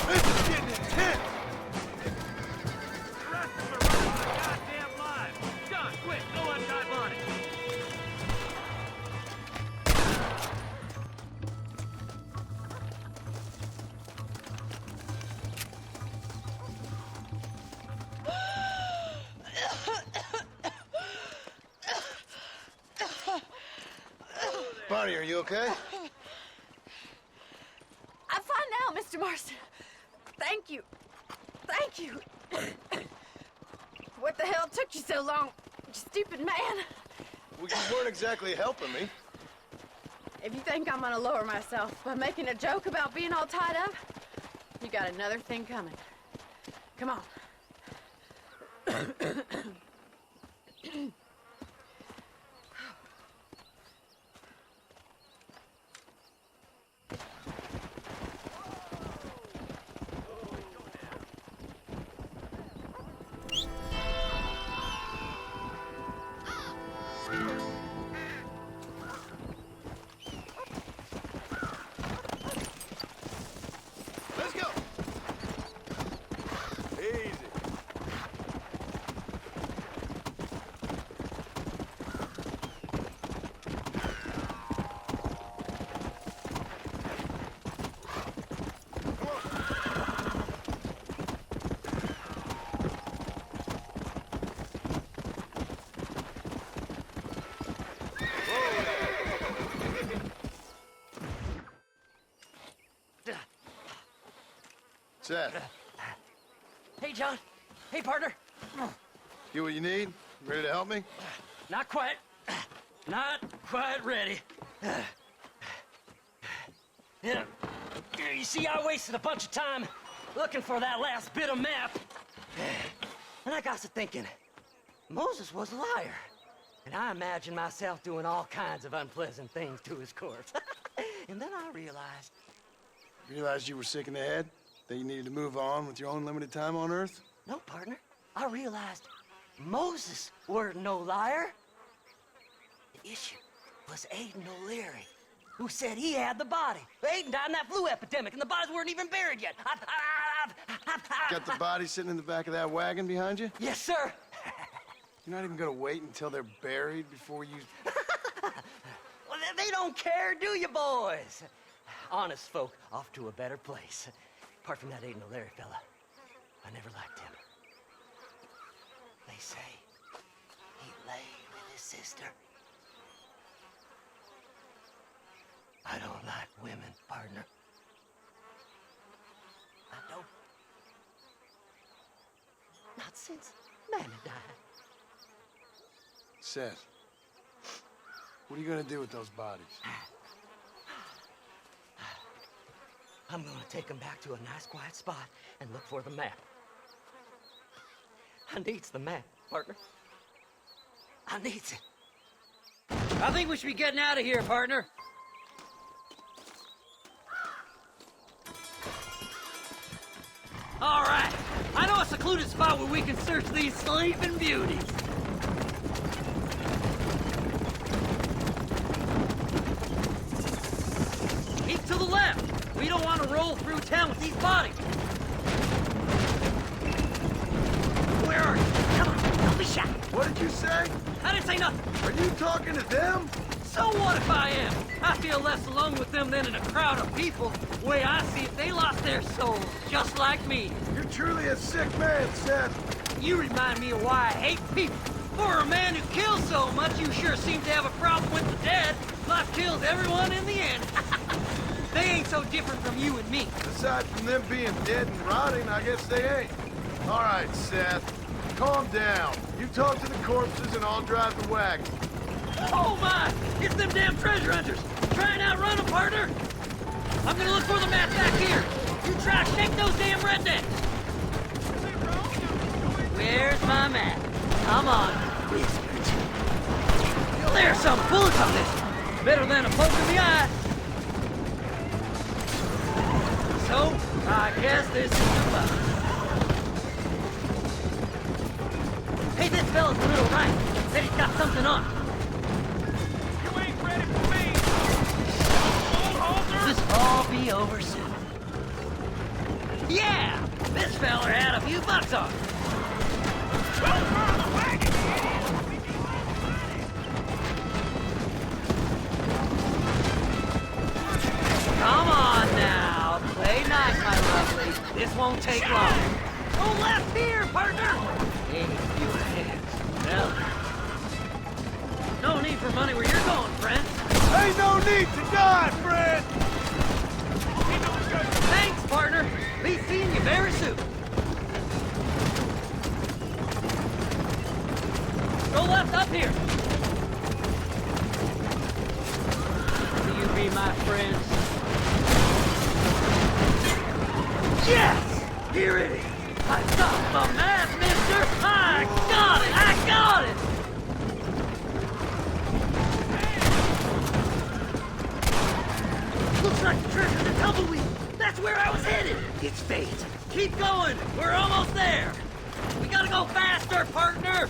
This is getting intense! Goddamn live! John, quick, go untie Bonnie! Bonnie, are you okay? I'm fine now, Mr. Marston. Thank you. Thank you. What the hell took you so long, you stupid man? Well, you weren't exactly helping me. If you think I'm gonna lower myself by making a joke about being all tied up, you got another thing coming. Come on. Let's go! Easy. Seth, Hey, John. Hey, partner. get what you need? Ready to help me? Not quite. Not quite ready. Yeah. You see, I wasted a bunch of time looking for that last bit of map. And I got to thinking, Moses was a liar. And I imagined myself doing all kinds of unpleasant things to his corpse. And then I realized... Realized you were sick in the head? That you needed to move on with your own limited time on Earth? No, partner. I realized Moses were no liar. The issue was Aiden O'Leary, who said he had the body. Aiden died in that flu epidemic, and the bodies weren't even buried yet. Got the body sitting in the back of that wagon behind you? Yes, sir. You're not even gonna wait until they're buried before you... Well, they don't care, do you, boys? Honest folk off to a better place. Apart from that Aiden O'Leary fella, I never liked him. They say he lay with his sister. I don't like women, partner. I don't. Not since Mammy died. Seth, what are you gonna do with those bodies? I'm gonna take them back to a nice quiet spot and look for the map. I needs the map, partner. I needs it. I think we should be getting out of here, partner. All right. I know a secluded spot where we can search these sleeping beauties. town with these bodies. Where are you? Come on, don't be shy. What did you say? I didn't say nothing. Are you talking to them? So what if I am? I feel less alone with them than in a crowd of people. The way I see it, they lost their souls, just like me. You're truly a sick man, Seth. You remind me of why I hate people. For a man who kills so much, you sure seem to have a problem with the dead. Life kills everyone in the end. They ain't so different from you and me. Aside from them being dead and rotting, I guess they ain't. All right, Seth. Calm down. You talk to the corpses and I'll drive the wagon. Oh my! It's them damn treasure hunters! Try and outrun them, partner! I'm gonna look for the map back here! You try to shake those damn rednecks! Where's my map? Come on, wizard. There's some bullets on this! Better than a poke in the eye! So, I guess this is the bus. Hey, this fella's a little right. Said he's got something on. This all be over soon. Yeah! This fella had a few bucks on. Come on now. Play nice, my lovely. This won't take long. Go left here, partner! Hey, you hands. Well, no need for money where you're going, friend. Ain't no need to die, friend! Thanks, partner. Be seeing you very soon. Go left up here. Will you be my friends? Yes! Here it is. I got the map, mister. I got it. I got it. Looks like the treasure's a tumbleweed. That's where I was headed. It's fate. Keep going. We're almost there. We gotta go faster, partner.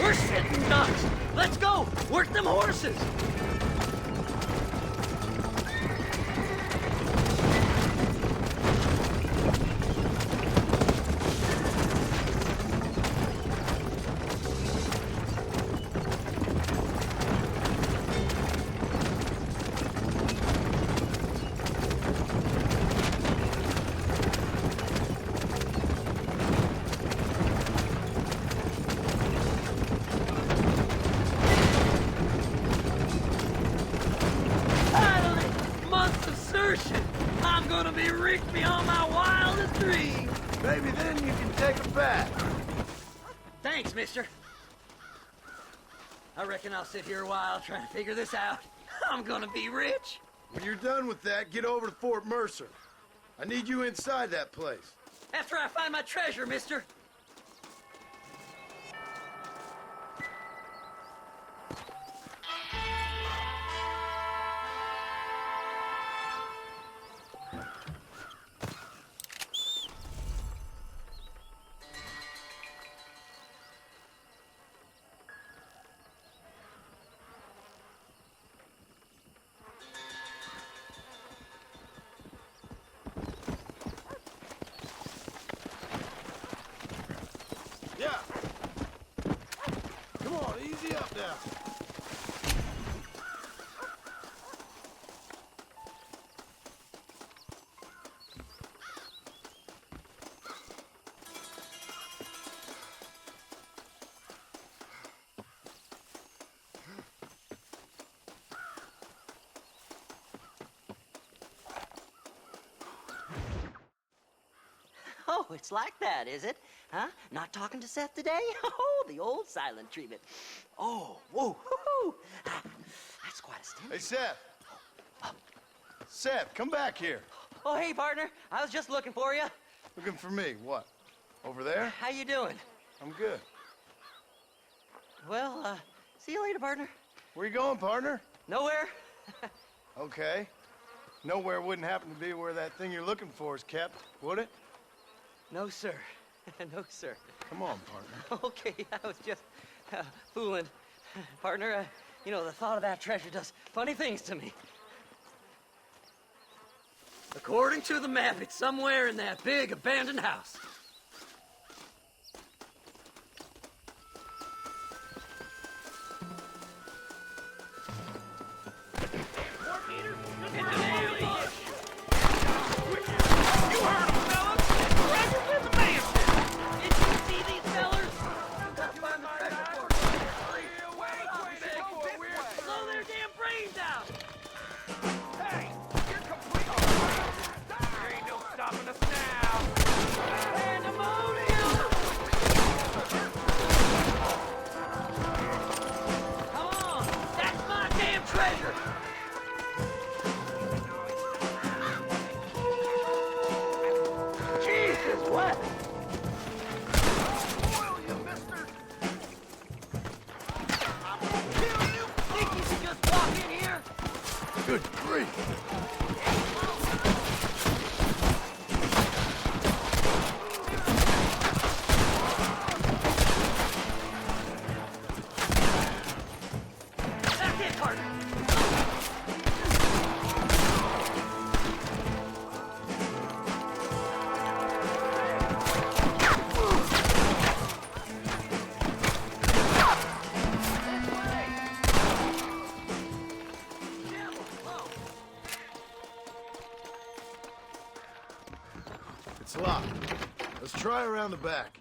We're sitting ducks. Let's go. Work them horses. I'm gonna be rich beyond my wildest dreams. Maybe then you can take a bath. Thanks, mister. I reckon I'll sit here a while trying to figure this out. I'm gonna be rich. When you're done with that, get over to Fort Mercer. I need you inside that place. After I find my treasure, mister. Yeah. Come on, easy up now. Oh, it's like that, is it? Huh? Not talking to Seth today? Oh, the old silent treatment. Oh, whoa, hoo-hoo. That's quite a stint. Hey, Seth. Seth, come back here. Oh, hey, partner. I was just looking for you. Looking for me? What? Over there? How you doing? I'm good. Well, see you later, partner. Where you going, partner? Nowhere. Okay. Nowhere wouldn't happen to be where that thing you're looking for is kept, would it? No, sir. No, sir. Come on, partner. Okay, I was just fooling. Partner, you know, the thought of that treasure does funny things to me. According to the map, it's somewhere in that big abandoned house. Good grief! It's locked. Let's try around the back.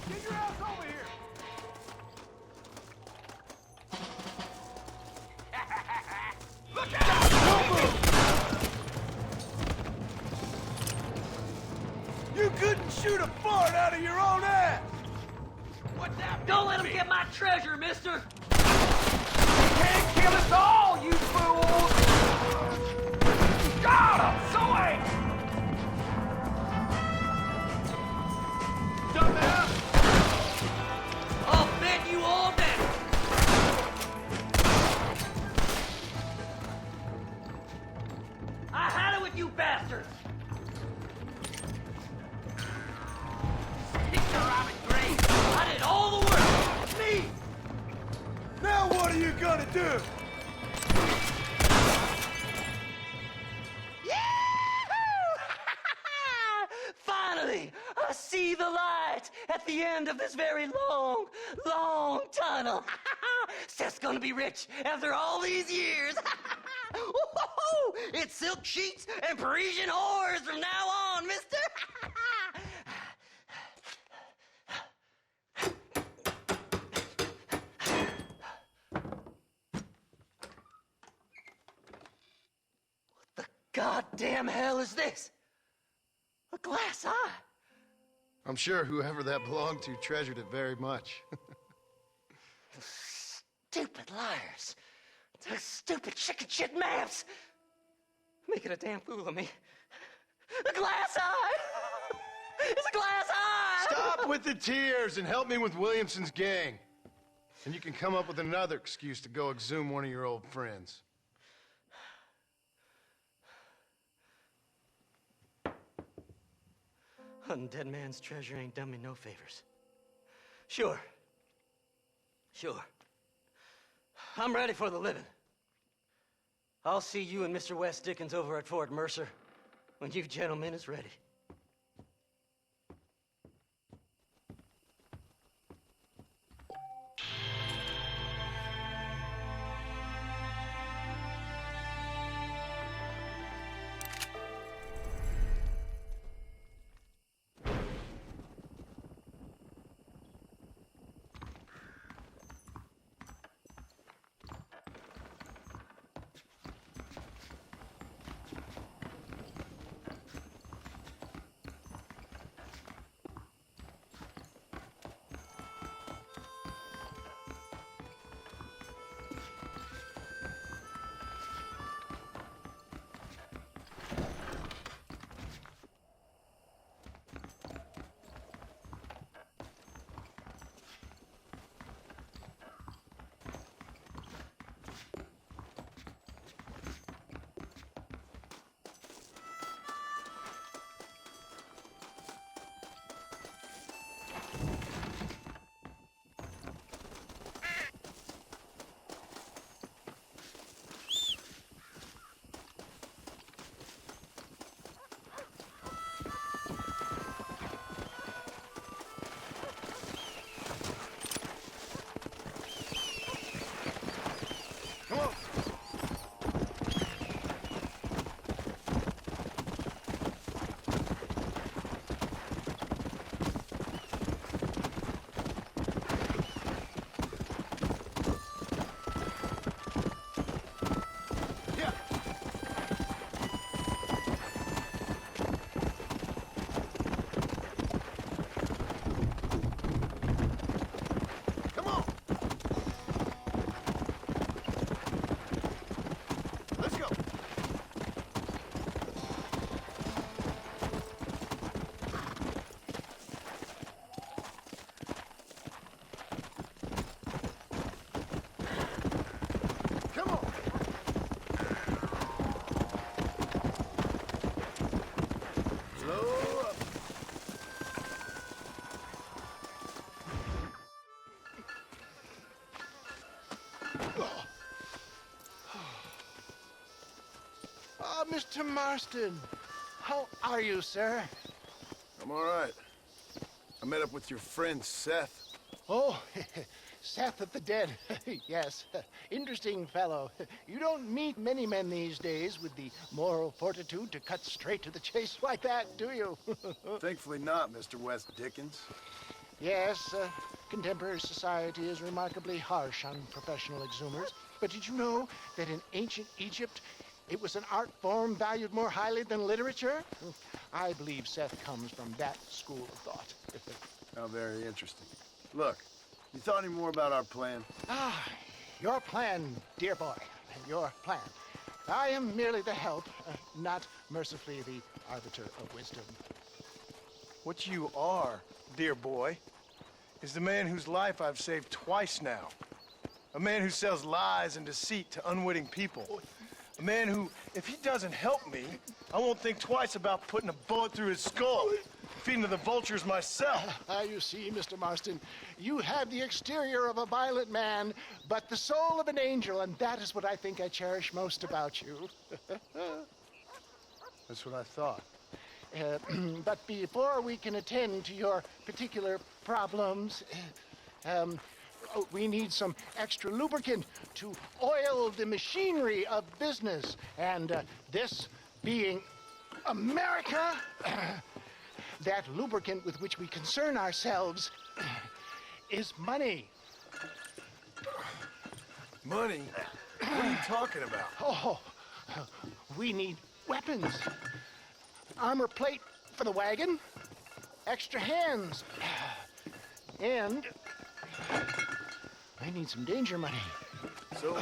Get your ass over here! Look out! Don't move! You couldn't shoot a fart out of your own ass! Don't let him get my treasure, mister! Can't kill us all, you fools! God, I'm so angry! Dumbass! I'll bet you all day! I had it with you bastards! I did all the work! Me! Now what are you gonna do? Finally, I see the light at the end of this very long, long tunnel. Seth's gonna be rich after all these years. It's silk sheets and Parisian whores from now on, mister. Goddamn hell is this? A glass eye? I'm sure whoever that belonged to treasured it very much. Stupid liars. Those stupid chicken shit maps. Making a damn fool of me. A glass eye! It's a glass eye! Stop with the tears and help me with Williamson's gang. And you can come up with another excuse to go exhume one of your old friends. Hunting dead man's treasure ain't done me no favors. Sure. I'm ready for the living. I'll see you and Mr. West Dickens over at Fort Mercer when you gentlemen is ready. Slow up. Ah, Mr. Marston. How are you, sir? I'm all right. I met up with your friend Seth. Oh, Seth of the Dead. Yes, interesting fellow. You don't meet many men these days with the moral fortitude to cut straight to the chase like that, do you? Thankfully not, Mr. West Dickens. Yes, contemporary society is remarkably harsh on professional exhumers. But did you know that in ancient Egypt, it was an art form valued more highly than literature? I believe Seth comes from that school of thought. How very interesting. Look, you thought any more about our plan? Ah, your plan, dear boy, your plan. I am merely the help, not mercifully the arbiter of wisdom. What you are, dear boy, is the man whose life I've saved twice now. A man who sells lies and deceit to unwitting people. A man who, if he doesn't help me, I won't think twice about putting a bullet through his skull, feeding to the vultures myself. You see, Mr. Marston, you have the exterior of a violent man, but the soul of an angel, and that is what I think I cherish most about you. That's what I thought. But before we can attend to your particular problems, we need some extra lubricant to oil the machinery of business. And this being America, that lubricant with which we concern ourselves is money. Money? What are you talking about? Oh, we need weapons. Armor plate for the wagon, extra hands, and I need some danger money. So,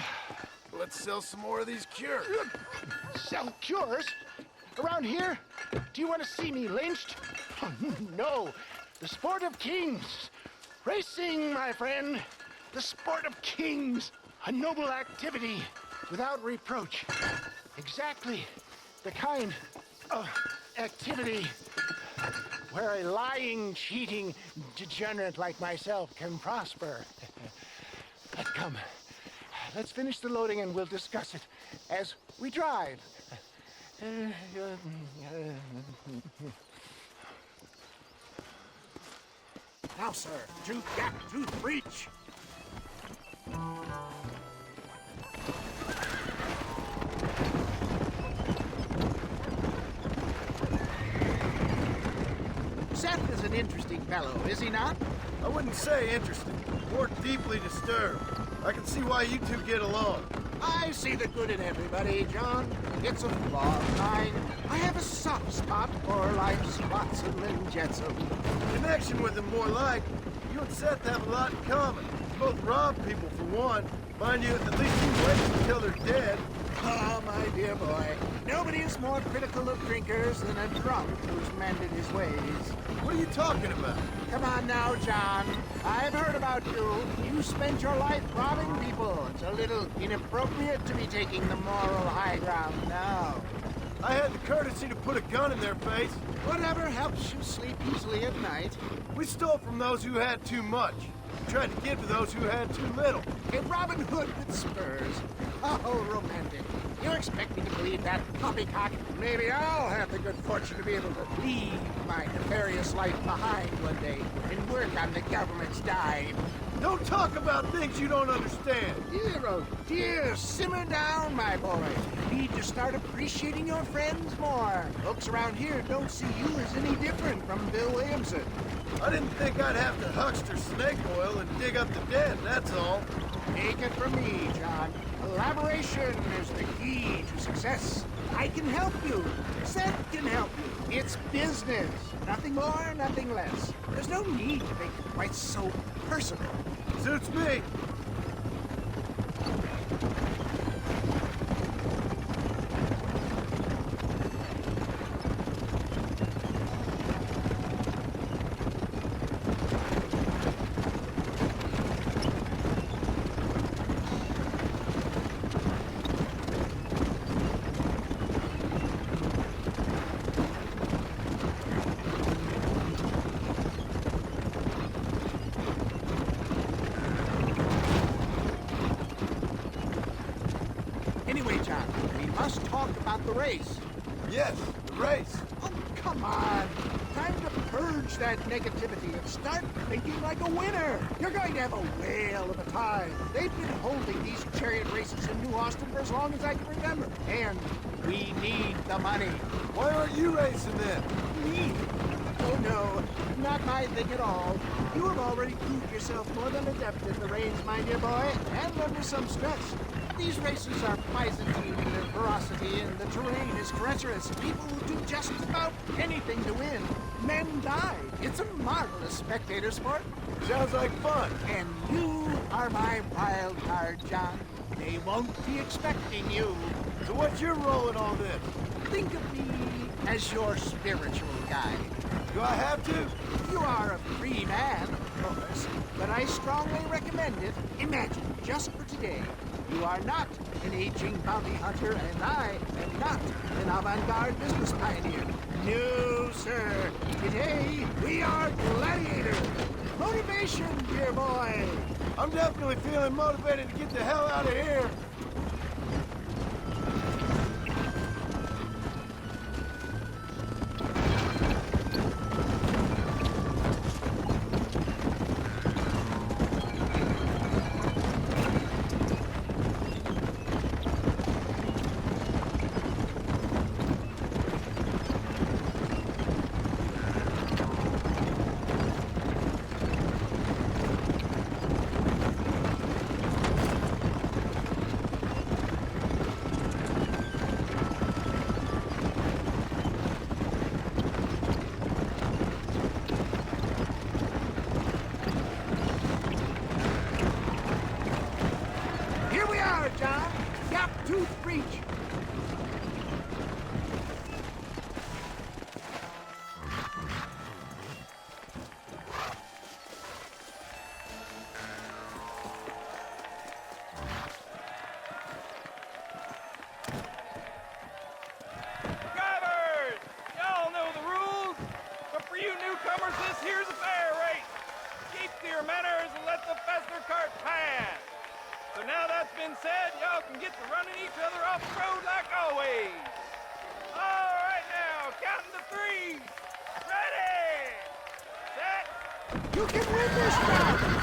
let's sell some more of these cures. Sell cures? Around here? Do you want to see me lynched? Oh, no. The sport of kings. Racing, my friend. The sport of kings. A noble activity without reproach. Exactly the kind of activity where a lying, cheating degenerate like myself can prosper. But come, let's finish the loading and we'll discuss it as we drive. Now, sir, tooth gap, tooth breach. Seth is an interesting fellow, is he not? I wouldn't say interesting, more deeply disturbed. I can see why you two get along. I see the good in everybody, John. It's a flaw of mine. I have a soft spot for life's flotsam and jetsam. Connection with him more like. You and Seth have a lot in common. You both rob people for one. Mind you, at least you wait until they're dead. Oh, my dear boy. Nobody is more critical of drinkers than a drunk who's mended his ways. What are you talking about? Come on now, John. I've heard about you. You spent your life robbing people. It's a little inappropriate to be taking the moral high ground now. I had the courtesy to put a gun in their face. Whatever helps you sleep easily at night. We stole from those who had too much. We tried to give to those who had too little. A Robin Hood with spurs. Oh, romantic. You expect me to believe that poppycock? Maybe I'll have the good fortune to be able to leave my nefarious life behind one day and work on the government's dime. Don't talk about things you don't understand. Dear, oh dear, simmer down, my boy. You need to start appreciating your friends more. Folks around here don't see you as any different from Bill Williamson. I didn't think I'd have to huckster snake oil and dig up the dead, that's all. Take it from me, John. Collaboration is the key to success. I can help you. Seth can help you. It's business. Nothing more, nothing less. There's no need to make it quite so personal. Suits me. about the race. Yes, the race. Oh, come on. Time to purge that negativity and start thinking like a winner. You're going to have a whale of a time. They've been holding these chariot races in New Austin for as long as I can remember. And we need the money. Why aren't you racing then? Me? Oh, no. Not my thing at all. You have already proved yourself more than adept in the reins, my dear boy, and under some stress. These races are Byzantine in their ferocity, and the terrain is treacherous. People will do just about anything to win. Men die. It's a marvelous spectator sport. Sounds like fun. And you are my wild card, John. They won't be expecting you. So what's your role in all this? Think of me as your spiritual guide. Do I have to? You are a free man, of course, but I strongly recommend it. Imagine, just for today, you are not an aging bounty hunter, and I am not an avant-garde business pioneer. No, sir. Today, we are gladiators. Motivation, dear boy. I'm definitely feeling motivated to get the hell out of here. John. Gap-tooth breach. Drivers! Y'all know the rules, but for you newcomers, this here's a fair race. Keep to your manners and let the faster cart pass. So now that's been said, y'all can get to running each other off the road like always. All right now, counting to three. Ready, set. You can win this round.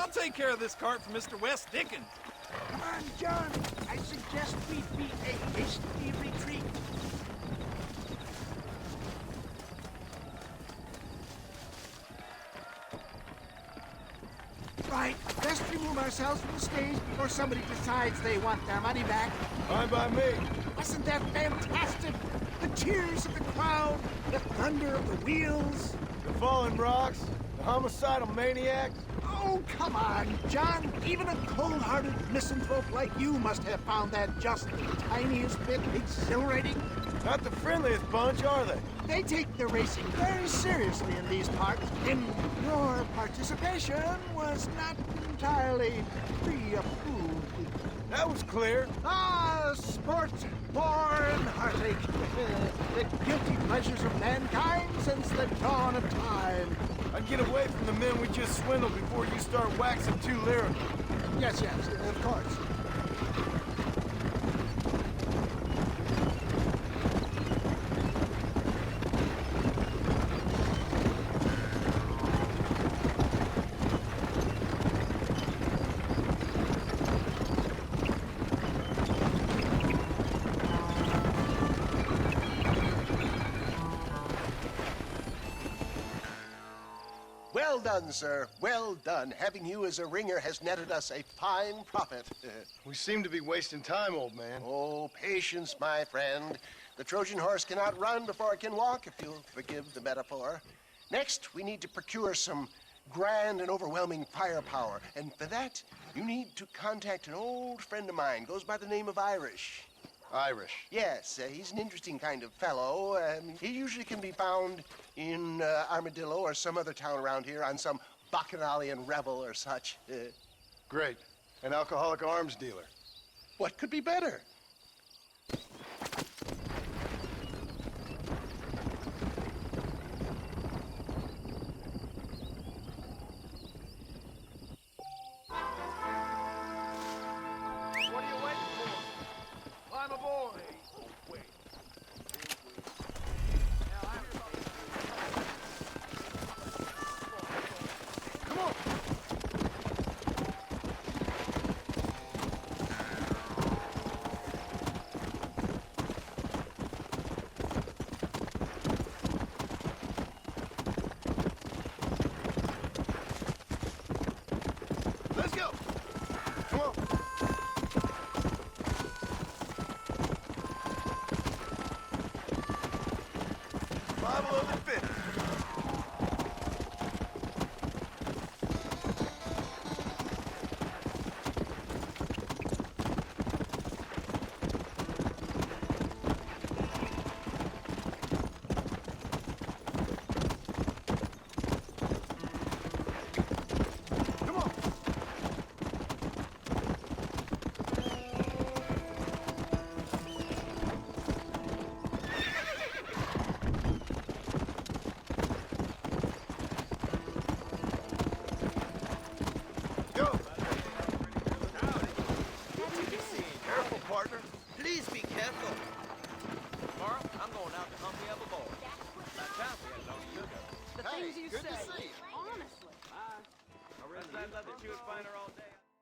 I'll take care of this cart for Mr. West Dickens. Come on, John. I suggest we beat a hasty retreat. Right, best remove ourselves from the stage before somebody decides they want their money back. Fine by me. Wasn't that fantastic? The cheers of the crowd, the thunder of the wheels. The falling rocks, the homicidal maniacs. Oh, come on, John. Even a cold-hearted misanthrope like you must have found that just the tiniest bit exhilarating. Not the friendliest bunch, are they? They take their racing very seriously in these parts, and your participation was not entirely pre-approved. That was clear. Ah, sport, war, and heartache. The guilty pleasures of mankind since the dawn of time. I'd get away from the men we just swindled before you start waxing too lyrical. Yes, of course. Well done, sir. Well done. Having you as a ringer has netted us a fine profit. We seem to be wasting time, old man. Oh, patience, my friend. The Trojan horse cannot run before it can walk, if you'll forgive the metaphor. Next, we need to procure some grand and overwhelming firepower. And for that, you need to contact an old friend of mine. Goes by the name of Irish. Irish? Yes, he's an interesting kind of fellow. He usually can be found in Armadillo or some other town around here on some bacchanalian revel or such. Great. An alcoholic arms dealer. What could be better? What are you waiting for? Climb aboard. Oh, wait. Come on. Let's go. Come on. Bible of the fifth. Come on. Go. Careful, partner. Please be careful. Tomorrow, I'm going out to hump me up a boy. That time we had no sugar. The things you good say. to see you. Honestly. I really let the chew it find her all day.